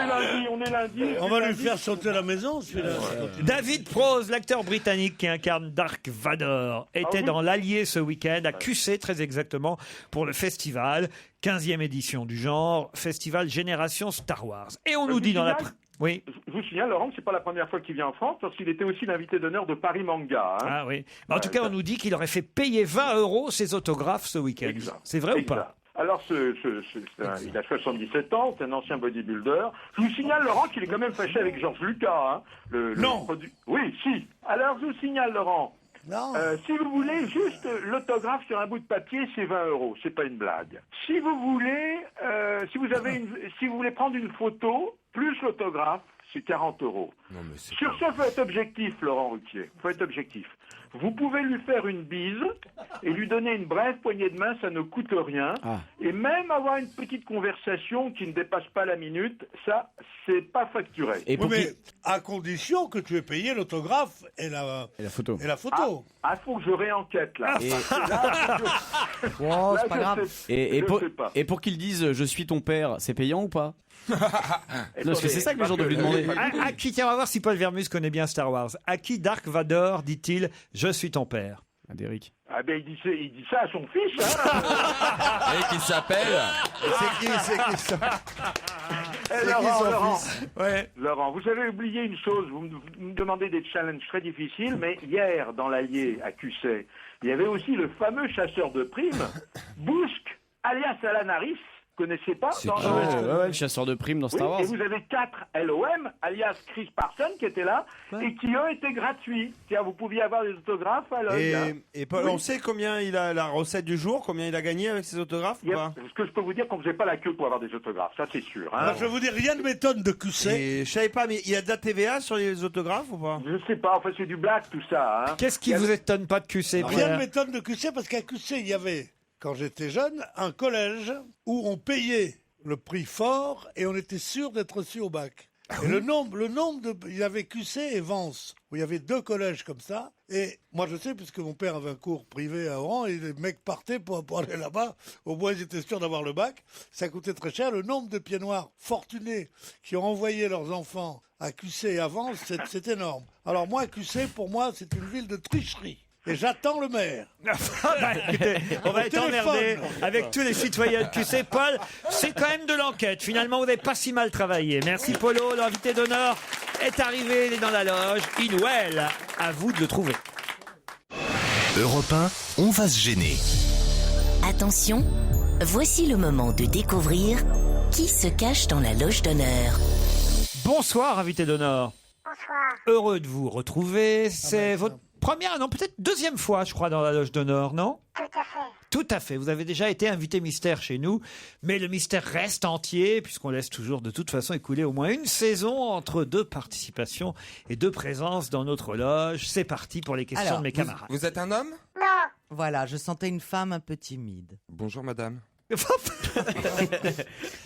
on est lundi. On va lui faire sauter la maison, celui-là. David Prose, l'acteur britannique qui incarne Dark Vador, était dans l'Allier ce week-end, à QC très exactement, pour le festival, 15e édition du genre, festival Génération Star Wars. Et on nous dit dans la... Oui. Je vous signale, Laurent, que c'est pas la première fois qu'il vient en France, parce qu'il était aussi l'invité d'honneur de Paris Manga. Hein. Ah oui. En tout cas, on nous dit qu'il aurait fait payer 20 € ses autographes ce week-end. C'est vrai ou pas? Alors, il a 77 ans, c'est un ancien bodybuilder. Je vous signale, Laurent, qu'il est quand même fâché avec Georges Lucas. Hein, non. Oui, si. Alors, je vous signale, Laurent, si vous voulez juste l'autographe sur un bout de papier, c'est 20 €. C'est pas une blague. Si vous voulez, si vous voulez prendre une photo plus l'autographe, c'est 40 €. Sur ce, faut être objectif, Laurent Ruquier. Faut être objectif. Vous pouvez lui faire une bise et lui donner une brève poignée de main, ça ne coûte rien. Et même avoir une petite conversation qui ne dépasse pas la minute, ça, c'est pas facturé. Mais à condition que tu aies payé l'autographe et la photo. Faut que je réenquête, là. C'est pas grave. Et pour qu'ils disent je suis ton père, c'est payant ou pas? Non, parce que c'est ça que les gens doivent lui demander. À qui, tiens, on va voir si Paul Vermus connaît bien Star Wars. À qui Dark Vador dit-il je suis ton père? À Derrick. Ah ben il dit ça à son fils, hein. Et qui s'appelle? C'est qui ça? Laurent, vous avez oublié une chose. Vous me demandez des challenges très difficiles, mais hier, dans l'Allier, à QC, il y avait aussi le fameux chasseur de primes, Bousque, alias Alan Harris. Connaissez pas le chasseur de primes dans Star Wars. Et vous avez 4 LOM, alias Chris Parsons, qui étaient là, et qui eux étaient gratuits. Tiens, vous pouviez avoir des autographes à l'œil. Et Paul, on sait combien il a la recette du jour, combien il a gagné avec ses autographes ou pas? Ce que je peux vous dire, qu'on ne faisait pas la queue pour avoir des autographes, ça c'est sûr. Hein. Alors, je vais vous dire, rien ne m'étonne de QC. Et je savais pas, mais il y a de la TVA sur les autographes ou pas? Je sais pas, en fait c'est du black tout ça. Hein. Qu'est-ce qui vous étonne pas de QC? Rien ne m'étonne de QC parce qu'à QC, il y avait, quand j'étais jeune, un collège où on payait le prix fort et on était sûr d'être reçu au bac. Et le nombre il y avait QC et Vence, où il y avait 2 collèges comme ça. Et moi, je sais, puisque mon père avait un cours privé à Oran, et les mecs partaient pour aller là-bas. Au moins, ils étaient sûrs d'avoir le bac. Ça coûtait très cher. Le nombre de pieds noirs fortunés qui ont envoyé leurs enfants à QC et à Vence, c'est énorme. Alors moi, QC, pour moi, c'est une ville de tricherie. Et j'attends le maire. Écoutez, on va être emmerdé avec tous les citoyens de QC. Paul, c'est quand même de l'enquête. Finalement, vous n'avez pas si mal travaillé. Merci Polo. L'invité d'honneur est arrivé. Il est dans la loge. Il ou elle, à vous de le trouver. Europe 1, on va se gêner. Attention, voici le moment de découvrir qui se cache dans la loge d'honneur. Bonsoir, invité d'honneur. Bonsoir. Heureux de vous retrouver. C'est votre première, non, peut-être deuxième fois, je crois, dans la loge d'honneur, non ? Tout à fait. Tout à fait. Vous avez déjà été invité mystère chez nous, mais le mystère reste entier, puisqu'on laisse toujours de toute façon écouler au moins une saison entre 2 participations et 2 présences dans notre loge. C'est parti pour les questions Alors, de mes camarades. Vous êtes un homme? Non. Voilà, je sentais une femme un peu timide. Bonjour madame.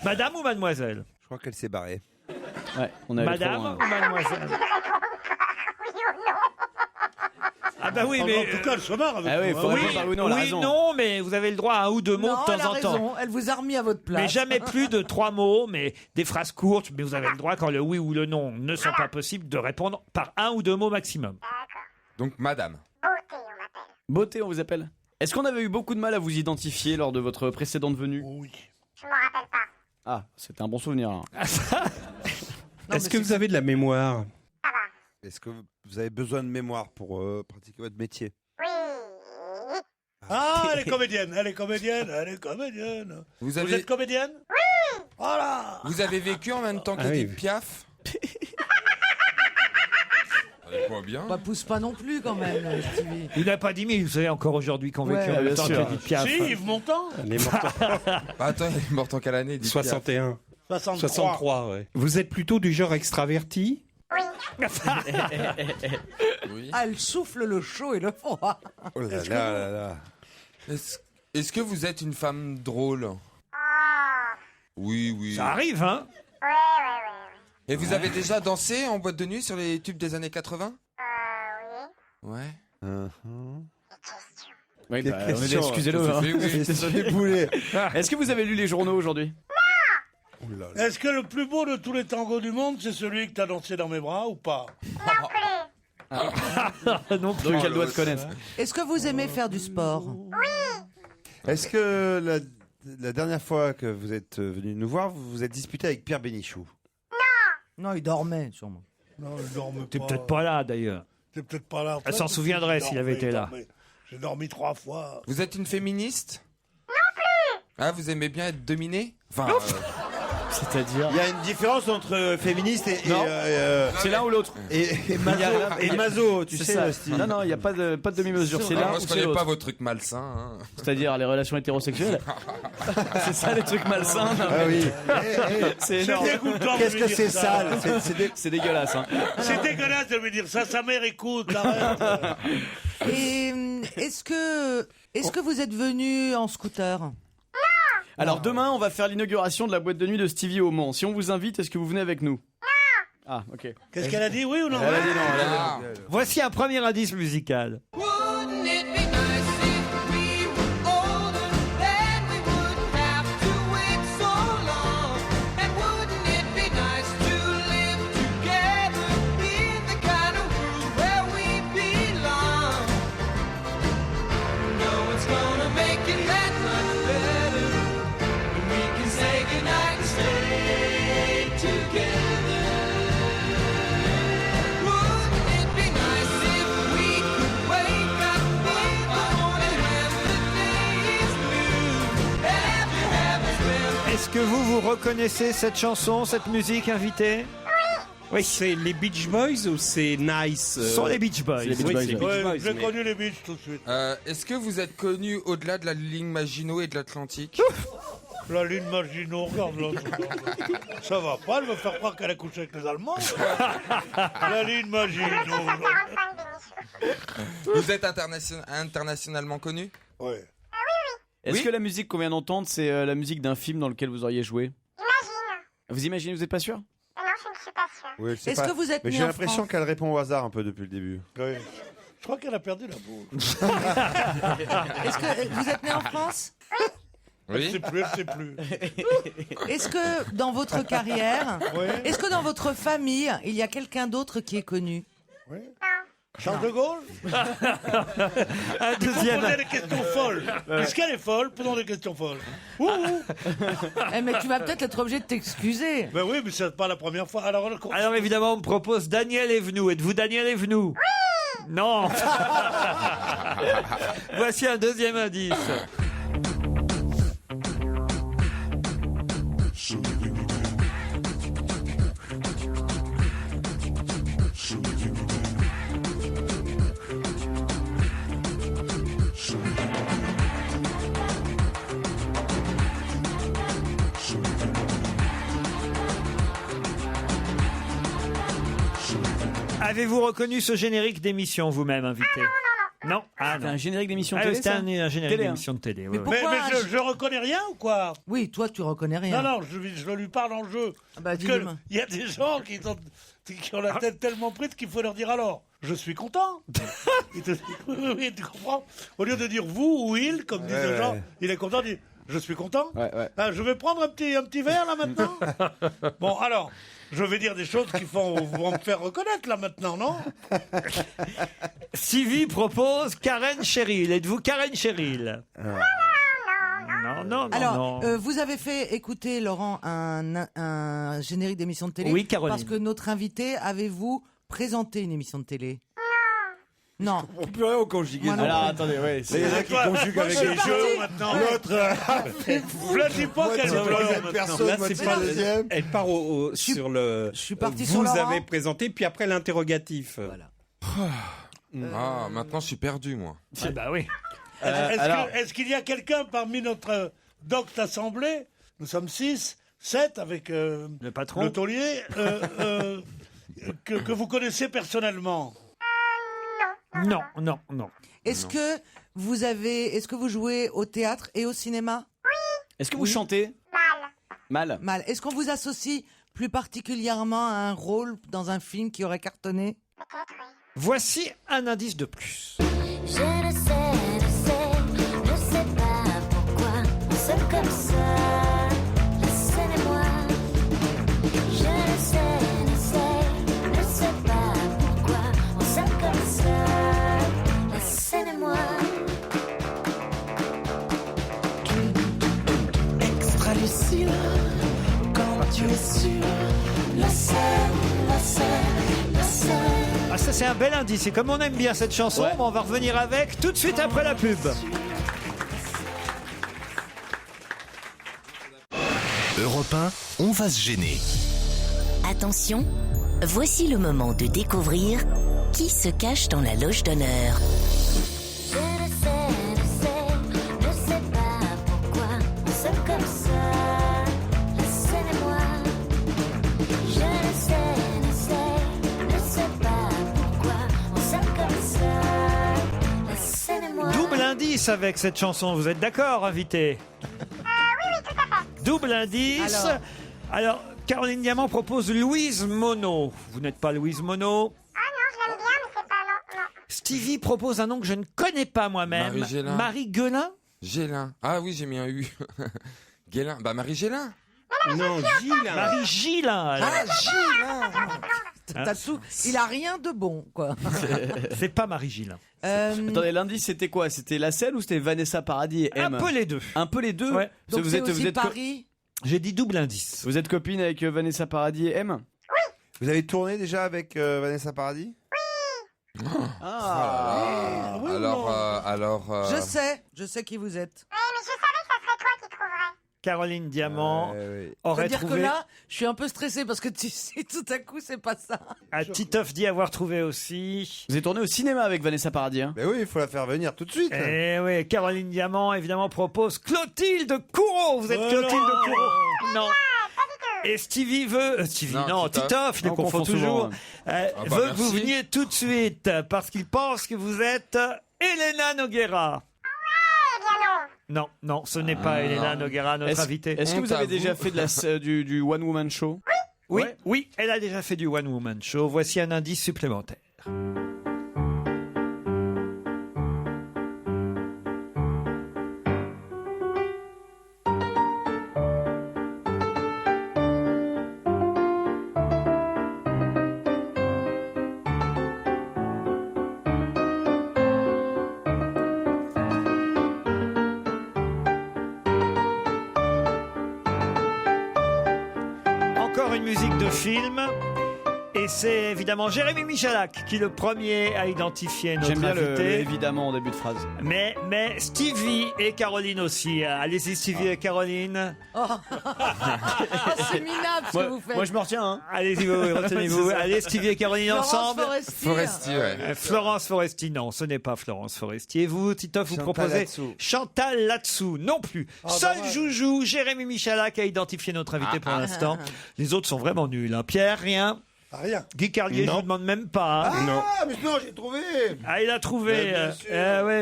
Madame ou mademoiselle? Je crois qu'elle s'est barrée. Ouais, on avait Madame trop, hein. ou mademoiselle? Oui ou non? Ah bah oui, mais... En tout cas, elle se marre avec Ah oui, nous, faut hein. répondre par oui ou non, elle a oui, raison. non, mais vous avez le droit à un ou 2 mots Non, de elle a temps en temps. raison, elle vous a remis à votre place. Mais jamais plus de 3 mots, mais des phrases courtes. Mais vous avez le droit, quand le oui ou le non ne sont pas possibles, de répondre par 1 ou 2 mots maximum. Donc madame. Beauté, on m'appelle. Beauté, on vous appelle. Est-ce qu'on avait eu beaucoup de mal à vous identifier lors de votre précédente venue? Oui. Je m'en rappelle pas. Ah, c'était un bon souvenir. Hein. Est-ce que vous avez de la mémoire? Est-ce que vous avez besoin de mémoire pour pratiquer votre métier? Oui. Ah, elle est comédienne, elle est comédienne, elle est comédienne. Vous êtes comédienne? Oui. Voilà. Vous avez vécu en même temps que Edith Piaf? Pas bien. Bah, pousse pas non plus quand même, Stevie. Il n'a pas dit, mais vous savez encore aujourd'hui qu'on vécu en même bien temps sûr. qu'Edith Piaf. Si, Yves Montand. Elle est morte Bah, attends, elle est morte en quelle année Edith Piaf? 61. 63. 63, ouais. Vous êtes plutôt du genre extraverti? Oui. Ah, elle souffle le chaud et le froid. Oh là là là là. Est-ce que vous êtes une femme drôle? Oui, oui. Ça arrive, hein? Oui. Et vous avez déjà dansé en boîte de nuit sur les tubes des années 80? Oui. Ouais. Oui, Quelle bah, question, excusez-le. Hein. Désolé, boulet. Est-ce que vous avez lu les journaux aujourd'hui? Oh là là. Est-ce que le plus beau de tous les tangos du monde, c'est celui que t'as dansé dans mes bras ou pas? Non plus. Donc elle doit te connaître. Est-ce que vous aimez faire du sport? Est-ce que la dernière fois que vous êtes venu nous voir, vous vous êtes disputé avec Pierre Bénichou? Non, il dormait sûrement. Non, je dormais T'es pas. peut-être pas là, d'ailleurs. T'es peut-être pas là. Elle s'en souviendrait s'il avait été là. J'ai dormi 3 fois. Vous êtes une féministe? Non plus. Ah, vous aimez bien être dominée? Enfin, C'est-à-dire? Il y a une différence entre féministe et Non. C'est l'un ou l'autre. et maso, tu C'est sais. ça. Steve. Non, il n'y a pas de demi-mesure. C'est l'un moi ou je c'est connais pas l'autre. vos trucs malsains. Hein. C'est-à-dire les relations hétérosexuelles. C'est ça les trucs malsains. Non, Ah oui. c'est énorme. dégoûtant. Qu'est-ce que c'est sale? C'est dégueulasse. Hein. C'est dégueulasse de lui dire ça. Sa mère écoute. Arrête. Et est-ce que vous êtes venu en scooter? Alors demain, on va faire l'inauguration de la boîte de nuit de Stevie au Mans. Si on vous invite, est-ce que vous venez avec nous? Ah, ok. Qu'est-ce qu'elle a dit, oui ou non? Elle a dit non. Elle a dit non. Ah. Voici un premier indice musical. Est-ce que vous reconnaissez cette chanson, cette musique, invitée? Oui. C'est les Beach Boys ou c'est Nice? Ce sont les Beach Boys. C'est les Beach Oui, Boys, c'est les ouais. Beach Boys, J'ai mais- connu les biches tout de suite. Est-ce que vous êtes connu au-delà de la ligne Maginot et de l'Atlantique? La lune Maginot, regarde l'autre. Ça va pas, elle va faire croire qu'elle a couché avec les Allemands. La lune Maginot. Vous êtes internationalement connu? Oui. Est-ce Oui. que la musique qu'on vient d'entendre, c'est la musique d'un film dans lequel vous auriez joué? Imagine. Vous imaginez, vous êtes pas sûr? Non, je ne suis pas sûre. Oui, elle sait Est-ce pas. que vous êtes Mais né j'ai en l'impression France qu'elle répond au hasard un peu depuis le début. Oui. Je crois qu'elle a perdu la boule. Est-ce que vous êtes né en France? Elle ne sait plus. Est-ce que dans votre carrière, est-ce que dans votre famille, il y a quelqu'un d'autre qui est connu? Oui. Charles de Gaulle. Un Il faut deuxième. poser des questions folles. Est-ce qu'elle est folle? Posons des questions folles. Mais tu vas peut-être être obligé de t'excuser. Ben oui, mais c'est pas la première fois. Alors évidemment, on me propose Daniel Evenou. Êtes-vous Daniel Evenou? Oui. Non. Voici un deuxième indice. Avez-vous reconnu ce générique d'émission vous-même, invité? Non. Ah, C'est un générique d'émission Ah, télé, oui, c'était ça un générique Télé, hein. d'émission de télé. Mais ouais, pourquoi Mais je reconnais rien ou quoi? Oui, toi, tu reconnais rien. Non, je lui parle en jeu. Bah, Parce dis-le. qu'il y a des gens qui ont la tête tellement prise qu'il faut leur dire alors, je suis content. Oui, tu comprends? Au lieu de dire vous ou il, comme disent les gens, il est content, il dit je suis content. Ah, je vais prendre un petit verre là maintenant. Bon, alors, je vais dire des choses qui vont me faire reconnaître là maintenant, non? Sylvie propose Karen Cheryl. Êtes-vous Karen Cheryl? Non. Alors, vous avez fait écouter, Laurent, un générique d'émission de télé. Oui, Caroline. Parce que notre invité, avez-vous présenté une émission de télé? Non. On peut rien au conjugaison. Alors, attendez, ouais. Il y en a qui conjuguent avec des jeux maintenant. L'autre. Je ne dis pas qu'elle pleure personne, Là, moi, c'est c'est pas pas deuxième. Elle part sur le. Je suis parti vous sur Laurent. avez présenté, puis après l'interrogatif. Voilà. Ah, maintenant je suis perdu, moi. Ah bah oui. Est-ce qu'il y a quelqu'un parmi notre docte assemblée, nous sommes 6, 7 avec le patron, le taulier, que vous connaissez personnellement? Non. Est-ce que vous jouez au théâtre et au cinéma? Est-ce que vous chantez? Mal. Mal. Est-ce qu'on vous associe plus particulièrement à un rôle dans un film qui aurait cartonné? Voici un indice de plus. Je ne sais pas pourquoi on s'aime comme ça, la scène et moi. Je ne sais pas pourquoi on s'aime comme ça, la scène et moi. Extra lucide, quand tu es sûr, la scène. Ah, ça c'est un bel indice. Et comme on aime bien cette chanson, on va revenir avec tout de suite après la pub. Europe 1, on va se gêner. Attention, voici le moment de découvrir qui se cache dans la loge d'honneur. Je ne sais pas pourquoi on s'aime comme ça, la scène et moi. Je ne sais pas pourquoi on s'aime comme ça, la scène et moi. Double indice avec cette chanson. Vous êtes d'accord, invité? Oui, tout à fait. Double indice. Alors, Caroline Diamant propose Louise Monod. Vous n'êtes pas Louise Monod? Ah non, je l'aime bien, mais c'est pas non. Stevie propose un nom que je ne connais pas moi-même. Marie Gélin. Marie Guelin? Gélin. Ah oui, j'ai mis un U. Guélin. Bah, Marie Gélin. Non, Gilin. Marie Gilin. alors. T'as tout. Il a rien de bon, quoi. C'est pas Marie Gilin. Attendez, l'indice c'était quoi? C'était la scène ou c'était Vanessa Paradis et M? Un peu les deux. Un peu les deux. Ouais. Parce que Donc c'est aussi Paris. J'ai dit double indice. Vous êtes copine avec Vanessa Paradis et M? Vous avez tourné déjà avec Vanessa Paradis? Ah. Oui, alors. Je sais qui vous êtes. Oui, mais je savais que ça serait toi qui trouverais. Caroline Diamant aurait C'est-à-dire trouvé. que là, je suis un peu stressée parce que tu sais, tout à coup, c'est pas ça. Titoff dit avoir trouvé aussi. Vous avez tourné au cinéma avec Vanessa Paradis, hein? Mais oui, il faut la faire venir tout de suite. Eh oui, Caroline Diamant évidemment propose Clotilde Courreau. Vous êtes Clotilde Courreau? Non. Et Stevie veut... non, Titoff, il les On confond confond toujours. souvent, Veut que vous veniez tout de suite parce qu'il pense que vous êtes Elena Noguera. Non, ce n'est pas Elena Noguera, notre invitée. Est-ce que vous avez déjà fait du one-woman show? Oui, oui, elle a déjà fait du One Woman Show. Voici un indice supplémentaire. Encore une musique de film. Et c'est évidemment Jérémy Michalak qui est le premier à identifier notre J'aime bien invité. le évidemment en début de phrase. Mais Stevie et Caroline aussi. Allez-y Stevie et Caroline. C'est minable ce que vous faites. Moi je me retiens. Hein. Allez-y, retenez-vous. Allez Stevie et Caroline Florence ensemble. Foresti. Florence Foresti, non, ce n'est pas Florence Foresti. Et vous, Titoff, vous Chantal proposez Latsou. Chantal Latsou. Non plus. Seul Joujou, Jérémy Michalak a identifié notre invité pour l'instant. Les autres sont vraiment nuls. Hein. Pierre, rien. Rien. Guy Carlier, je vous demande même pas. Hein. Mais non, j'ai trouvé. Ah, il a trouvé. Oui,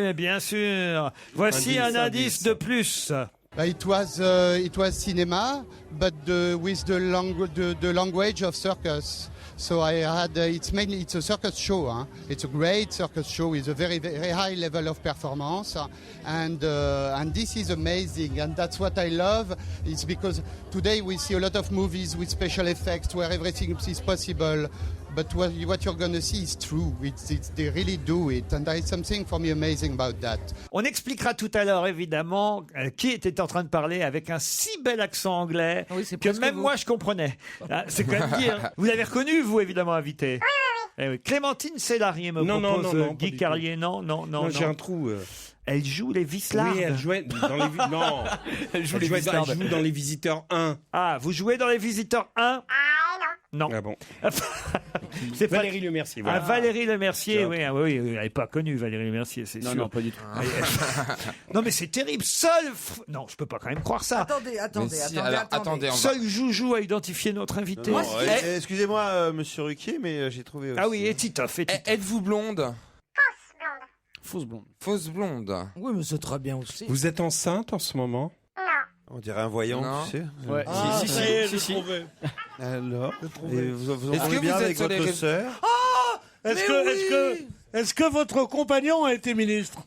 mais bien sûr. Voici un indice de plus. It was cinema, but with the language of circus. So I had it's a circus show. Huh? It's a great circus show with a very high level of performance, and this is amazing. And that's what I love. It's because today we see a lot of movies with special effects where everything is possible. But what you're going to see is true. They really do it. And there is something for me amazing about that. On expliquera tout à l'heure, évidemment, qui était en train de parler avec un si bel accent anglais que même moi je comprenais. Ah, c'est quand même dire. Vous l'avez reconnu, vous, évidemment, invité. Oui. Clémentine Sélarié me propose non, Guy Carlier. Non, j'ai un trou. Elle joue les Vislardes. Oui, elle jouait dans les non. Elle joue dans les Visiteurs 1. Ah, vous jouez dans les Visiteurs 1 ? Non. Ah bon. C'est Valérie Lemercier. Voilà. Ah, Valérie Lemercier, oui, elle n'est pas connue, Valérie Lemercier, c'est sûr. Non, pas du tout. Non, mais c'est terrible. Non, je peux pas quand même croire ça. Attendez. Seul Joujou a identifié notre invité. Non, excusez-moi, monsieur Ruquier, mais j'ai trouvé aussi. Ah oui, et Titoff. Êtes-vous blonde? Fausse blonde. Fausse blonde. Oui, mais c'est très bien aussi. Vous êtes enceinte en ce moment? On dirait un voyant, Non. tu sais. Ouais. Si. Alors, vous Est-ce entendez que bien vous êtes avec sur les votre réseaux- sœur? Est-ce que votre compagnon a été ministre?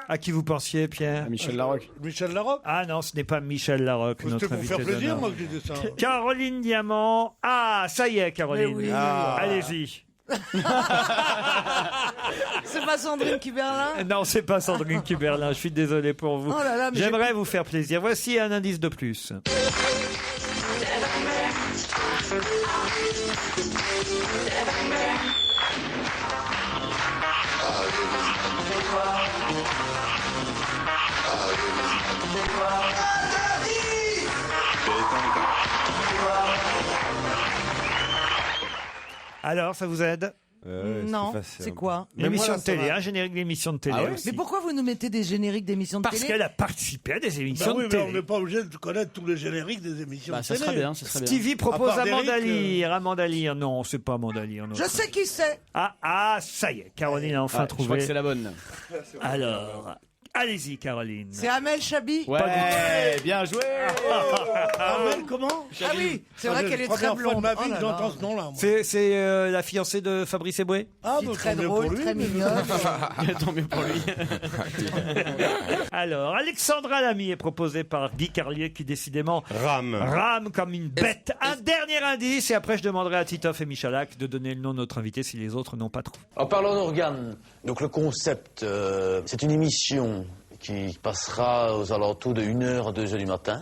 À qui vous pensiez, Pierre? Michel Larocque. Michel Larocque? Ah non, ce n'est pas Michel Larocque, C'était notre pour invité faire plaisir, d'honneur. moi, que j'ai dit ça. Caroline Diamant. Ah, ça y est, Caroline. Mais oui. Allez-y. C'est pas Sandrine Kiberlin? Non, c'est pas Sandrine Kiberlin. Je suis désolé pour vous. Oh là là, mais j'aimerais vous faire plaisir. Voici un indice de plus. Alors, ça vous aide? Non, c'est quoi? Une émission de télé, un générique d'émission de télé. Ah ouais, aussi. mais pourquoi vous nous mettez des génériques d'émissions de Parce télé? qu'elle a participé à des émissions oui, de mais télé. on n'est pas obligé de connaître tous les génériques des émissions de Ça télé. serait bien, ça serait bien. Stevie propose À part Amanda Derrick, Lear. Amanda Lear, non, c'est pas Amanda Lear. non. Je sais qui c'est. Ah, ça y est, Caroline a enfin Je crois trouvé. que c'est la bonne. Alors, allez-y, Caroline. C'est Amel Chabi. Ouais, bien joué. Amel, comment? Ah oui, c'est vrai qu'elle est très Première fois de blonde. ma vie Oh que là j'entends là. ce nom-là. moi. C'est la fiancée de Fabrice Eboué. Ah, C'est bah, très tant mieux drôle, pour lui. très mignonne. Tant mieux pour lui. Alors, Alexandra Lamy est proposée par Guy Carlier qui décidément rame comme une bête. Un dernier indice et après je demanderai à Titoff et Michalak de donner le nom de notre invité si les autres n'ont pas trouvé. En parlant d'organes, donc le concept, c'est une émission qui passera aux alentours de 1h à 2h du matin.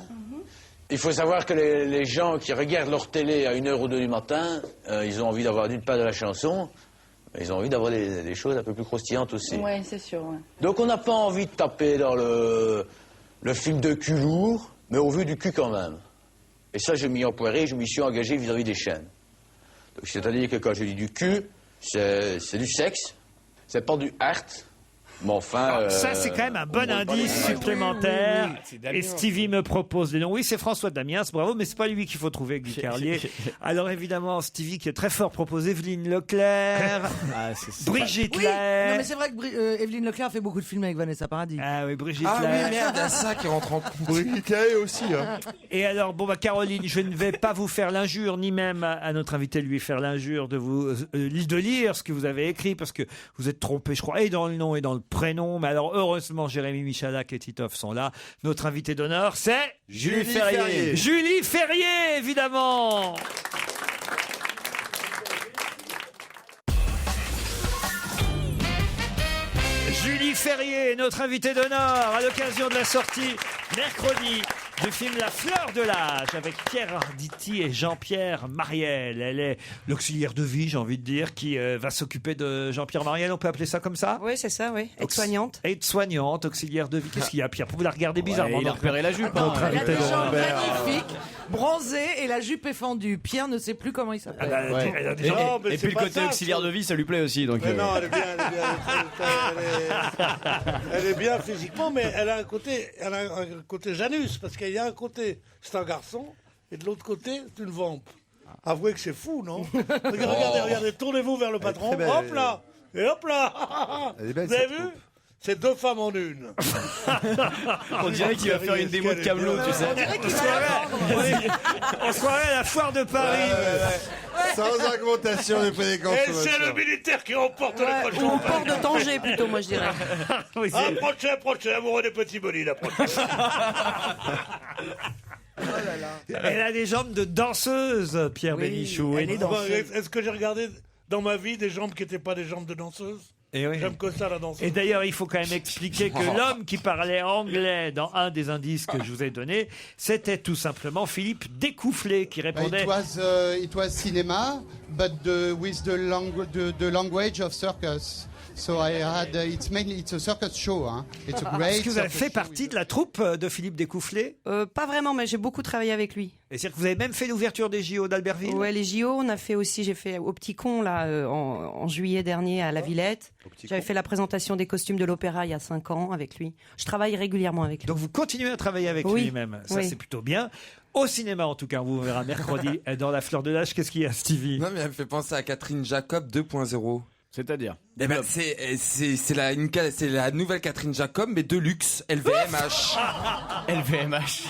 Il faut savoir que les gens qui regardent leur télé à 1h ou 2h du matin, ils ont envie d'avoir d'une part de la chanson, mais ils ont envie d'avoir des choses un peu plus croustillantes aussi. Oui, c'est sûr. Ouais. Donc on n'a pas envie de taper dans le film de cul lourd, mais au vu du cul quand même. Et ça, je m'y empoirais, je m'y suis engagé vis-à-vis des chaînes. Donc c'est-à-dire que quand je dis du cul, c'est du sexe, c'est pas du art, Mais enfin. Ça, c'est quand même un bon indice supplémentaire. Et Stevie me propose des noms. Oui, c'est François Damiens, bravo, mais c'est pas lui qu'il faut trouver, Guy Carlier. Alors évidemment, Stevie qui est très fort proposé, Evelyne Leclerc, Brigitte Oui, Lahaie. non mais c'est vrai que Evelyne Leclerc fait beaucoup de films avec Vanessa Paradis. Ah oui, Brigitte Ah Lahaie. oui, merde, il y a ça qui rentre en compte. Brigitte Lahaie aussi. Hein. Et alors, Caroline, je ne vais pas vous faire l'injure, ni même à notre invité lui faire l'injure de lire ce que vous avez écrit, parce que vous êtes trompé, je crois, et dans le nom et dans le prénom. Mais alors, heureusement, Jérémy Michalak et Titoff sont là. Notre invité d'honneur, c'est Julie Ferrier. Julie Ferrier, évidemment. Julie Ferrier, notre invitée d'honneur, à l'occasion de la sortie mercredi du film La Fleur de l'âge avec Pierre Arditi et Jean-Pierre Mariel. Elle est l'auxiliaire de vie, j'ai envie de dire, qui va s'occuper de Jean-Pierre Mariel. On peut appeler ça comme ça ? Oui, c'est ça, oui. Aide-soignante. Aide-soignante, auxiliaire de vie. Qu'est-ce qu'il y a, Pierre ? Vous la regardez bizarrement. Il a repéré la jupe. Non, il a des jambes magnifiques, bronzées, et la jupe est fendue. Pierre ne sait plus comment il s'appelle. Et puis le côté auxiliaire de vie, ça lui plaît aussi. Donc, mais non, elle est bien, elle est bien physiquement, mais elle a un côté Janus, parce qu'il y a un côté, c'est un garçon, et de l'autre côté, c'est une vampe. Avouez que c'est fou, non ? Regardez, tournez-vous vers le patron, hop là, et hop là. Vous avez vu ? C'est deux femmes en une. On dirait qu'il va faire une démo de Camelot, tu sais. On dirait qu'il va On se croirait à la foire de Paris. Sans augmentation des prix des consommateurs. Et c'est le militaire qui remporte le prochain. Ou au port de Tanger, plutôt, moi, je dirais. Oui, approchez, amoureux des petits bolides, approchez. Elle a des jambes de danseuse, Pierre Bénichou. elle est danseuse. Est-ce que j'ai regardé dans ma vie des jambes qui n'étaient pas des jambes de danseuse ? Et oui. J'aime que ça, la danseuse. Et d'ailleurs, il faut quand même expliquer que l'homme qui parlait anglais dans un des indices que je vous ai donné, c'était tout simplement Philippe Découfflé qui répondait. It was cinema, but with the language of circus. So I had it's a circus show. Hein. It's a great. Est-ce que vous avez circus fait show partie de la troupe de Philippe Découfflé ? Pas vraiment, mais j'ai beaucoup travaillé avec lui. Et c'est-à-dire que vous avez même fait l'ouverture des JO d'Albertville ? Ouais, les JO, j'ai fait au Petit Con là en juillet dernier à la Villette. J'avais fait la présentation des costumes de l'opéra il y a 5 ans avec lui. Je travaille régulièrement avec lui. Donc vous continuez à travailler avec lui même. Ça c'est plutôt bien. Au cinéma en tout cas, on vous verra mercredi dans La Fleur de l'âge. Qu'est-ce qu'il y a, Stevie ? Non mais elle me fait penser à Catherine Jacob 2.0. C'est-à-dire Eh ben, c'est la nouvelle Catherine Jacob, mais de luxe, LVMH. LVMH.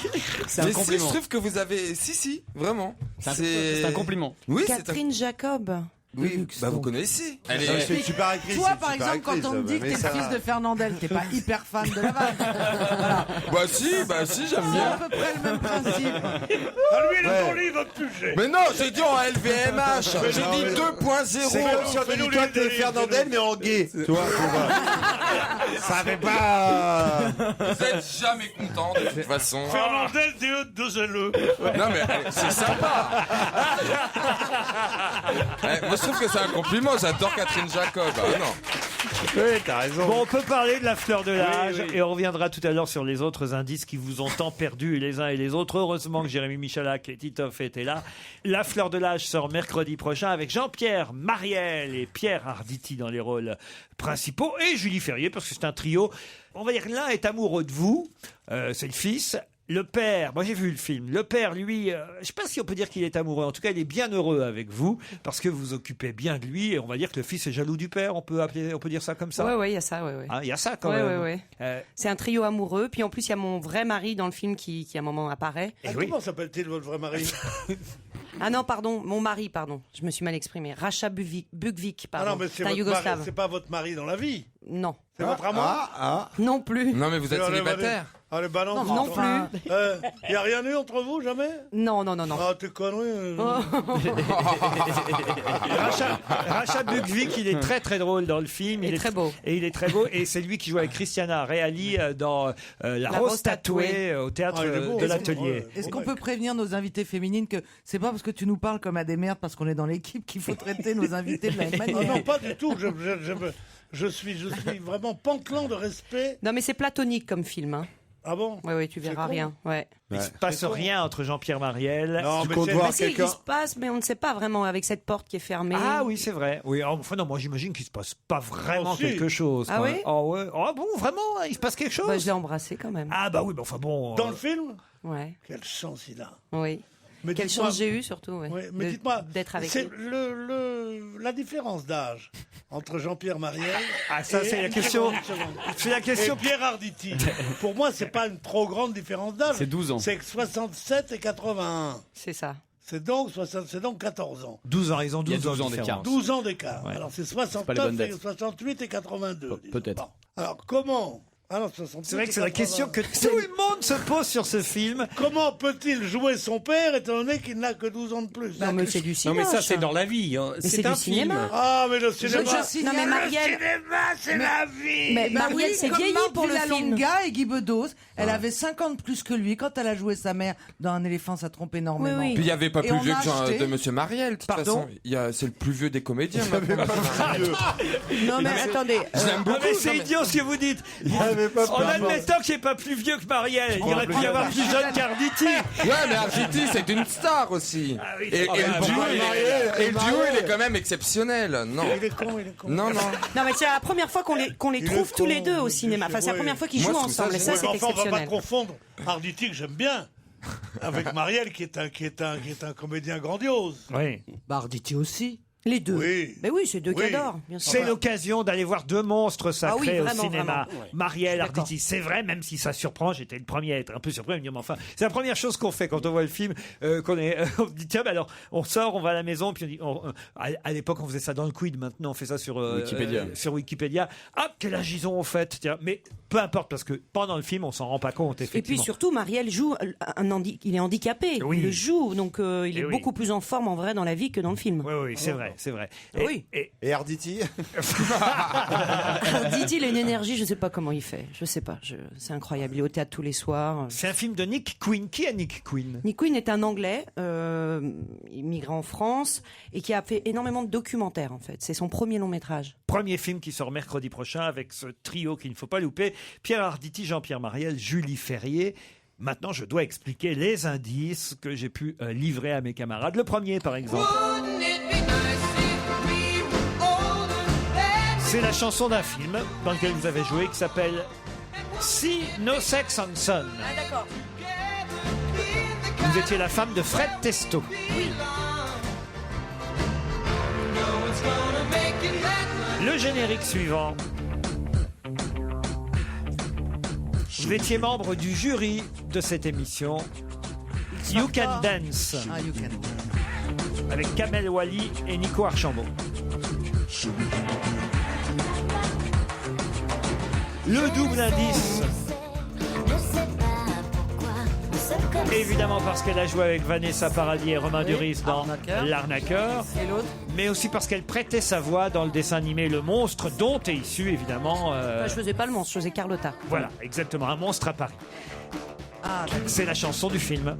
C'est un mais compliment. si, je trouve que vous avez... Si, vraiment. C'est un compliment. Oui, Catherine Jacob. Oui, bah vous connaissez. Elle est une super actrice. Toi, par exemple, quand on te dit que t'es le fils de Fernandel, t'es pas hyper fan de la vanne. Voilà. Bah si, j'aime C'est bien. à peu près le même principe. lui, il est dans le livre de sujet. Mais non, j'ai dit en LVMH. J'ai dit 2.0. C'est comme si on te dit toi que Fernandel, mais en gay. Tu vois, ça fait pas. Vous êtes jamais content de toute façon. Fernandel, DE2LE. Non mais c'est sympa. Moi je trouve que c'est un compliment, j'adore Catherine Jacob. Ah non. Oui, t'as raison. Bon, on peut parler de La Fleur de l'âge et on reviendra tout à l'heure sur les autres indices qui vous ont tant perdu les uns et les autres. Heureusement que Jérémy Michalak et Titoff étaient là. La Fleur de l'âge sort mercredi prochain avec Jean-Pierre Mariel et Pierre Arditi dans les rôles principaux et Julie Ferrier parce que c'est un trio. On va dire que l'un est amoureux de vous, c'est le fils. Le père, moi j'ai vu le film, le père lui, je sais pas si on peut dire qu'il est amoureux, en tout cas il est bien heureux avec vous, parce que vous occupez bien de lui, et on va dire que le fils est jaloux du père, on peut dire ça comme ça ? Ouais, il y a ça, ouais. Ah, il y a ça quand même. C'est un trio amoureux, puis en plus il y a mon vrai mari dans le film qui à un moment apparaît. Comment s'appelle-t-il votre vrai mari ? Ah non, pardon, mon mari, pardon, je me suis mal exprimé. Racha Bugvik, pardon. Ah non, mais c'est un Yougoslave. C'est pas votre mari dans la vie ? Non. C'est votre amant ? Non plus. Non mais vous êtes célibataire. Ah, les balances. Non plus. Il n'y a rien eu entre vous, jamais ? Non. Ah, t'es connerie. Racha Bugvik, il est très très drôle dans le film. Il est très beau. Et il est très beau. Et c'est lui qui joue avec Christiana Reali dans La Rose Tatouée au théâtre de l'Atelier. Est-ce qu'on peut prévenir nos invités féminines que c'est pas parce que tu nous parles comme à des merdes parce qu'on est dans l'équipe qu'il faut traiter nos invités de la même manière ? Non, pas du tout. Je suis vraiment pantelant de respect. Non, mais c'est platonique comme film. Hein. Ah bon? Oui, tu verras rien. Ouais. Il se passe rien entre Jean-Pierre Mariel. Non, Tu mais comptes c'est- voir Bah si, il quelqu'un. se passe, mais on ne sait pas vraiment avec cette porte qui est fermée. Ah oui, c'est vrai. Oui, enfin non, moi j'imagine qu'il se passe pas vraiment Oh, si. quelque chose. Ah quand oui même. Oh, ouais. Oh bon, vraiment, il se passe quelque chose. Bah, je l'ai embrassé quand même. Ah bah oui, mais enfin bon. Dans le film? Ouais. Quelle chance il a. Oui. Mais Quelle dites-moi- chance j'ai eu surtout. Ouais. Oui, mais de- dites-moi, d'être avec c'est lui. la différence d'âge entre Jean-Pierre Mariel. Ah, ça, et- c'est la une question. seconde. C'est la question. Et Pierre Arditi. Pour moi, c'est pas une trop grande différence d'âge. C'est 12 ans. C'est 67 et 81. C'est ça. C'est donc 14 ans. 12 ans, ils ont 12, Il y a 12 ans différence. d'écart. 12 ans d'écart. Ouais. Alors c'est pas les 69 bonnes et dates. 68 et 82. disons. Peut-être. Bon. Alors comment? Alors, 68 C'est vrai que c'est et la question que tout le monde se pose sur ce film. Comment peut-il jouer son père étant donné qu'il n'a que 12 ans de plus? Non, mais c'est du Non, cinéma. mais ça, c'est dans la vie. Hein. Mais c'est un du cinéma. film. Ah, mais le cinéma. Non, mais Marielle. c'est la vie. Mais Bah Marielle oui, s'est comme vieillie Marthe pour le film. Villalonga et Guy Bedos. Elle avait 50 plus que lui quand elle a joué sa mère dans Un éléphant, ça trompe énormément. Oui, oui. Puis il n'y avait pas Et plus on vieux a que acheté- de Monsieur Mariel, de toute Pardon façon. C'est le plus vieux des comédiens. maintenant. Non, mais attendez. Je l'aime Non, beaucoup. mais c'est non, mais- idiot ce que vous dites. pas En admettant qu'il n'est pas plus vieux que Marielle, il aurait pu y avoir plus jeune qu'Arditi. Ouais, mais Arditi, c'est une star aussi. Ah oui, Et c'est- le Ah, duo, Marielle, et le duo, Marielle. il est quand même exceptionnel. Non. Il est con, il est con. Non, non. Non, mais c'est la première fois qu'on les Il trouve est tous les con, deux au mais cinéma. Enfin, c'est la ouais. première fois qu'ils Moi, jouent je trouve ça ensemble. Et ça, Ouais, c'est mais enfin, on va pas exceptionnel. confondre Arditi, que j'aime bien, avec Marielle, qui est un comédien grandiose. Oui. Bah, Arditi aussi. Les deux. Oui. Mais oui, c'est deux Oui. cadors, bien sûr. C'est l'occasion d'aller voir deux monstres sacrés Ah oui, au vraiment, cinéma. vraiment. Ouais. Marielle, Je suis d'accord. Arditi, c'est vrai, même si ça surprend, j'étais le premier à être un peu surpris, à me dire, mais enfin, c'est la première chose qu'on fait quand on voit le film, on dit, tiens, bah alors, on sort, on va à la maison, puis on dit, à l'époque, on faisait ça dans le Quid, maintenant, on fait ça sur Wikipédia. Ah, quel âge ils ont, au fait, tiens, mais peu importe, parce que pendant le film, on s'en rend pas compte, Et effectivement. puis surtout, Marielle joue il est handicapé. Oui. Il le joue, donc il Eh est oui. beaucoup plus en forme en vrai dans la vie que dans le film. Oui, oui, c'est vrai, c'est vrai. Oui. Et Arditi? Dit-il, il a une énergie, je sais pas comment il fait. Je sais pas. C'est incroyable. Il est au théâtre tous les soirs. C'est un film de Nick Quinn. Qui est Nick Quinn? Nick Quinn est un Anglais, immigré en France et qui a fait énormément de documentaires en fait. C'est son premier long métrage. Premier film qui sort mercredi prochain avec ce trio qu'il ne faut pas louper. Pierre Arditi, Jean-Pierre Mariel, Julie Ferrier. Maintenant, je dois expliquer les indices que j'ai pu livrer à mes camarades. Le premier, par exemple. C'est la chanson d'un film dans lequel vous avez joué qui s'appelle See No Sex on Sun. Ah d'accord. Vous étiez la femme de Fred Testo. Le générique suivant. Vous étiez membre du jury de cette émission You Can Dance Ah, You Can Dance. avec Kamel Wally et Nico Archambault. Le double indice. Évidemment parce qu'elle a joué avec Vanessa Paradis et Romain Duris dans L'Arnaqueur. Et l'autre? Mais aussi parce qu'elle prêtait sa voix dans le dessin animé Le Monstre, dont est issu évidemment... Enfin, je faisais pas le monstre, je faisais Carlotta. Voilà, exactement, Un monstre à Paris. Ah, C'est la chanson du film.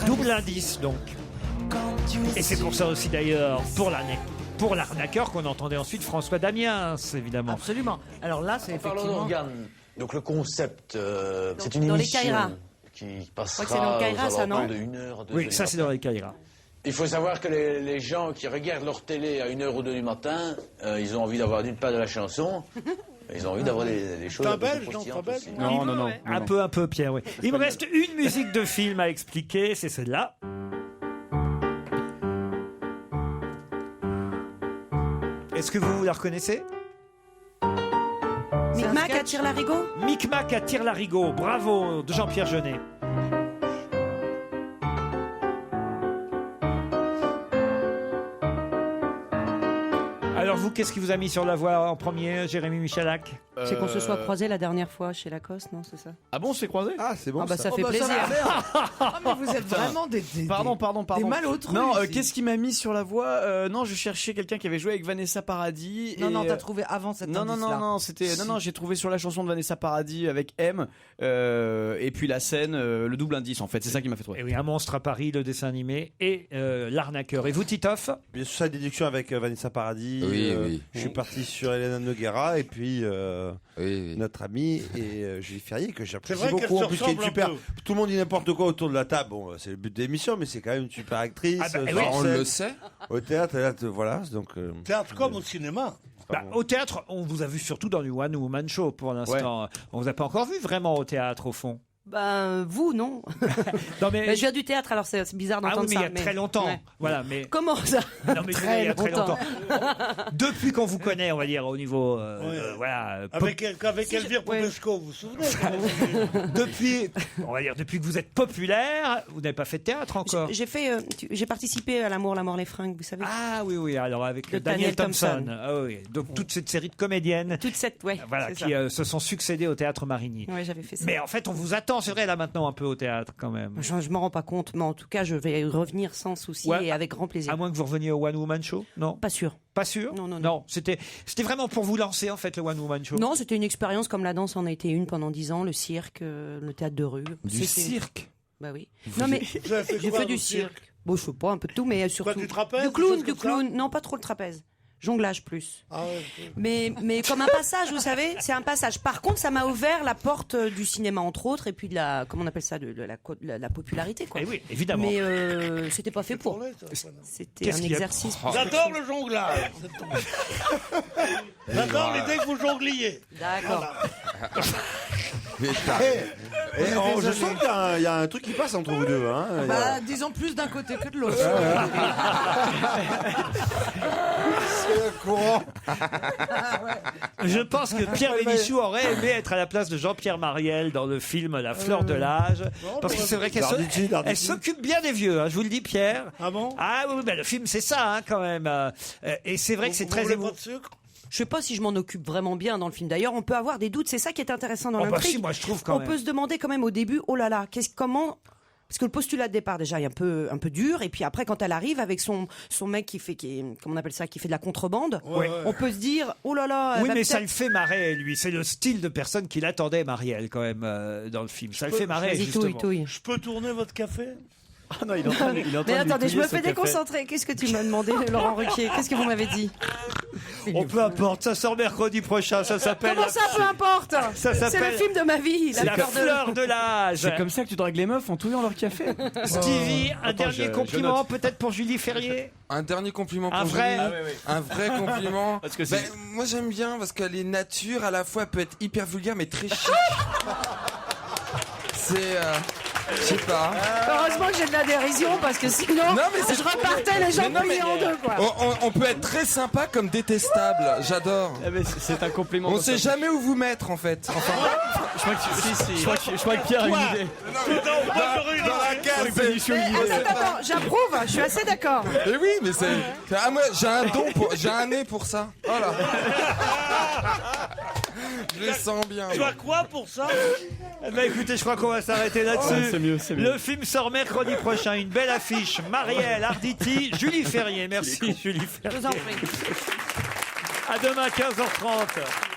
Double indice donc. Et c'est pour ça aussi d'ailleurs, pour l'arnaqueur qu'on entendait ensuite François Damiens, évidemment. absolument. Alors là, c'est Parlons effectivement... d'organes. Donc le concept, c'est une dans les émission Caïras. qui Je passera crois que c'est dans Caïras, aux ça, alentours non de 1h, 2h. Oui, ça c'est dans les Caïras. Il faut savoir que les gens qui regardent leur télé à 1h ou 2h du matin, ils ont envie d'avoir d'une part de la chanson, ils ont envie d'avoir des choses T'es un un peu plus Belge, non, croustillantes t'es un aussi. Non. Un peu, Pierre, oui. Il me reste une musique de film à expliquer, c'est celle-là. Est-ce que vous la reconnaissez? Micmac attire l'arigot. Micmac attire l'arigot, bravo, de Jean-Pierre Jeunet. Alors vous, qu'est-ce qui vous a mis sur la voie en premier, Jérémy Michalak? C'est qu'on se soit croisés la dernière fois chez Lacoste, non, c'est ça? Ah bon, c'est croisé? Ah, c'est bon. Ah bah ça fait bah, ça plaisir. va faire. Ah, mais vous êtes vraiment des Pardon. des malautrus. Non, ici. qu'est-ce qui m'a mis sur la voie? Non, je cherchais quelqu'un qui avait joué avec Vanessa Paradis. Non, t'as trouvé avant cette Non, c'était non, j'ai trouvé sur la chanson de Vanessa Paradis avec M, et puis la scène, le double indice en fait, c'est ça qui m'a fait trouver. Et oui, Un monstre à Paris, le dessin animé, et L'Arnaqueur. Et vous, Titoff? Bien sûr, sa déduction avec Vanessa Paradis. Oui, Je suis parti sur Elena Noguera et puis notre amie et Julie Ferrier que j'apprécie beaucoup. En plus, qui est super. Tout le monde dit n'importe quoi autour de la table. Bon, c'est le but de l'émission, mais c'est quand même une super actrice. On le sait. Au théâtre, là, voilà. Donc, théâtre comme au cinéma. Au théâtre, on vous a vu surtout dans le One Woman Show pour l'instant. On vous a pas encore vu vraiment au théâtre au fond. Vous, non. Non mais... je viens du théâtre, alors c'est bizarre d'entendre ça. Il y a très longtemps. Ouais. Voilà, mais... Comment ça? Non, mais il y a très longtemps. Depuis qu'on vous connaît, on va dire, au niveau... voilà, avec Elvire Popesco, vous vous souvenez? Depuis que vous êtes populaire, vous n'avez pas fait de théâtre encore. J'ai participé à L'amour, la mort, les fringues, vous savez. Ah oui, alors avec Daniel Thompson. Ah, oui. Donc toute cette série de comédiennes. Voilà, qui se sont succédées au Théâtre Marigny. Oui, j'avais fait ça. Mais en fait, on vous attend, c'est vrai, là maintenant, un peu au théâtre quand même. Je m'en rends pas compte, mais en tout cas, je vais revenir sans souci et avec grand plaisir. À moins que vous reveniez au One Woman Show, non? Pas sûr. Pas sûr? Non. C'était vraiment pour vous lancer, en fait, le One Woman Show. Non, c'était une expérience comme la danse en a été une pendant 10 ans, le cirque, le théâtre de rue. Du cirque? Bah oui. Non, mais j'ai fait du cirque. Bon, je sais pas, un peu de tout, mais surtout. Du trapèze? Du clown. Non, pas trop le trapèze. Jonglage plus. Mais comme un passage, vous savez, c'est un passage. Par contre, ça m'a ouvert la porte du cinéma, entre autres, et puis de la, comment on appelle ça, de la popularité, quoi. Et oui, évidemment. Mais c'était pas fait pour. C'était un exercice. J'adore le jonglage. J'adore l'idée que vous jongliez. D'accord. Je sens qu'il y a un truc qui passe entre vous deux. Hein. Disons plus d'un côté que de l'autre. C'est courant. Je pense que Pierre Bénichou aurait aimé être à la place de Jean-Pierre Mariel dans le film La Fleur de l'âge. Parce que c'est vrai qu'elle s'occupe bien des vieux, hein, je vous le dis, Pierre. Ah bon? Ah oui, le film c'est ça, hein, quand même. Et c'est vrai que c'est très émouvant. Je sais pas si je m'en occupe vraiment bien dans le film. D'ailleurs, on peut avoir des doutes. C'est ça qui est intéressant dans l'intrigue. Si, moi je trouve quand on même. peut se demander quand même au début, oh là là, comment. Parce que le postulat de départ déjà est un peu dur, et puis après quand elle arrive avec son mec qui fait comment on appelle ça, qui fait de la contrebande, on peut se dire oh là là. Oui, mais ça le fait marrer lui. C'est le style de personne qu'il attendait, Marielle, quand même dans le film. Ça le fait marrer justement. Je peux tourner votre café? Ah non, il entend. Mais attendez, je me fais déconcentrer. Qu'est-ce que tu m'as demandé, Laurent Ruquier? Qu'est-ce que vous m'avez dit? Peu importe, ça sort mercredi prochain. Ça s'appelle. Comment ça, peu importe? C'est le film de ma vie. La Fleur de l'âge. C'est comme ça que tu dragues les meufs en touillant leur café. Stevie, un dernier compliment peut-être pour Julie Ferrier. Un dernier compliment pour un vrai. Julie. Un vrai compliment. Parce que moi j'aime bien parce qu'elle est nature, à la fois elle peut être hyper vulgaire mais très chic. C'est je sais pas. Heureusement que j'ai de la dérision parce que sinon je repartais les jambes pliées en deux, quoi. On peut être très sympa comme détestable. J'adore. C'est un compliment. On sait jamais où vous mettre en fait. Enfin, je crois que Pierre a une idée. Dans la case. Attends, j'approuve. Je suis assez d'accord. Mais oui, mais c'est. Moi j'ai un nez pour ça. Voilà. Je le sens bien. Tu as quoi pour ça? Écoutez, je crois qu'on va s'arrêter là-dessus. C'est mieux. Le film sort mercredi prochain. Une belle affiche. Marielle, Arditi, Julie Ferrier. Merci, Julie Ferrier. Je vous en prie. À demain, 15h30.